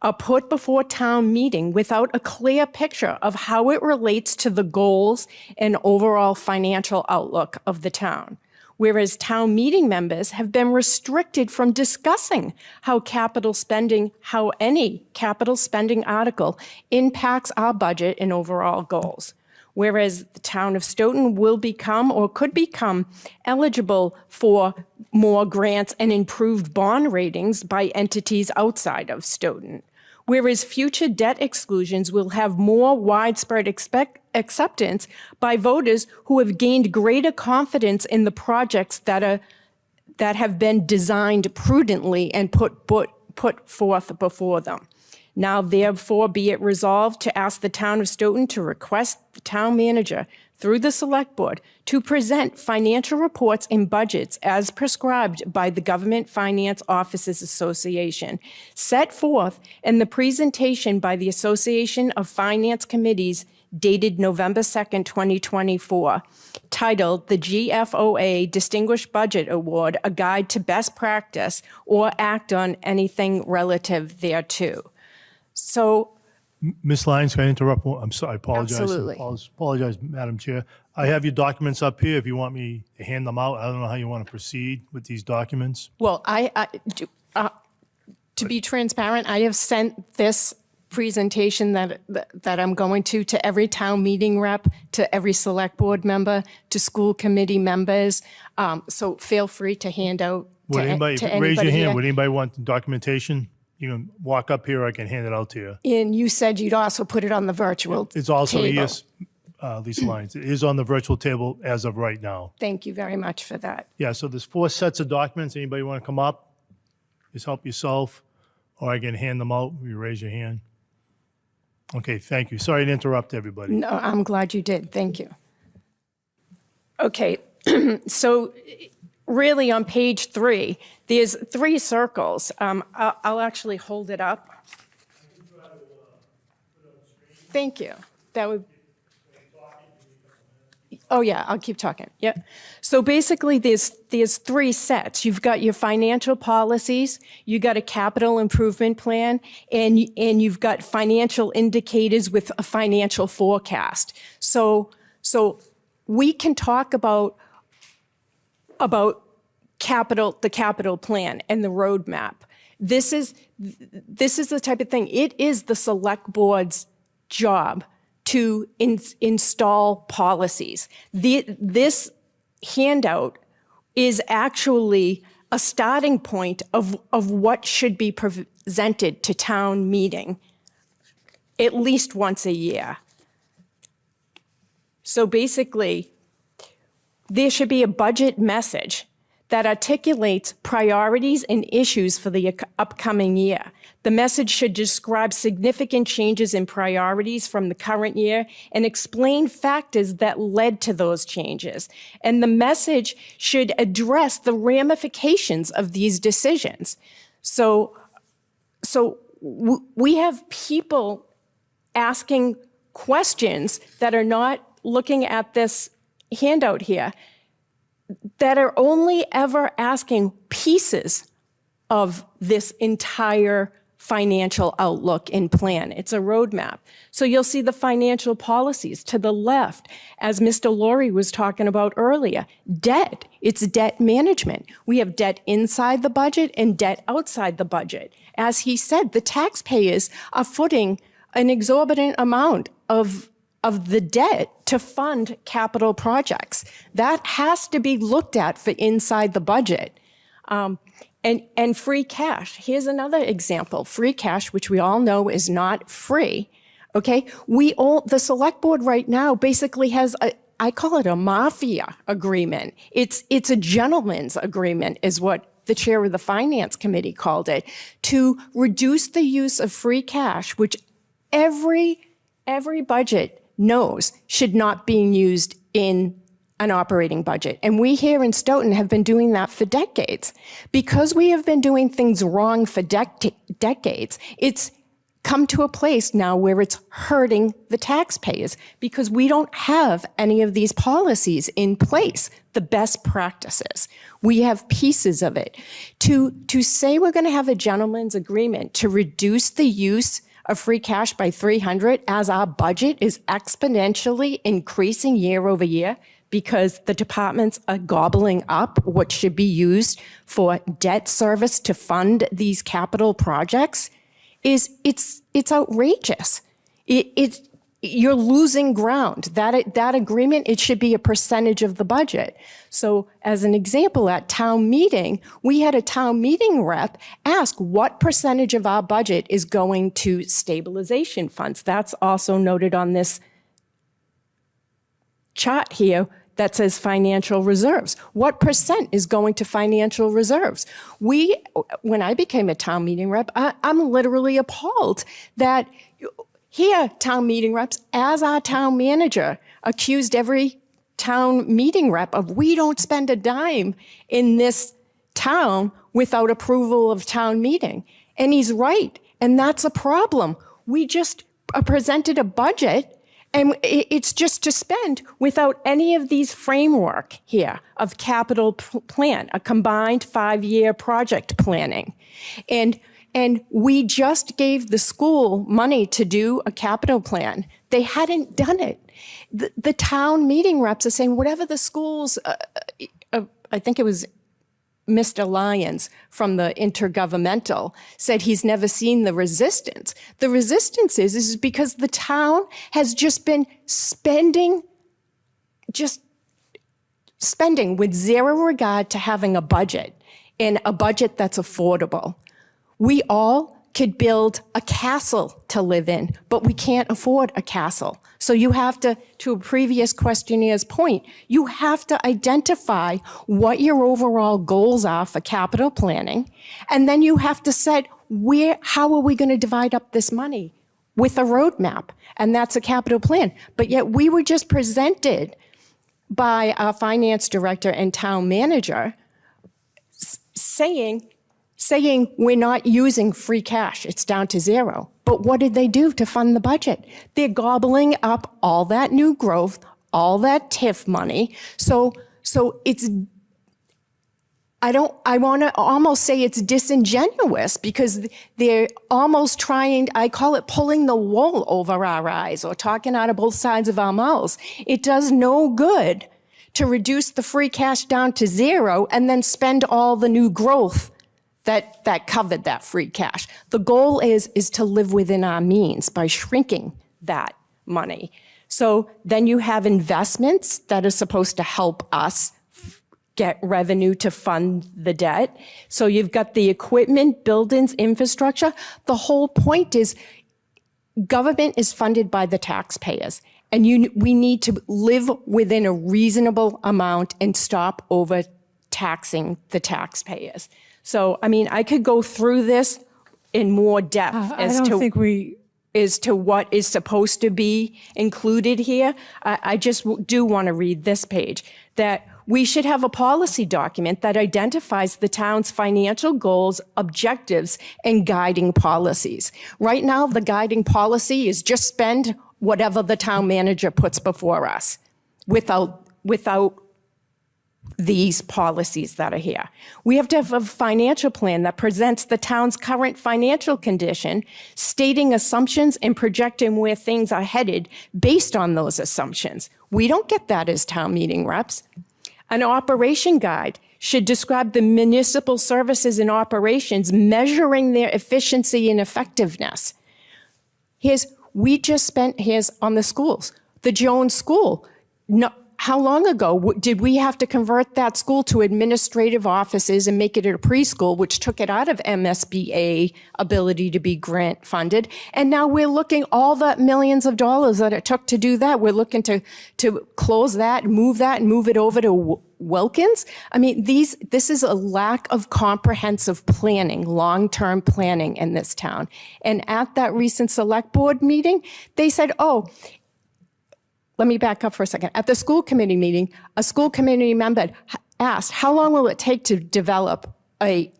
S11: are put before town meeting without a clear picture of how it relates to the goals and overall financial outlook of the town. Whereas town meeting members have been restricted from discussing how any capital spending article impacts our budget and overall goals. Whereas the town of Stoughton will become or could become eligible for more grants and improved bond ratings by entities outside of Stoughton. Whereas future debt exclusions will have more widespread acceptance by voters who have gained greater confidence in the projects that have been designed prudently and put forth before them. Now, therefore, be it resolved to ask the town of Stoughton to request the town manager through the select board to present financial reports and budgets as prescribed by the Government Finance Officers Association, set forth in the presentation by the Association of Finance Committees dated November 2nd, 2024, titled the GFOA Distinguished Budget Award, A Guide to Best Practice, or act on anything relative thereto. So,
S1: Ms. Lyons, can I interrupt? I'm sorry, I apologize.
S11: Absolutely.
S1: Apologize, Madam Chair. I have your documents up here if you want me to hand them out. I don't know how you want to proceed with these documents.
S11: well, to be transparent, I have sent this presentation that I'm going to every town meeting rep, to every select board member, to school committee members. So feel free to hand out
S1: Would
S11: to
S1: anybody,
S11: to
S1: raise your
S11: anybody
S1: hand,
S11: here.
S1: would anybody want the documentation? You can walk up here, I can hand it out to you.
S11: And you said you'd also put it on the virtual
S1: It's also,
S11: table.
S1: yes, Lisa Lyons, it is on the virtual table as of right now.
S11: Thank you very much for that.
S1: Yeah, so there's 4 sets of documents. Anybody want to come up? Just help yourself, or I can hand them out. You raise your hand. Okay, thank you. Sorry to interrupt everybody.
S11: No, I'm glad you did. Thank you. Okay, so really on page 3, there's 3 circles. I'll actually hold it up. Thank you. That would. Oh yeah, I'll keep talking. Yep. So basically, there's 3 sets. You've got your financial policies, you got a capital improvement plan, and you've got financial indicators with a financial forecast. So we can talk about the capital plan and the roadmap. This is the type of thing. It is the select board's job to install policies. This handout is actually a starting point of what should be presented to town meeting at least once a year. So basically, there should be a budget message that articulates priorities and issues for the upcoming year. The message should describe significant changes in priorities from the current year and explain factors that led to those changes. And the message should address the ramifications of these decisions. So we have people asking questions that are not looking at this handout here, that are only ever asking pieces of this entire financial outlook and plan. It's a roadmap. So you'll see the financial policies to the left, as Mr. Laurie was talking about earlier. Debt, it's debt management. We have debt inside the budget and debt outside the budget. As he said, the taxpayers are footing an exorbitant amount of the debt to fund capital projects. That has to be looked at for inside the budget. And free cash. Here's another example. Free cash, which we all know is not free. Okay? The select board right now basically has I call it a mafia agreement. It's a gentleman's agreement is what the chair of the finance committee called it, to reduce the use of free cash, which every budget knows should not be used in an operating budget. And we here in Stoughton have been doing that for decades. Because we have been doing things wrong for decades, it's come to a place now where it's hurting the taxpayers because we don't have any of these policies in place, the best practices. We have pieces of it. To say we're going to have a gentleman's agreement to reduce the use of free cash by 300 as our budget is exponentially increasing year over year because the departments are gobbling up what should be used for debt service to fund these capital projects, it's outrageous. You're losing ground. That agreement, it should be a percentage of the budget. So as an example, at town meeting, we had a town meeting rep ask what percentage of our budget is going to stabilization funds. That's also noted on this chart here that says financial reserves. What percent is going to financial reserves? When I became a town meeting rep, I'm literally appalled that here, town meeting reps, as our town manager, accused every town meeting rep of we don't spend a dime in this town without approval of town meeting. And he's right, and that's a problem. We just presented a budget and it's just to spend without any of these framework here of capital plan, a combined 5-year project planning. And we just gave the school money to do a capital plan. They hadn't done it. The town meeting reps are saying whatever the schools, I think it was Mr. Lyons from the Intergovernmental said he's never seen the resistance. The resistance is because the town has just been spending with zero regard to having a budget, and a budget that's affordable. We all could build a castle to live in, but we can't afford a castle. So you have to a previous questionnaires point, you have to identify what your overall goals are for capital planning, and then you have to set how are we going to divide up this money with a roadmap, and that's a capital plan. But yet we were just presented by our finance director and town manager saying we're not using free cash, it's down to zero. But what did they do to fund the budget? They're gobbling up all that new growth, all that TIF money. So it's, I want to almost say it's disingenuous because they're almost trying, I call it pulling the wool over our eyes or talking out of both sides of our mouths. It does no good to reduce the free cash down to zero and then spend all the new growth that covered that free cash. The goal is to live within our means by shrinking that money. So then you have investments that are supposed to help us get revenue to fund the debt. So you've got the equipment, buildings, infrastructure. The whole point is government is funded by the taxpayers. And we need to live within a reasonable amount and stop overtaxing the taxpayers. So, I mean, I could go through this in more depth as to what is supposed to be included here. I just do want to read this page, that we should have a policy document that identifies the town's financial goals, objectives, and guiding policies. Right now, the guiding policy is just spend whatever the town manager puts before us without these policies that are here. We have to have a financial plan that presents the town's current financial condition, stating assumptions and projecting where things are headed based on those assumptions. We don't get that as town meeting reps. An operation guide should describe the municipal services and operations, measuring their efficiency and effectiveness. Here's on the schools. The Jones School, how long ago did we have to convert that school to administrative offices and make it a preschool, which took it out of MSBA ability to be grant funded? And now we're looking all the millions of dollars that it took to do that. We're looking to close that, and move it over to Wilkins. I mean, this is a lack of comprehensive planning, long-term planning in this town. And at that recent select board meeting, they said, let me back up for a second. At the school committee meeting, a school committee member asked, how long will it take to develop a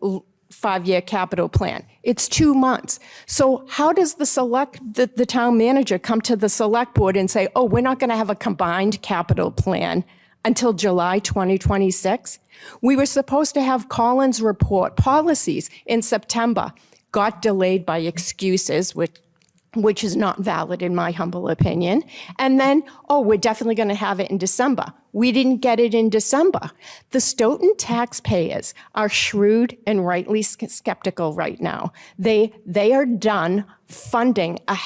S11: 5-year capital plan? It's 2 months. So how does the town manager come to the select board and say, we're not going to have a combined capital plan until July 2026? We were supposed to have Collins report policies in September, got delayed by excuses, which is not valid in my humble opinion. And then, we're definitely going to have it in December. We didn't get it in December. The Stoughton taxpayers are shrewd and rightly skeptical right now. They are done funding a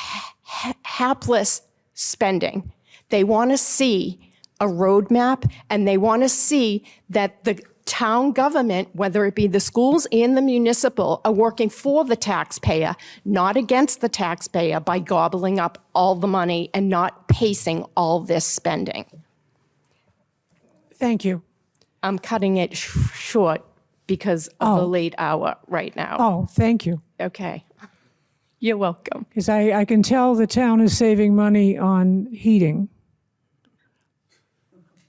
S11: hapless spending. They want to see a roadmap, and they want to see that the town government, whether it be the schools and the municipal, are working for the taxpayer, not against the taxpayer, by gobbling up all the money and not pacing all this spending.
S4: Thank you.
S11: I'm cutting it short because of the late hour right now.
S4: Oh, thank you.
S11: Okay. You're welcome.
S4: Because I can tell the town is saving money on heating.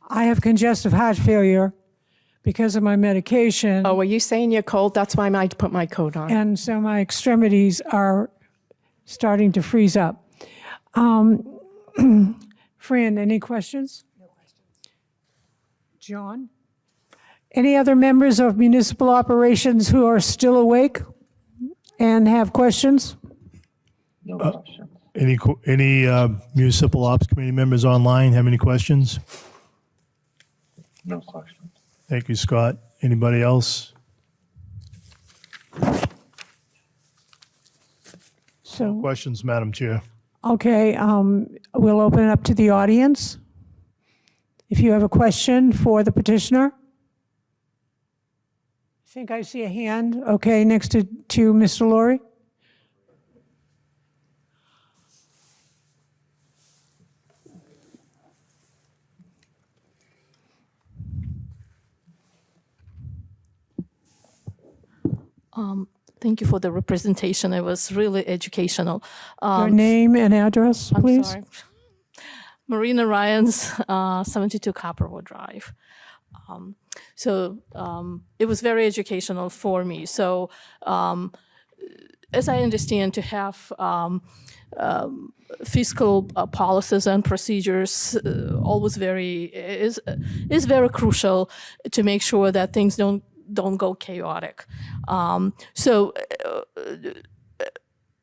S4: I have congestive heart failure because of my medication.
S11: Oh, are you saying you're cold? That's why I might put my coat on.
S4: And so my extremities are starting to freeze up. Fran, any questions? No questions. John? Any other members of Municipal Operations who are still awake and have questions?
S14: No questions.
S1: Any Municipal Ops Committee members online have any questions?
S14: No questions.
S1: Thank you, Scott. Anybody else?
S4: So,
S1: Questions, Madam Chair?
S4: okay, we'll open it up to the audience. If you have a question for the petitioner. I think I see a hand, okay, next to Mr. Laurie.
S12: Thank you for the representation. It was really educational.
S4: Your name and address, please.
S12: I'm sorry. Marina Ryans, 72 Copperwood Drive. It was very educational for me. So as I understand, to have fiscal policies and procedures always is very crucial to make sure that things don't go chaotic.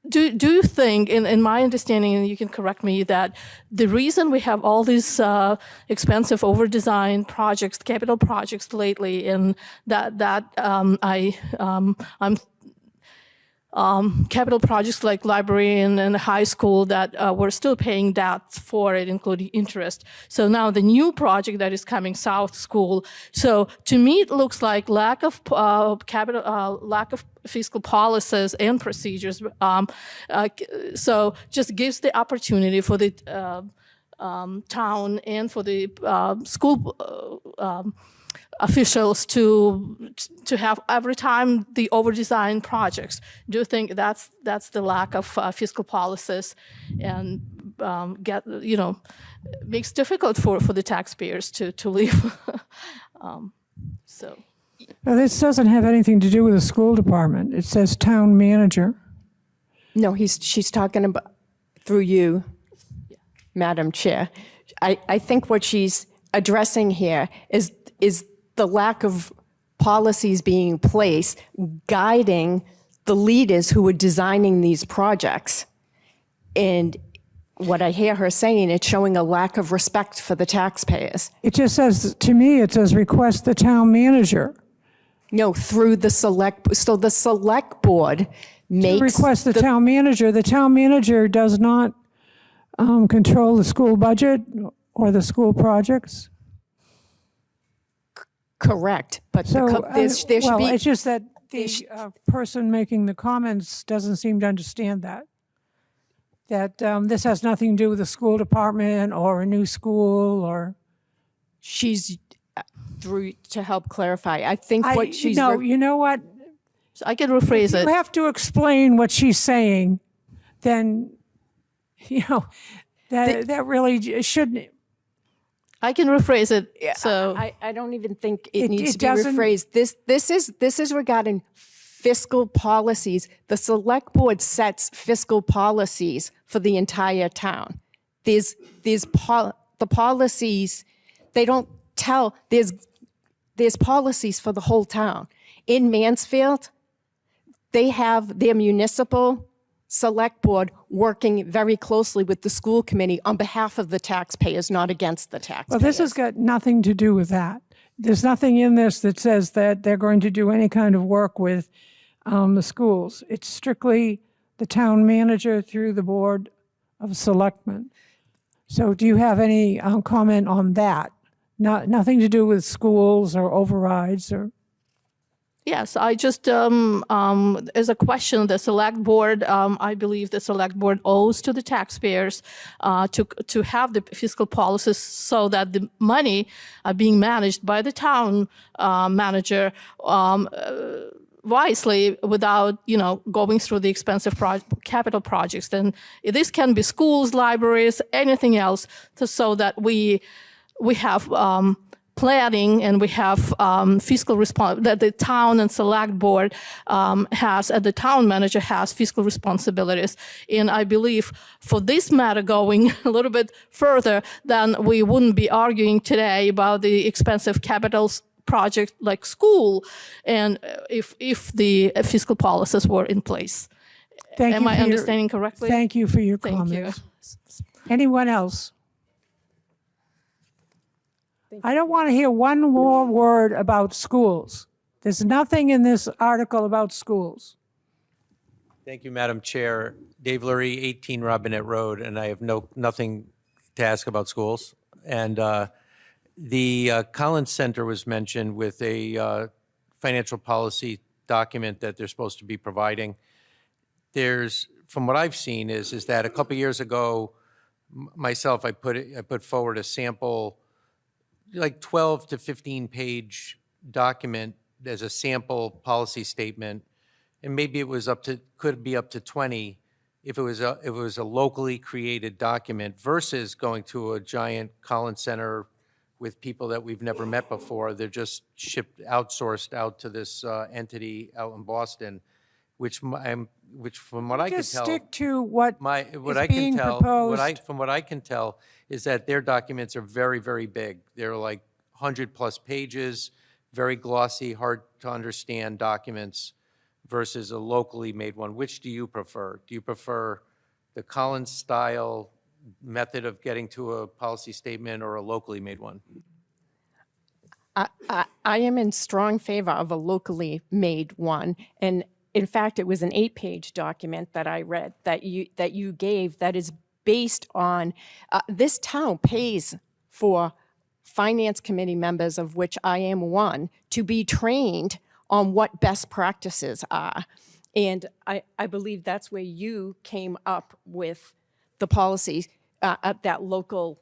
S12: Do you think, in my understanding, and you can correct me, that the reason we have all these expensive over-designed projects, capital projects lately, and that capital projects like library and high school that we're still paying debt for it, including interest. So now the new project that is coming, South School. So to me, it looks like lack of lack of fiscal policies and procedures. So just gives the opportunity for the town and for the school officials to have every time the over-designed projects. Do you think that's the lack of fiscal policies and makes difficult for the taxpayers to live? So.
S4: Well, this doesn't have anything to do with the school department. It says town manager.
S11: No, she's talking about, through you, Madam Chair. I think what she's addressing here is the lack of policies being placed guiding the leaders who are designing these projects. And what I hear her saying, it's showing a lack of respect for the taxpayers.
S4: It just says, to me, it says request the town manager.
S11: No, through the select, so the select board makes.
S4: To request the town manager. The town manager does not control the school budget or the school projects.
S11: Correct, but
S4: So,
S11: there should be.
S4: well, it's just that the person making the comments doesn't seem to understand that. That this has nothing to do with the school department or a new school or.
S11: She's through to help clarify. I think what she's.
S4: No, you know what?
S12: So I can rephrase it.
S4: You have to explain what she's saying, then, that really shouldn't.
S12: I can rephrase it. So
S11: I don't even think it needs to be
S4: doesn't-
S11: rephrased. This is regarding fiscal policies. The select board sets fiscal policies for the entire town. The policies, they don't tell, there's policies for the whole town. In Mansfield, they have their municipal select board working very closely with the school committee on behalf of the taxpayers, not against the taxpayers.
S4: Well, this has got nothing to do with that. There's nothing in this that says that they're going to do any kind of work with the schools. It's strictly the town manager through the Board of Selectmen. So do you have any comment on that? Nothing to do with schools or overrides or?
S12: yes, I just, as a question, the select board, I believe the select board owes to the taxpayers to have the fiscal policies so that the money being managed by the town manager wisely without, going through the expensive capital projects. And this can be schools, libraries, anything else, so that we have planning and we have fiscal that the town and select board has, and the town manager has fiscal responsibilities. And I believe for this matter going a little bit further, then we wouldn't be arguing today about the expensive capital project like school, and if the fiscal policies were in place. Am I understanding correctly?
S4: Thank you for your
S12: Thank
S4: comments. Anyone else? I don't want to hear one more word about schools. There's nothing in this article about schools.
S16: Thank you, Madam Chair. Dave Lurie, 18 Robinette Road, and I have nothing to ask about schools. And the Collins Center was mentioned with a financial policy document that they're supposed to be providing. There's, from what I've seen, is that a couple years ago, myself, I put forward a sample, like 12 to 15 page document as a sample policy statement, and maybe it was could be up to 20 if it was a locally created document versus going to a giant Collins Center with people that we've never met before. They're just outsourced out to this entity out in Boston, which from what I can
S4: Just
S16: tell,
S4: stick to what is being proposed.
S16: from what I can tell is that their documents are very, very big. They're like 100+ pages, very glossy, hard to understand documents versus a locally made one. Which do you prefer? Do you prefer the Collins style method of getting to a policy statement or a locally made one?
S11: I am in strong favor of a locally made one, and in fact, it was an 8-page document that I read that you gave that is based on, this town pays for finance committee members, of which I am one, to be trained on what best practices are. And I believe that's where you came up with the policy, that local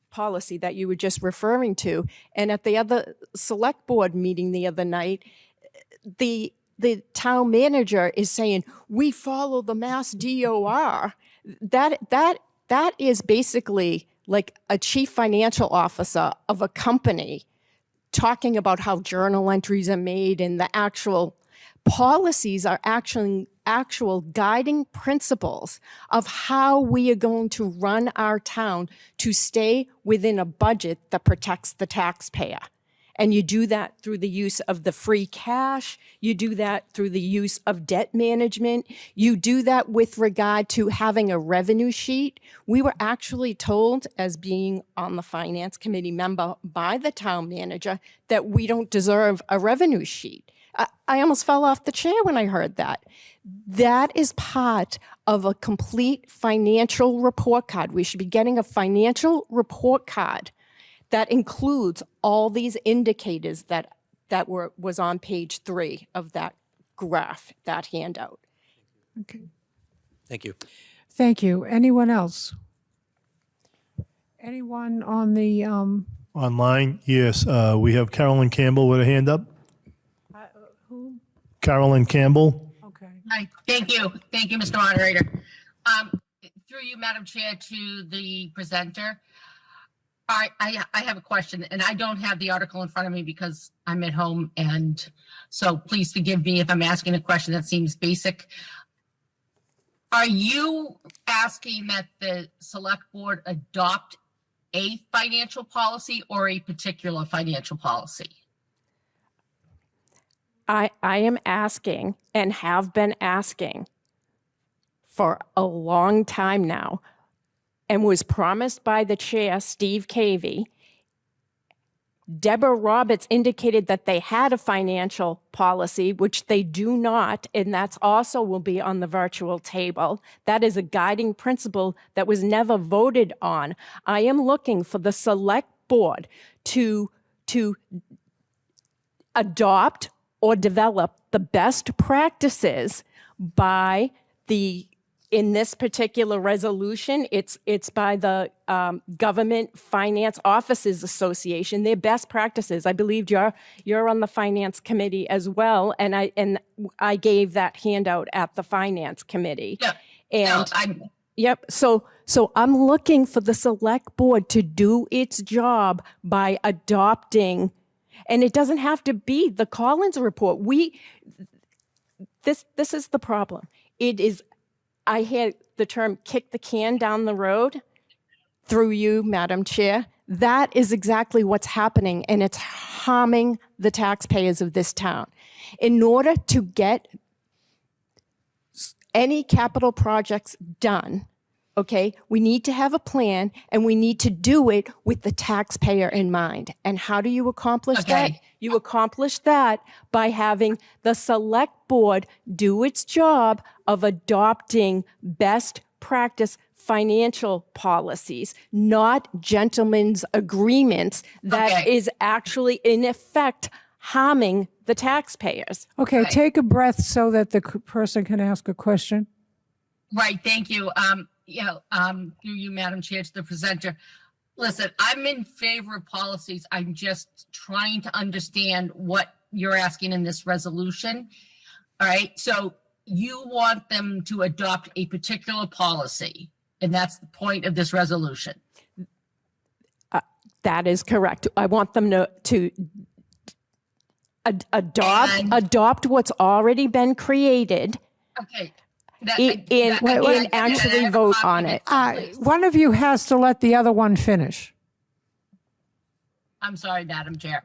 S11: policy that you were just referring to. And at the other select board meeting the other night, the town manager is saying, we follow the Mass DOR. That is basically like a chief financial officer of a company talking about how journal entries are made, and the actual policies are actual guiding principles of how we are going to run our town to stay within a budget that protects the taxpayer. And you do that through the use of the free cash. You do that through the use of debt management. You do that with regard to having a revenue sheet. We were actually told, as being on the finance committee member by the town manager, that we don't deserve a revenue sheet. I almost fell off the chair when I heard that. That is part of a complete financial report card. We should be getting a financial report card that includes all these indicators that was on page 3 of that graph, that handout.
S4: Okay.
S16: Thank you.
S4: Thank you. Anyone else? Anyone on the,
S1: Online, yes, we have Carolyn Campbell with a hand up.
S4: who?
S1: Carolyn Campbell.
S4: Okay.
S18: Hi, thank you. Thank you, Mr. Moderator. Through you, Madam Chair, to the presenter. I have a question, and I don't have the article in front of me because I'm at home, and so please forgive me if I'm asking a question that seems basic. Are you asking that the select board adopt a financial policy or a particular financial policy?
S11: I am asking, and have been asking for a long time now, and was promised by the chair, Steve Cavey. Deborah Roberts indicated that they had a financial policy, which they do not, and that's also will be on the virtual table. That is a guiding principle that was never voted on. I am looking for the select board to adopt or develop the best practices by in this particular resolution, it's by the Government Finance Officers Association, their best practices. I believe you're on the Finance Committee as well, and I gave that handout at the Finance Committee.
S18: Yeah.
S11: And yep. So I'm looking for the select board to do its job by adopting, and it doesn't have to be the Collins report. This is the problem. It is. I hear the term kick the can down the road through you, Madam Chair. That is exactly what's happening, and it's harming the taxpayers of this town. In order to get any capital projects done, okay, we need to have a plan, and we need to do it with the taxpayer in mind. And how do you accomplish that? You accomplish that by having the select board do its job of adopting best practice financial policies, not gentlemen's agreements that is actually in effect harming the taxpayers.
S4: Okay, take a breath so that the person can ask a question.
S18: Right, thank you. Through you, Madam Chair, to the presenter. Listen, I'm in favor of policies. I'm just trying to understand what you're asking in this resolution. All right, so you want them to adopt a particular policy, and that's the point of this resolution.
S11: That is correct. I want them to adopt what's already been created.
S18: Okay.
S11: And actually vote on it.
S4: One of you has to let the other one finish.
S18: I'm sorry, Madam Chair.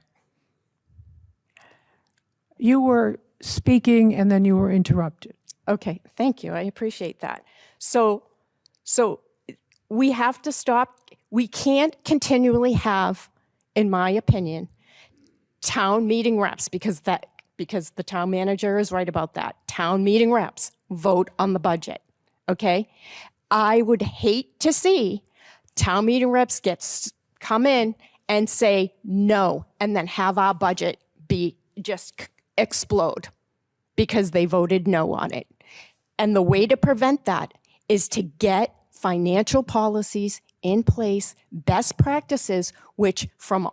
S4: You were speaking and then you were interrupted.
S11: Okay, thank you. I appreciate that. So we have to stop. We can't continually have, in my opinion, town meeting reps because because the town manager is right about that. Town meeting reps vote on the budget, okay? I would hate to see town meeting reps come in and say no, and then have our budget be just explode because they voted no on it. And the way to prevent that is to get financial policies in place, best practices, which from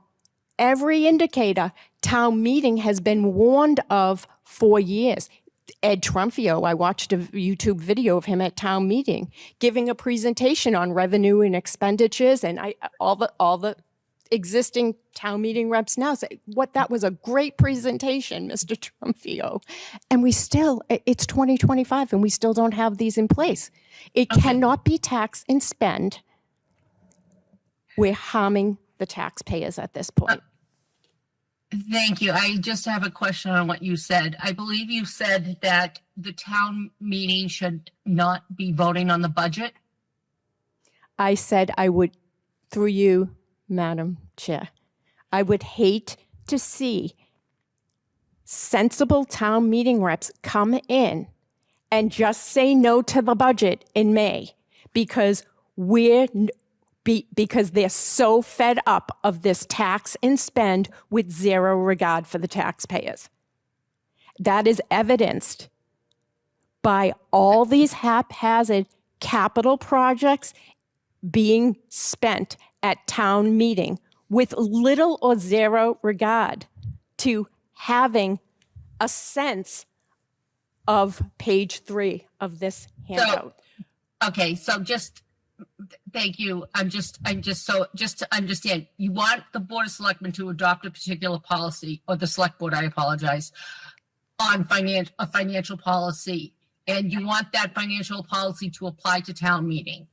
S11: every indicator, town meeting has been warned of for years. Ed Trumfio, I watched a YouTube video of him at town meeting giving a presentation on revenue and expenditures, and all the existing town meeting reps now say, that was a great presentation, Mr. Trumfio. And it's 2025 and we still don't have these in place. It cannot be tax and spend. We're harming the taxpayers at this point.
S18: Thank you. I just have a question on what you said. I believe you said that the town meeting should not be voting on the budget.
S11: I said I would, through you, Madam Chair, I would hate to see sensible town meeting reps come in and just say no to the budget in May because because they're so fed up of this tax and spend with zero regard for the taxpayers. That is evidenced by all these haphazard capital projects being spent at town meeting with little or zero regard to having a sense of page 3 of this handout.
S18: So just thank you. just to understand, you want the Board of Selectmen to adopt a particular policy, or the Select Board, I apologize, on a financial policy, and you want that financial policy to apply to town meeting.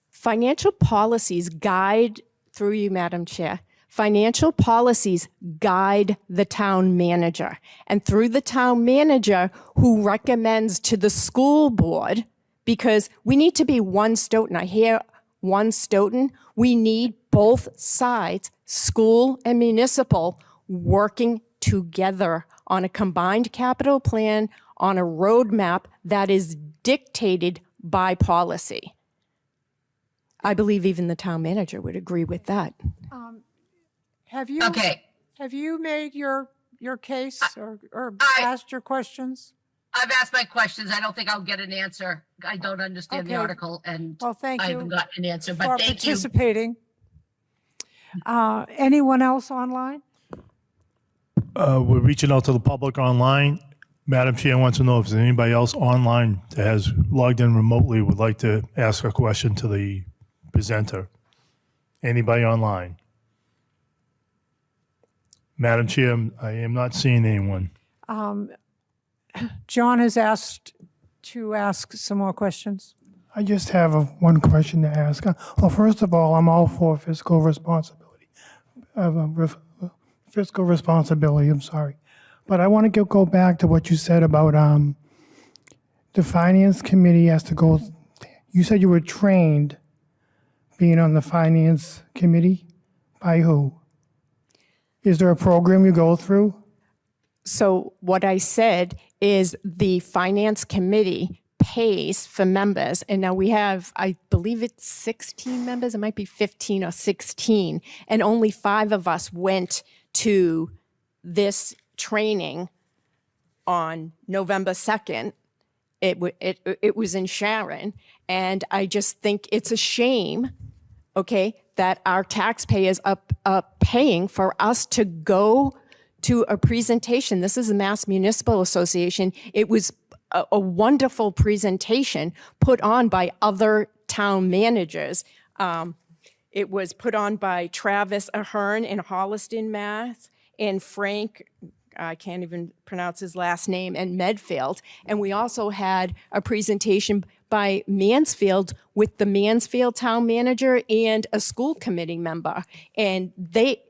S11: Financial policies guide, through you, Madam Chair, financial policies guide the town manager. And through the town manager, who recommends to the school board, because we need to be one Stoughton. I hear one Stoughton. We need both sides, school and municipal, working together on a combined capital plan, on a roadmap that is dictated by policy. I believe even the town manager would agree with that.
S4: Have you made your case or asked your questions?
S18: I've asked my questions. I don't think I'll get an answer. I don't understand the article, and
S4: thank
S18: I
S4: you
S18: haven't gotten an answer,
S4: for
S18: but thank you.
S4: participating. Anyone else online?
S1: We're reaching out to the public online. Madam Chair wants to know if there's anybody else online that has logged in remotely would like to ask a question to the presenter. Anybody online? Madam Chair, I am not seeing anyone.
S4: John has asked to ask some more questions.
S6: I just have one question to ask. Well, first of all, I'm all for fiscal responsibility. Fiscal responsibility, I'm sorry. But I want to go back to what you said about the finance committee has to go. You said you were trained being on the finance committee. By who? Is there a program you go through?
S11: So what I said is the finance committee pays for members. And now we have, I believe it's 16 members. It might be 15 or 16. And only 5 of us went to this training on November 2nd. It was in Sharon. And I just think it's a shame, okay, that our taxpayers are paying for us to go to a presentation. This is the Mass Municipal Association. It was a wonderful presentation put on by other town managers. It was put on by Travis Ahern in Holliston, Mass, and Frank, I can't even pronounce his last name, and Medfield. And we also had a presentation by Mansfield with the Mansfield town manager and a school committee member. And they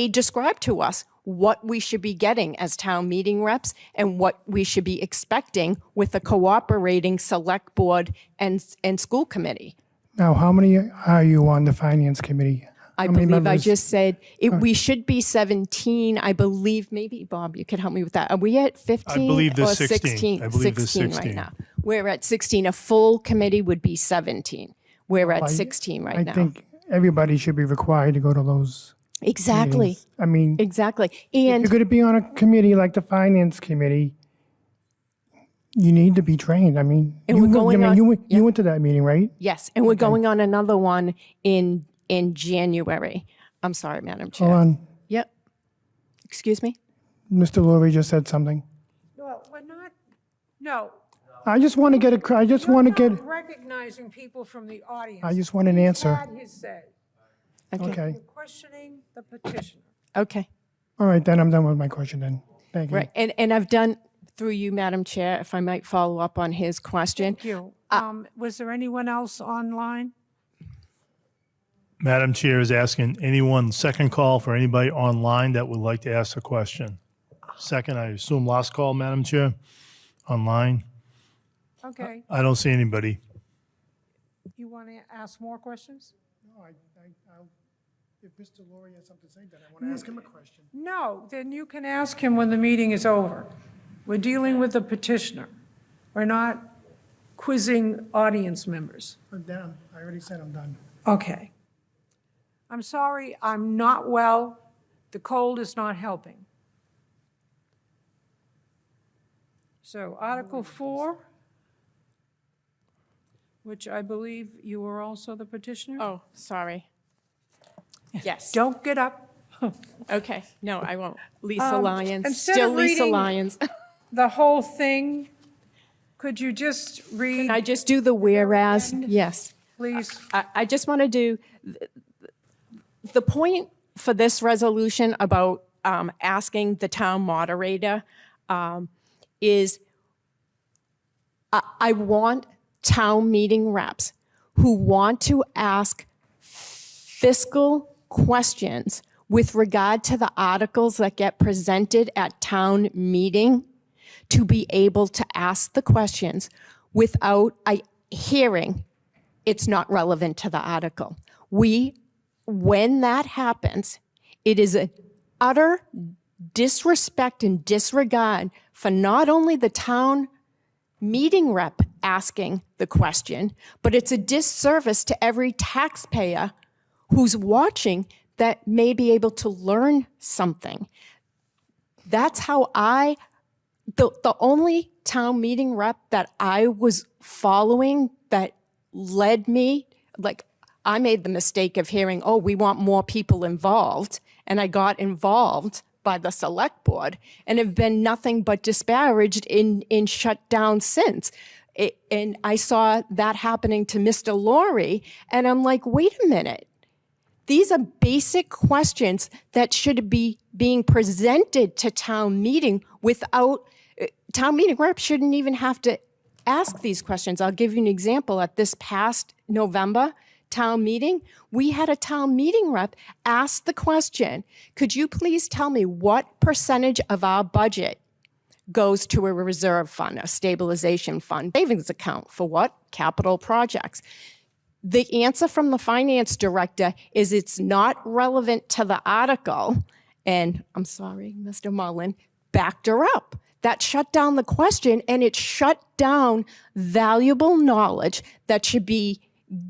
S11: described to us what we should be getting as town meeting reps and what we should be expecting with a cooperating select board and school committee.
S6: Now, how many are you on the finance committee?
S11: I
S6: How many
S11: believe I
S6: members?
S11: just said, we should be 17. I believe, maybe, Bob, you could help me with that. Are we at 15
S1: believe
S11: or
S1: there's 16.
S11: 16?
S1: I believe there's
S11: 16 right
S1: 16.
S11: now. We're at 16. A full committee would be 17. We're at
S6: I-
S11: 16 right now.
S6: I think everybody should be required to go to those
S11: Exactly.
S6: meetings. I mean,
S11: Exactly.
S6: if
S11: And
S6: you're going to be on a committee like the finance committee, you need to be trained. I mean,
S11: And we're going on-
S6: you went to that meeting, right?
S11: yes, and we're going on another one in January. I'm sorry, Madam Chair.
S6: Hold on.
S11: Yep. Excuse me?
S6: Mr. Laurie just said something.
S4: No, we're not, no.
S6: I just want to get a, I just want to
S4: You're
S6: get,
S4: not recognizing people from the audience.
S6: I just want an answer.
S4: Had his say.
S6: Okay.
S4: You're questioning the petitioner.
S11: Okay.
S6: All right, then I'm done with my question then. Thank you.
S11: Right. And I've done, through you, Madam Chair, if I might follow up on his question.
S4: Thank you. Was there anyone else online?
S1: Madam Chair is asking anyone, second call for anybody online that would like to ask a question. Second, I assume last call, Madam Chair, online.
S4: Okay.
S1: I don't see anybody.
S4: You want to ask more questions?
S6: No, if Mr. Laurie has something to say, then I want to ask him a question.
S4: No, then you can ask him when the meeting is over. We're dealing with the petitioner. We're not quizzing audience members.
S6: I'm done. I already said I'm done.
S4: Okay. I'm sorry, I'm not well. The cold is not helping. So Article 4, which I believe you were also the petitioner?
S11: Oh, sorry. Yes.
S4: Don't get up.
S11: Okay. No, I won't. Lisa Lyons.
S4: Instead
S11: Still
S4: of
S11: Lisa
S4: reading-
S11: Lyons.
S4: The whole thing, could you just read,
S11: Can I just do the whereas? Yes.
S4: please?
S11: I just want to do, the point for this resolution about asking the town moderator is I want town meeting reps who want to ask fiscal questions with regard to the articles that get presented at town meeting to be able to ask the questions without hearing it's not relevant to the article. When that happens, it is an utter disrespect and disregard for not only the town meeting rep asking the question, but it's a disservice to every taxpayer who's watching that may be able to learn something. That's how the only town meeting rep that I was following that led me, like I made the mistake of hearing, oh, we want more people involved. And I got involved by the select board and have been nothing but disparaged and shut down since. And I saw that happening to Mr. Laurie, and I'm like, wait a minute. These are basic questions that should be being presented to town meeting without, town meeting reps shouldn't even have to ask these questions. I'll give you an example. At this past November town meeting, we had a town meeting rep ask the question, could you please tell me what percentage of our budget goes to a reserve fund, a stabilization fund, savings account for what? Capital projects. The answer from the finance director is it's not relevant to the article. And I'm sorry, Mr. Mullen backed her up. That shut down the question, and it shut down valuable knowledge that should be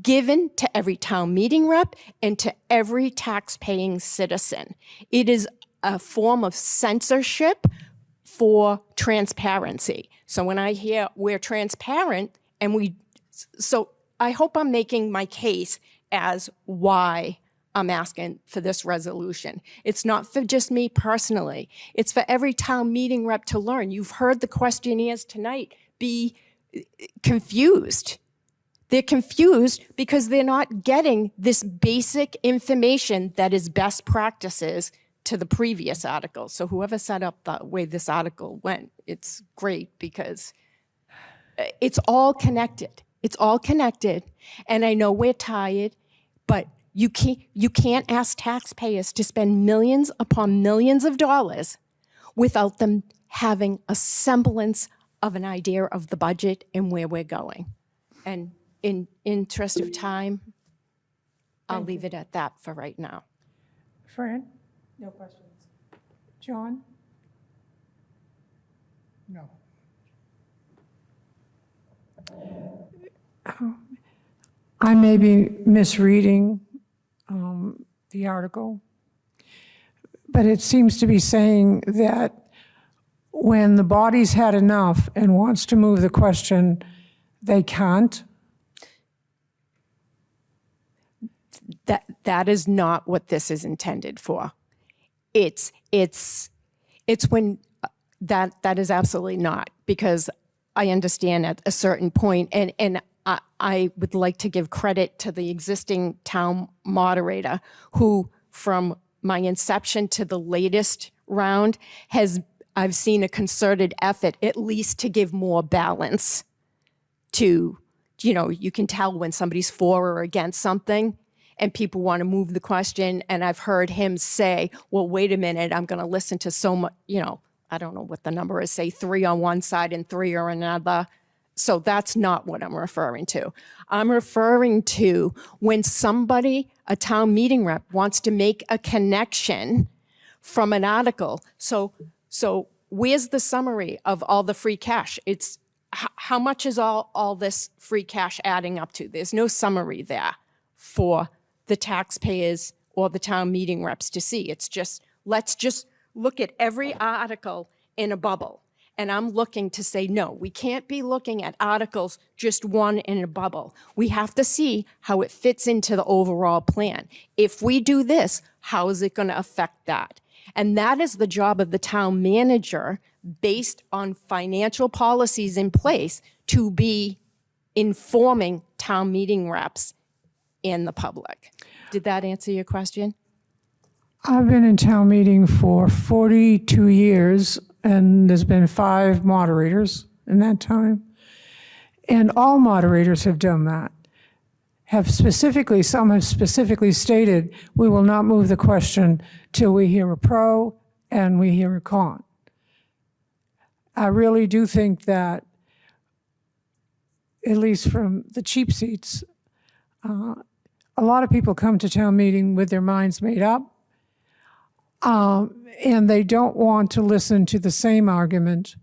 S11: given to every town meeting rep and to every tax-paying citizen. It is a form of censorship for transparency. So when I hear we're transparent and so I hope I'm making my case as why I'm asking for this resolution. It's not for just me personally. It's for every town meeting rep to learn. You've heard the questionnaires tonight be confused. They're confused because they're not getting this basic information that is best practices to the previous article. So whoever set up the way this article went, it's great because it's all connected. It's all connected. And I know we're tired, but you can't ask taxpayers to spend millions upon millions of dollars without them having a semblance of an idea of the budget and where we're going. And in interest of time, I'll leave it at that for right now.
S4: Fran? No questions. John?
S6: No.
S4: I may be misreading the article, but it seems to be saying that when the body's had enough and wants to move the question, they can't.
S11: That is not what this is intended for. It's when that is absolutely not, because I understand at a certain point, and I would like to give credit to the existing town moderator who, from my inception to the latest round, I've seen a concerted effort at least to give more balance to, you can tell when somebody's for or against something and people want to move the question. And I've heard him say, well, wait a minute, I'm going to listen to so much, I don't know what the number is, say 3 on one side and 3 on another. So that's not what I'm referring to. I'm referring to when somebody, a town meeting rep, wants to make a connection from an article. So where's the summary of all the free cash? It's how much is all this free cash adding up to? There's no summary there for the taxpayers or the town meeting reps to see. It's just, let's just look at every article in a bubble. And I'm looking to say, no, we can't be looking at articles just one in a bubble. We have to see how it fits into the overall plan. If we do this, how is it going to affect that? And that is the job of the town manager, based on financial policies in place, to be informing town meeting reps and the public. Did that answer your question?
S4: I've been in town meeting for 42 years, and there's been 5 moderators in that time. And all moderators have done that. Some have specifically stated, we will not move the question till we hear a pro and we hear a con. I really do think that, at least from the cheap seats, a lot of people come to town meeting with their minds made up, and they don't want to listen to the same argument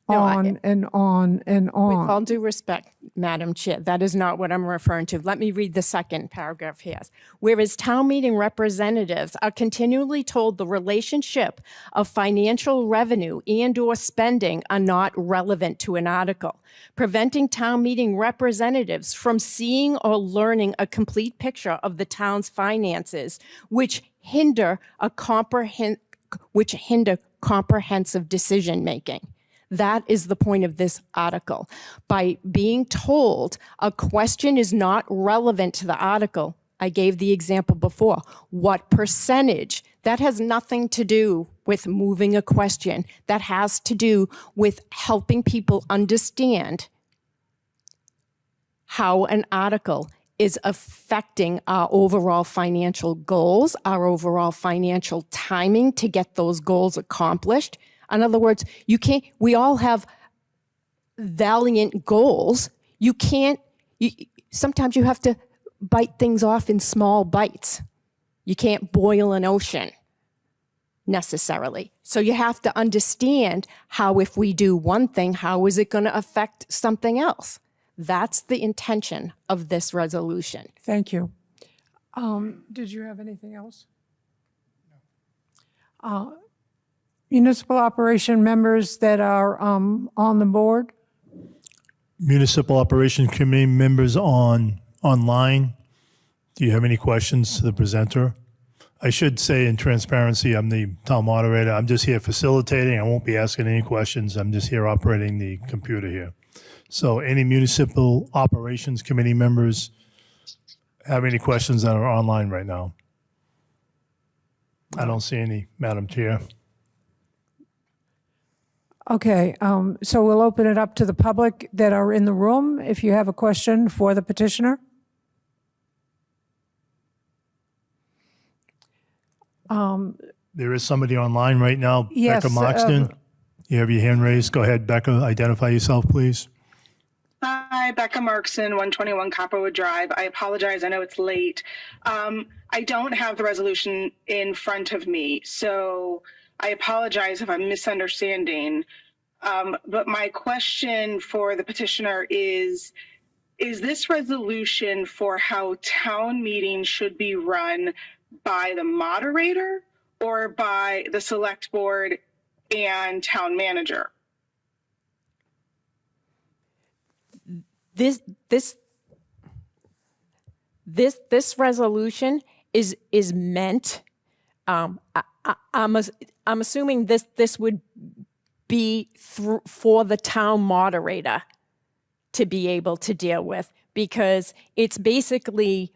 S4: on and on and on.
S11: With all due respect, Madam Chair, that is not what I'm referring to. Let me read the second paragraph here. Whereas town meeting representatives are continually told the relationship of financial revenue and/or spending are not relevant to an article, preventing town meeting representatives from seeing or learning a complete picture of the town's finances, which hinder comprehensive decision-making. That is the point of this article. By being told a question is not relevant to the article, I gave the example before, what percentage? That has nothing to do with moving a question. That has to do with helping people understand how an article is affecting our overall financial goals, our overall financial timing to get those goals accomplished. In other words, we all have valiant goals. Sometimes you have to bite things off in small bites. You can't boil an ocean necessarily. So you have to understand how, if we do one thing, how is it going to affect something else? That's the intention of this resolution.
S4: Thank you. Did you have anything else? No. Municipal operation members that are on the board?
S1: Municipal Operation Committee members online, do you have any questions to the presenter? I should say, in transparency, I'm the town moderator. I'm just here facilitating. I won't be asking any questions. I'm just here operating the computer here. So any Municipal Operations Committee members have any questions that are online right now? I don't see any, Madam Chair.
S4: Okay, so we'll open it up to the public that are in the room if you have a question for the petitioner.
S1: There is somebody online right now,
S4: Yes,
S1: Becca Moxton. You have your hand raised. Go ahead, Becca, identify yourself, please.
S19: Hi, Hi, Becca Markson, 121 Copperwood Drive. I apologize. I know it's late. I don't have the resolution in front of me, so I apologize if I'm misunderstanding. But my question for the petitioner is this resolution for how town meetings should be run by the moderator or by the select board and town manager?
S11: This resolution is meant, I'm assuming this would be for the town moderator to be able to deal with, because it's basically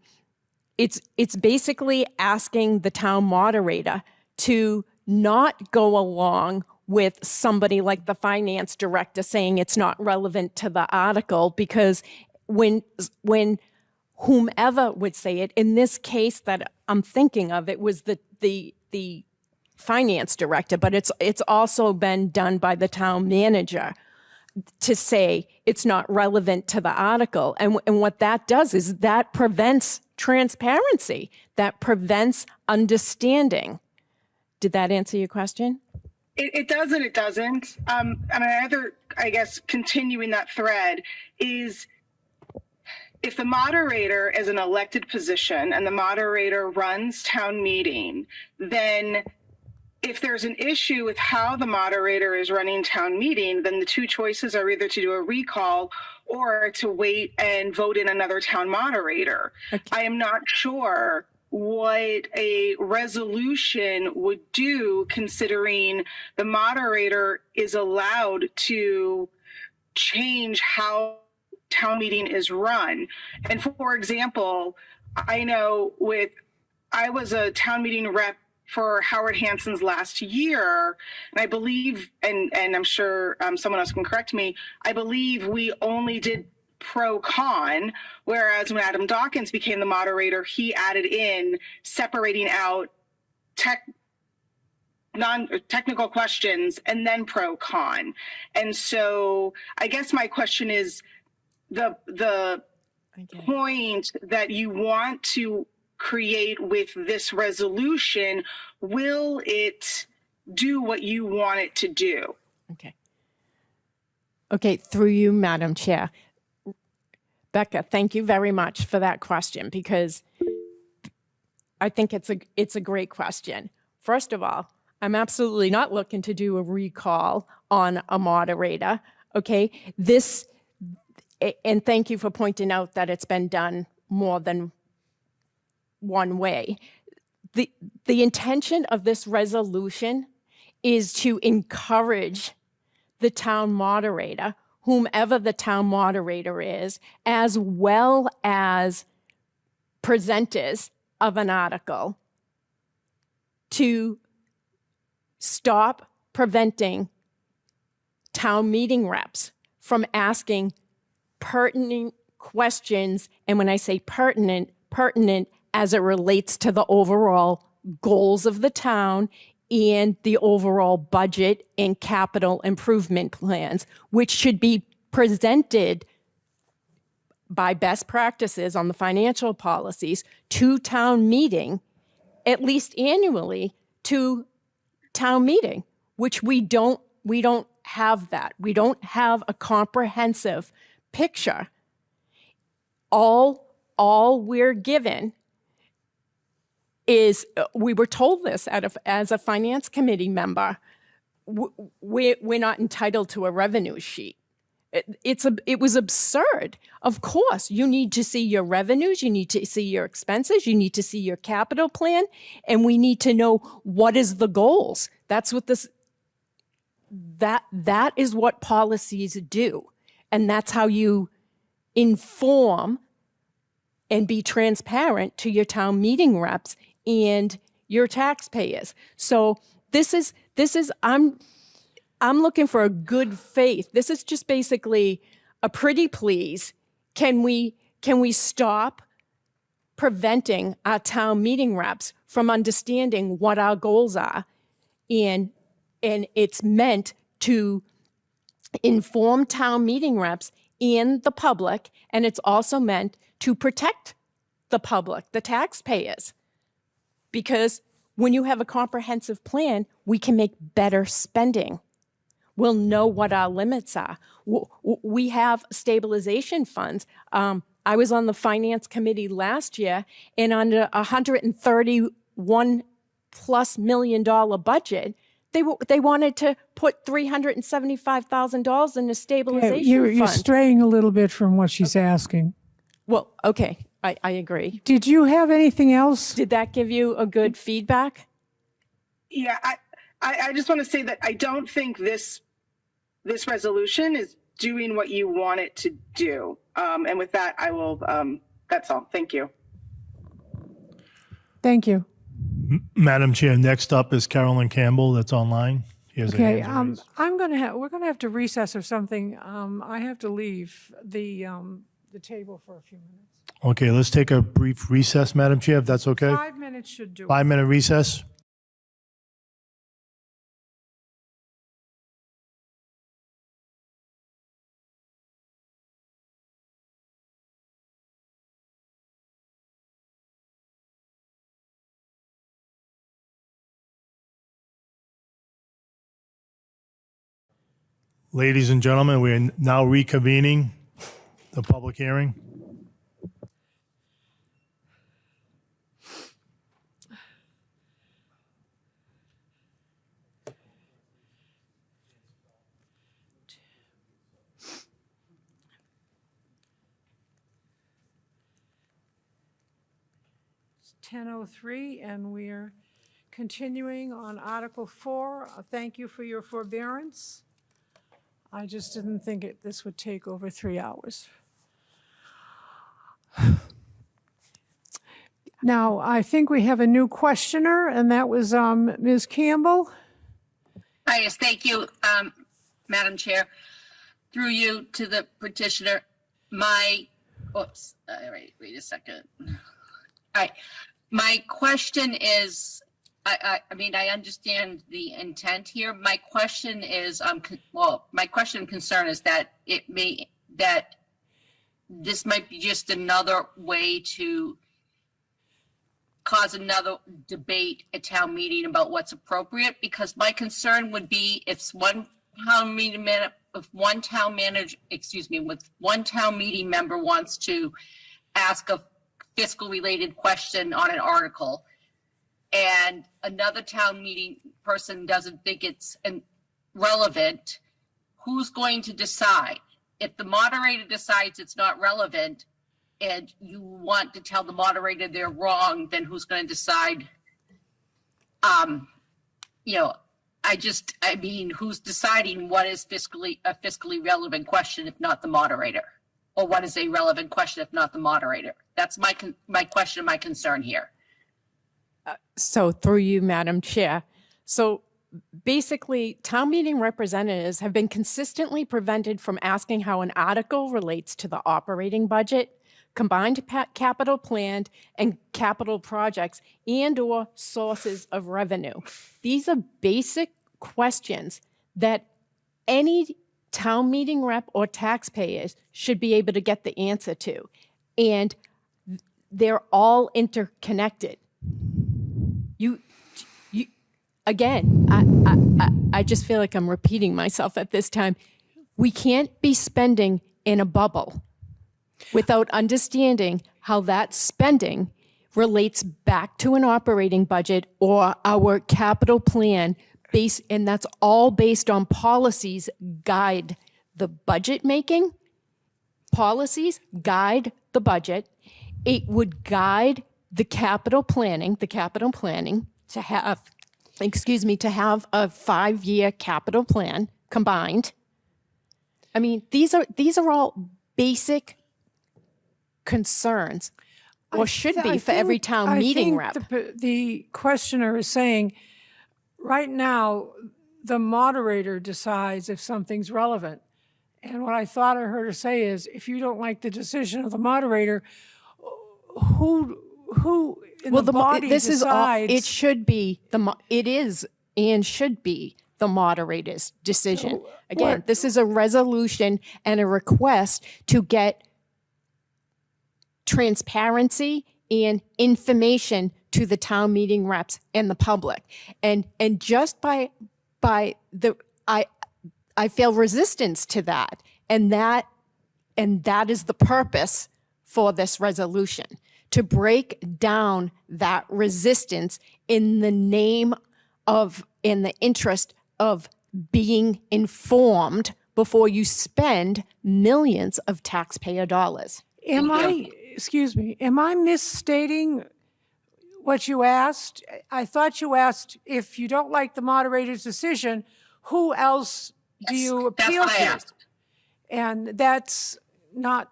S11: asking the town moderator to not go along with somebody like the finance director saying it's not relevant to the article, because when whomever would say it, in this case that I'm thinking of, it was the finance director, but it's also been done by the town manager to say it's not relevant to the article. And what that does is that prevents transparency, that prevents understanding. Did that answer your question?
S19: It does and it doesn't. And I guess, continuing that thread is, if the moderator is an elected position and the moderator runs town meeting, then if there's an issue with how the moderator is running town meeting, then the two choices are either to do a recall or to wait and vote in another town moderator. Okay. I am not sure what a resolution would do, considering the moderator is allowed to change how town meeting is run. And for example, I know I was a town meeting rep for Howard Hanson's last year, and I believe, and I'm sure someone else can correct me, I believe we only did pro-con, whereas when Adam Dawkins became the moderator, he added in separating out non-technical questions and then pro-con. And so I guess my question is, the point that you want to create with this resolution, will it do what you want it to do?
S11: Okay, through you, Madam Chair. Becca, thank you very much for that question, because I think it's a great question. First of all, I'm absolutely not looking to do a recall on a moderator, okay? And thank you for pointing out that it's been done more than one way. The intention of this resolution is to encourage the town moderator, whomever the town moderator is, as well as presenters of an article, to stop preventing town meeting reps from asking pertinent questions. And when I say pertinent as it relates to the overall goals of the town and the overall budget and capital improvement plans, which should be presented by best practices on the financial policies to town meeting, at least annually to town meeting, which we don't have that. We don't have a comprehensive picture. All we're given is, we were told this as a finance committee member, we're not entitled to a revenue sheet. It was absurd. Of course, you need to see your revenues, you need to see your expenses, you need to see your capital plan, and we need to know what is the goals. That's what that is what policies do. And that's how you inform and be transparent to your town meeting reps and your taxpayers. So this is I'm looking for a good faith. This is just basically a pretty please. Can we stop preventing our town meeting reps from understanding what our goals are? And it's meant to inform town meeting reps and the public, and it's also meant to protect the public, the taxpayers. Because when you have a comprehensive plan, we can make better spending. We'll know what our limits are. We have stabilization funds. I was on the finance committee last year, and under $131+ million budget, they wanted to put $375,000 in the stabilization
S4: You're
S11: fund.
S4: straying a little bit from what she's asking.
S11: Well, okay, I agree.
S4: Did you have anything else?
S11: Did that give you a good feedback?
S19: Yeah, I just want to say that I don't think this resolution is doing what you want it to do. And with that, I will, that's all. Thank you.
S4: Thank you.
S1: Madam Chair, next up is Carolyn Campbell that's online.
S4: Okay, we're gonna have to recess or something. I have to leave the table for a few minutes.
S1: Okay, let's take a brief recess, Madam Chair, if that's okay.
S4: 5 minutes should do it.
S1: 5-minute recess. Ladies and gentlemen, we are now reconvening the public hearing.
S4: It's 10:03, and we're continuing on Article 4. Thank you for your forbearance. I just didn't think this would take over 3 hours. Now, I think we have a new questioner, and that was Ms. Campbell.
S18: Hi, yes, thank you, Madam Chair. Through you to the petitioner, all right, wait a second. All right, my question is, I mean, I understand the intent here. My question is, my question and concern is that that this might be just another way to cause another debate at town meeting about what's appropriate, because my concern would be if one town meeting member wants to ask a fiscal related question on an article and another town meeting person doesn't think it's relevant, who's going to decide? If the moderator decides it's not relevant and you want to tell the moderator they're wrong, then who's going to decide? Who's deciding what is a fiscally relevant question if not the moderator? Or what is a relevant question if not the moderator? That's my question, my concern here.
S11: So through you, Madam Chair. So basically, town meeting representatives have been consistently prevented from asking how an article relates to the operating budget, combined capital plan, and capital projects, and/or sources of revenue. These are basic questions that any town meeting rep or taxpayers should be able to get the answer to. And they're all interconnected. Again, I just feel like I'm repeating myself at this time. We can't be spending in a bubble without understanding how that spending relates back to an operating budget or our capital plan and that's all based on policies guide the budget making. Policies guide the budget. It would guide the capital planning to have a 5-year capital plan combined. I mean, these are all basic concerns, or should be for every town meeting rep.
S4: The questioner is saying, right now, the moderator decides if something's relevant. And what I thought I heard her say is, if you don't like the decision of the moderator, who in the body decides?
S11: It should be it is and should be the the moderator's decision. Again, this is a resolution and a request to get transparency and information to the town meeting reps and the public. And just by the, I feel resistance to that. And that is the purpose for this resolution, to break down that resistance in the name of, in the interest of being informed before you spend millions of taxpayer dollars.
S4: Am I misstating what you asked? I thought you asked, if you don't like the moderator's decision, who else do you appeal
S18: That's what I
S4: to?
S18: asked.
S4: And that's not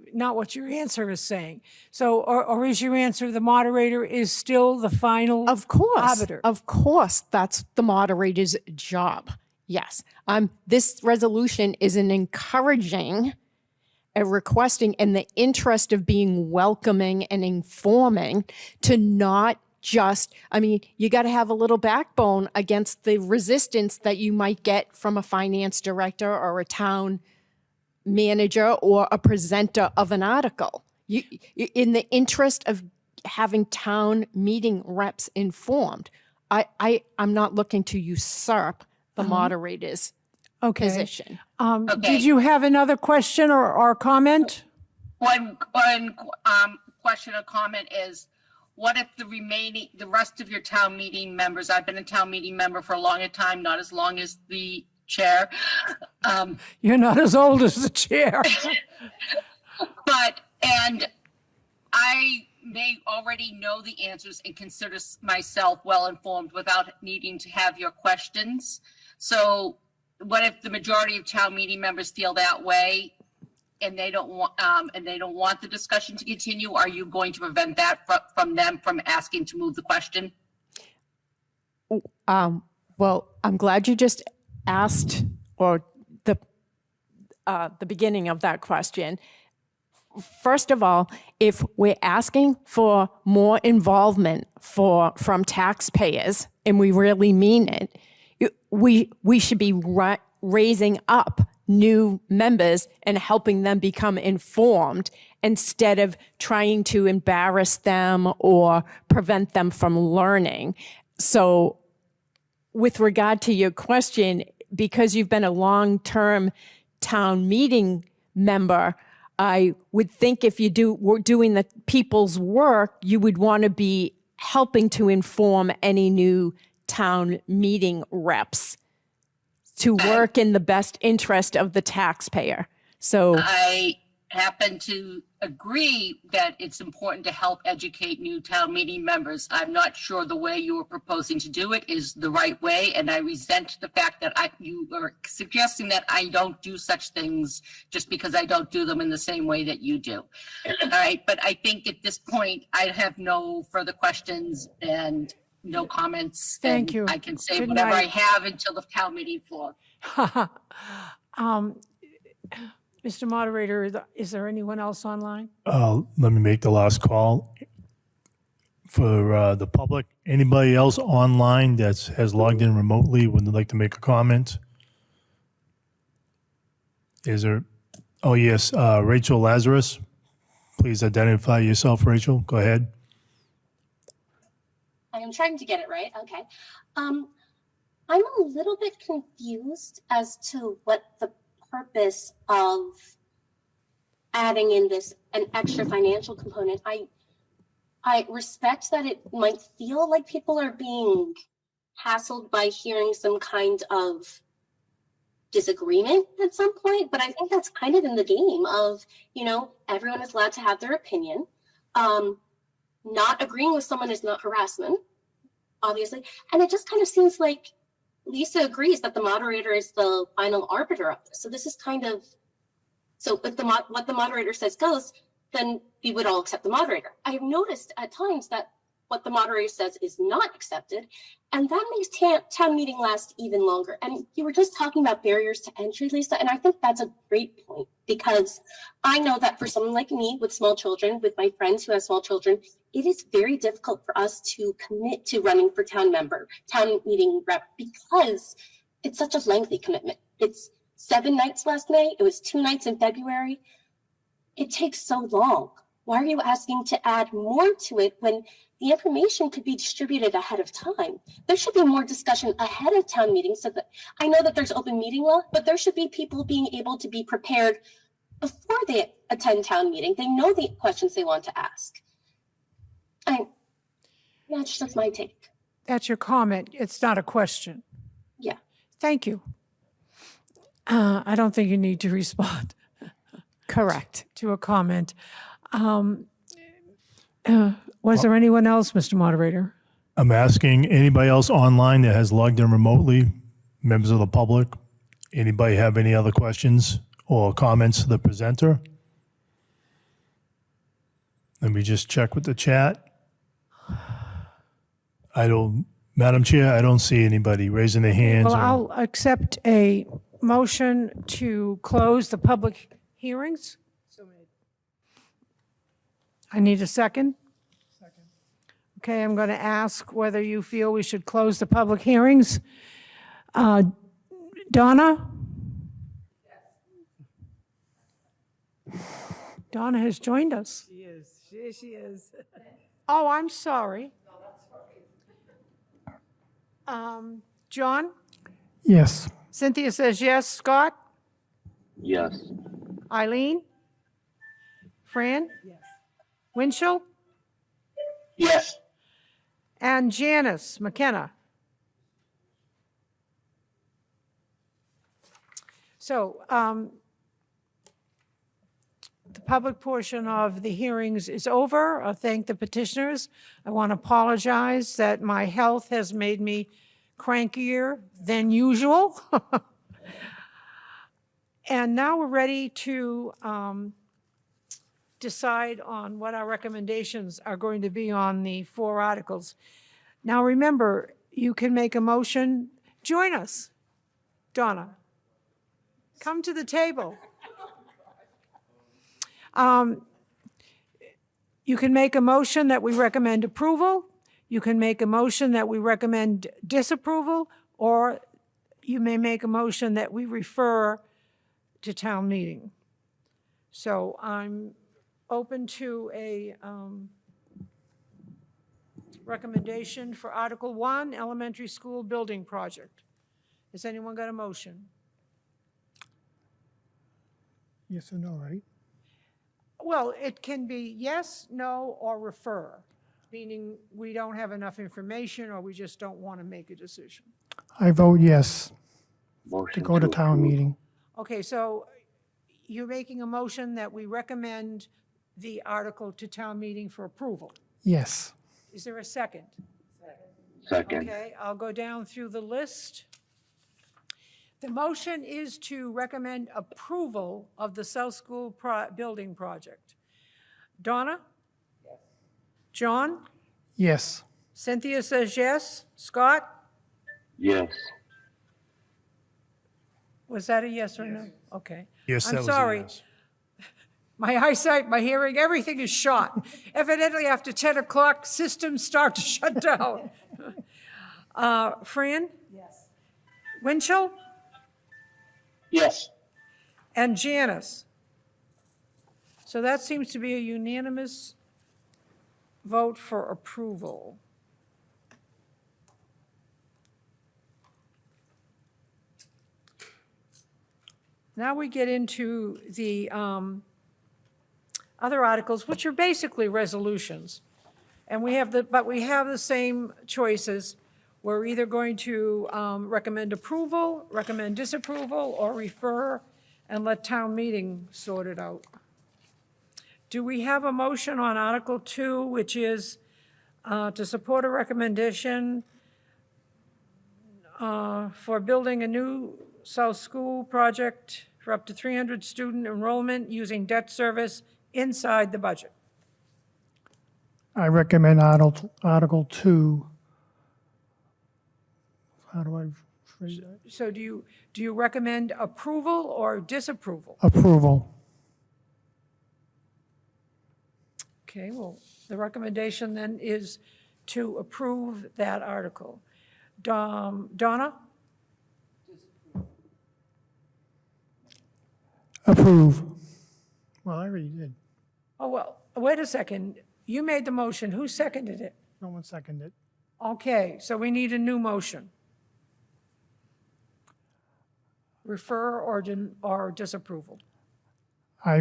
S4: what your answer is saying. So, or is your answer the moderator is still the final arbiter?
S11: Of course, that's the moderator's job. Yes. This resolution is an encouraging, a requesting in the interest of being welcoming and informing, to not just, you got to have a little backbone against the resistance that you might get from a finance director or a town manager or a presenter of an article. In the interest of having town meeting reps informed, I'm not looking to usurp the moderator's position.
S4: Did you have another question or comment?
S18: One question or comment is, what if the rest of your town meeting members, I've been a town meeting member for a longer time, not as long as the chair.
S4: You're not as old as the chair.
S18: And I may already know the answers and consider myself well-informed without needing to have your questions. So what if the majority of town meeting members feel that way and they don't want the discussion to continue? Are you going to prevent that from them from asking to move the question?
S11: Well, I'm glad you just asked, or the beginning of that question. First of all, if we're asking for more involvement from taxpayers, and we really mean it, we should be raising up new members and helping them become informed instead of trying to embarrass them or prevent them from learning. So with regard to your question, because you've been a long-term town meeting member, I would think if were doing the people's work, you would want to be helping to inform any new town meeting reps to work in the best interest of the taxpayer. So
S18: I happen to agree that it's important to help educate new town meeting members. I'm not sure the way you were proposing to do it is the right way, and I resent the fact that you are suggesting that I don't do such things just because I don't do them in the same way that you do. All right, but I think at this point, I have no further questions and no comments.
S4: Thank you.
S18: I can say
S4: Good
S18: whatever
S4: night.
S18: I have until the town meeting floor.
S4: Mr. Moderator, is there anyone else online?
S1: Let me make the last call for the public. Anybody else online that has logged in remotely would like to make a comment? Is there? Oh, yes. Rachel Lazarus. Please identify yourself, Rachel. Go ahead.
S20: I am trying to get it right. Okay. I'm a little bit confused as to what the purpose of adding in an extra financial component. I respect that it might feel like people are being hassled by hearing some kind of disagreement at some point, but I think that's kind of in the game of, everyone is allowed to have their opinion. Not agreeing with someone is not harassment, obviously. And it just kind of seems like Lisa agrees that the moderator is the final arbiter of this. So this is kind of, so if what the moderator says goes, then we would all accept the moderator. I've noticed at times that what the moderator says is not accepted, and that makes town meeting last even longer. And you were just talking about barriers to entry, Lisa, and I think that's a great point, because I know that for someone like me with small children, with my friends who have small children, it is very difficult for us to commit to running for town meeting rep, because it's such a lengthy commitment. It's 7 nights last May. It was 2 nights in February. It takes so long. Why are you asking to add more to it when the information could be distributed ahead of time? There should be more discussion ahead of town meetings so that I know that there's open meeting law, but there should be people being able to be prepared before they attend town meeting. They know the questions they want to ask. That's just my take.
S4: That's your comment. It's not a question.
S20: Yeah.
S4: Thank you. I don't think you need to respond.
S10: Correct.
S4: To a comment. Was there anyone else, Mr. Moderator?
S1: I'm asking anybody else online that has logged in remotely, members of the public, anybody have any other questions or comments to the presenter? Let me just check with the chat. Madam Chair, I don't see anybody raising their hands.
S4: Well, I'll accept a motion to close the public hearings. I need a second. Okay, I'm going to ask whether you feel we should close the public hearings. Donna? Donna has joined us.
S17: She is. She is.
S4: Oh, I'm sorry. John?
S6: Yes.
S4: Cynthia says yes. Scott?
S14: Yes.
S4: Eileen? Fran?
S17: Yes.
S4: Winchell?
S14: Yes.
S4: And Janice McKenna. So the public portion of the hearings is over. I thank the petitioners. I want to apologize that my health has made me crankier than usual. And now we're ready to decide on what our recommendations are going to be on the 4 articles. Now remember, you can make a motion. Join us. Donna, come to the table. You can make a motion that we recommend approval. You can make a motion that we recommend disapproval, or you may make a motion that we refer to town meeting. So I'm open to a recommendation for Article 1, Elementary School Building Project. Has anyone got a motion?
S6: Yes or no, right?
S4: Well, it can be yes, no, or refer, meaning we don't have enough information or we just don't want to make a decision.
S6: I vote yes to
S14: Motion
S6: go to town
S14: approve.
S6: meeting.
S4: Okay, so you're making a motion that we recommend the article to town meeting for approval.
S6: Yes.
S4: Is there a second?
S14: Second.
S4: Okay, I'll go down through the list. The motion is to recommend approval of the South School Building Project. Donna? Yes. John?
S6: Yes.
S4: Cynthia says yes. Scott?
S14: Yes.
S4: Was that a yes or no? Okay.
S1: Yes, that
S4: I'm
S1: was a
S4: sorry.
S1: yes.
S4: My eyesight, my hearing, everything is shot. Evidently, after 10 o'clock, systems start to shut down. Fran?
S17: Yes.
S4: Winchell?
S14: Yes.
S4: And Janice? So that seems to be a unanimous vote for approval. Now we get into the other articles, which are basically resolutions. And we have the same choices. We're either going to recommend approval, recommend disapproval, or refer and let town meeting sort it out. Do we have a motion on Article 2, which is to support a recommendation for building a new South School project for up to 300 student enrollment using debt service inside the budget?
S6: I recommend Article 2. How do I phrase that?
S4: So do you recommend approval or disapproval?
S6: Approval.
S4: Okay, well, the recommendation then is to approve that article. Donna?
S6: Approve. Well, I already did.
S4: Oh, well, wait a second. You made the motion. Who seconded it?
S6: No one seconded it.
S4: Okay, so we need a new motion. Refer or disapproval?
S6: I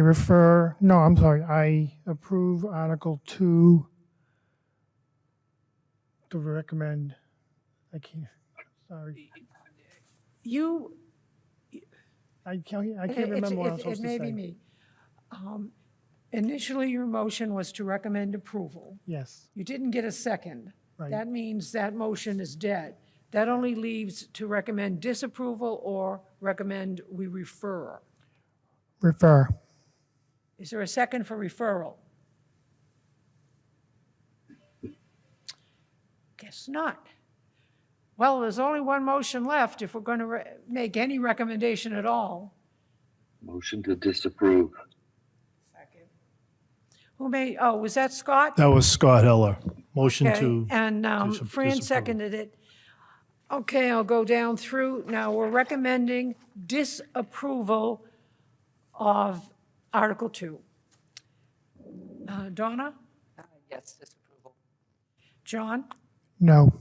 S6: approve Article 2 to recommend. Sorry. I can't remember what I'm supposed to say.
S4: It may be me. Initially, your motion was to recommend approval.
S6: Yes,
S4: You didn't get a second.
S6: Right.
S4: That means that motion is dead. That only leaves to recommend disapproval or recommend we refer.
S6: refer.
S4: Is there a second for referral? Guess not. Well, there's only one motion left if we're going to make any recommendation at all.
S14: Motion to disapprove.
S4: Who made, oh, was that Scott?
S1: That was Scott Heller. Motion
S4: Okay,
S1: to,
S4: and Fran
S1: disapprove.
S4: seconded it. Okay, I'll go down through. Now, we're recommending disapproval of Article 2. Donna?
S16: Yes, disapproval.
S4: John?
S6: No.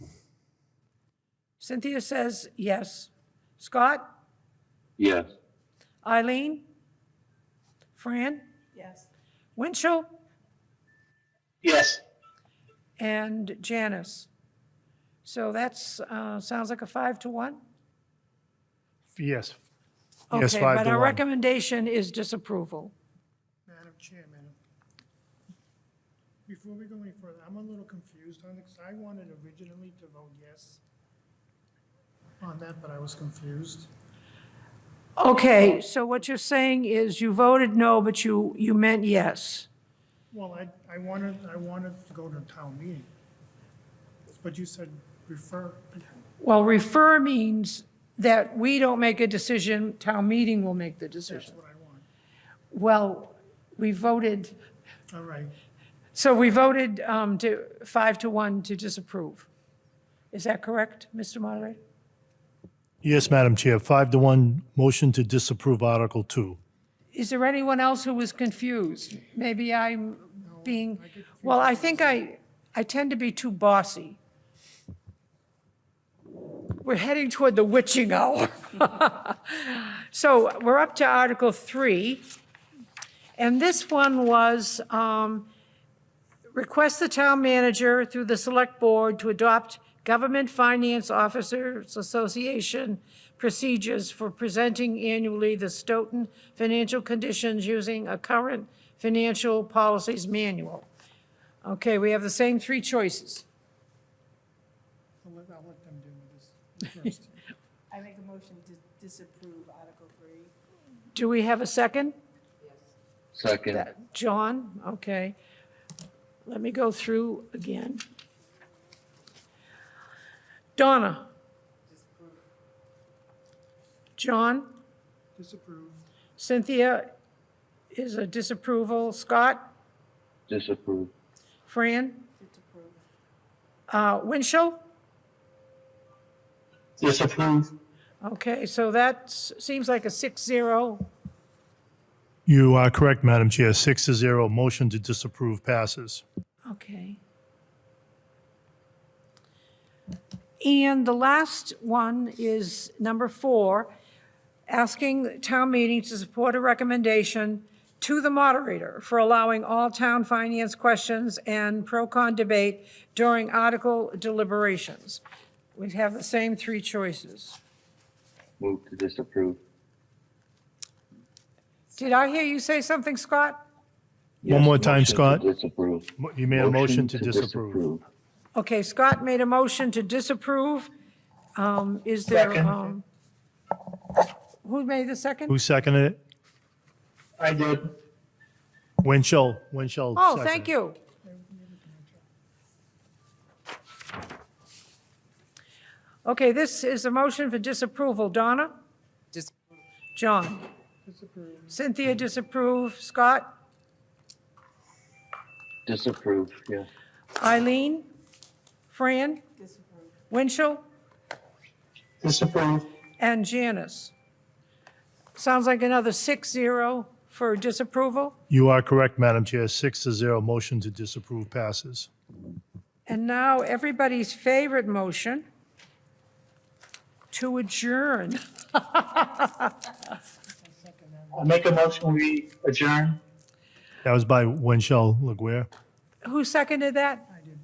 S4: Cynthia says yes. Scott?
S14: Yes.
S4: Eileen? Fran?
S17: Yes.
S4: Winchell?
S14: Yes.
S4: And Janice. So that's, sounds like a 5-1?
S1: yes. Yes,
S4: Okay,
S1: 5
S4: but
S1: to
S4: our
S1: 1.
S4: recommendation is disapproval.
S6: Madam Chairman, before we go any further, I'm a little confused on this. I wanted originally to vote yes on that, but I was confused.
S4: Okay, so what you're saying is you voted no, but you meant yes.
S6: Well, I wanted to go to town meeting, but you said refer.
S4: Well, refer means that we don't make a decision, town meeting will make the
S6: That's
S4: decision.
S6: what I want.
S4: Well, we voted,
S6: All right.
S4: so we voted to 5-1 to disapprove. Is that correct, Mr. Moderator?
S1: Yes, Madam Chair, 5-1, motion to disapprove Article 2.
S4: Is there anyone else who was confused? Maybe I'm being, well, I think I tend to be too bossy. We're heading toward the witching hour. So we're up to Article 3. And this one was request the town manager through the select board to adopt Government Finance Officers Association procedures for presenting annually the Stoughton financial conditions using a current financial policies manual. Okay, we have the same three choices.
S6: I'll let them do this first.
S17: I make a motion to disapprove Article 3.
S4: Do we have a second?
S14: Second.
S4: John, okay. Let me go through again. Donna? John?
S6: Disapprove.
S4: Cynthia is a disapproval. Scott?
S14: Disapprove.
S4: Fran? Winchell?
S14: Disapprove.
S4: Okay, so that seems like a 6-0.
S1: You are correct, Madam Chair, 6-0, motion to disapprove passes.
S4: Okay. And the last one is number 4, asking the town meeting to support a recommendation to the moderator for allowing all town finance questions and pro-con debate during article deliberations. We have the same three choices.
S14: Move to disapprove.
S4: Did I hear you say something, Scott?
S1: One more time,
S14: Motion to
S1: Scott.
S14: Disapprove.
S1: You made a motion to disapprove.
S4: Okay, Scott made a motion to disapprove. Is there, who made the second?
S1: Who seconded it?
S14: I did.
S1: Winchell
S4: Oh,
S1: seconded.
S4: thank you. Okay, this is a motion for disapproval. Donna? John?
S6: Disapprove.
S4: Cynthia disapprove. Scott?
S14: Disapprove, yeah.
S4: Eileen? Fran? Winchell?
S14: Disapprove.
S4: And Janice? Sounds like another 6-0 for disapproval.
S1: You are correct, Madam Chair. 6-0, motion to disapprove passes.
S4: And now everybody's favorite motion to adjourn.
S14: I'll make a motion, we adjourn.
S1: That was by Winchell Laguerre.
S4: Who seconded that? I did.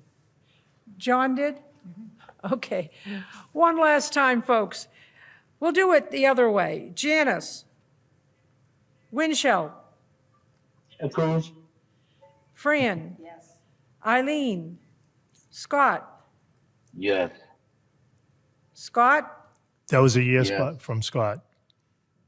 S4: John did? Okay. One last time, folks. We'll do it the other way. Janice? Winchell?
S14: Approve.
S4: Fran? Yes. Eileen? Scott?
S14: Yes.
S4: Scott?
S1: That was a yes
S14: Yes.
S1: from Scott.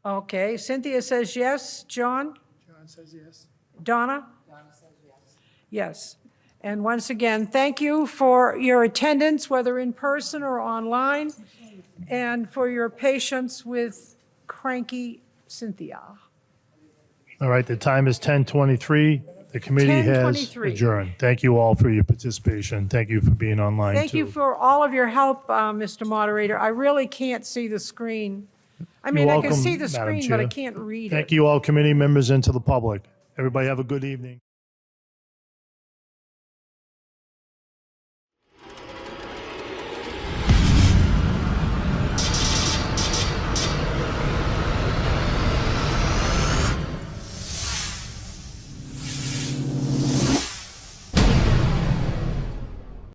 S4: Okay. Cynthia says yes. John?
S6: John says yes.
S4: Donna? Donna says yes. Yes. And once again, thank you for your attendance, whether in person or online, and for your patience with cranky Cynthia.
S1: All right, the time is 10:23. The committee has
S4: 10:23.
S1: adjourned. Thank you all for your participation. Thank you for being online, too.
S4: Thank you for all of your help, Mr. Moderator. I really can't see the screen. I mean,
S1: You're
S4: I can
S1: welcome,
S4: see the
S1: Madam
S4: screen, but I
S1: Chair.
S4: can't read it.
S1: Thank you all, committee members, and to the public. Everybody have a good evening.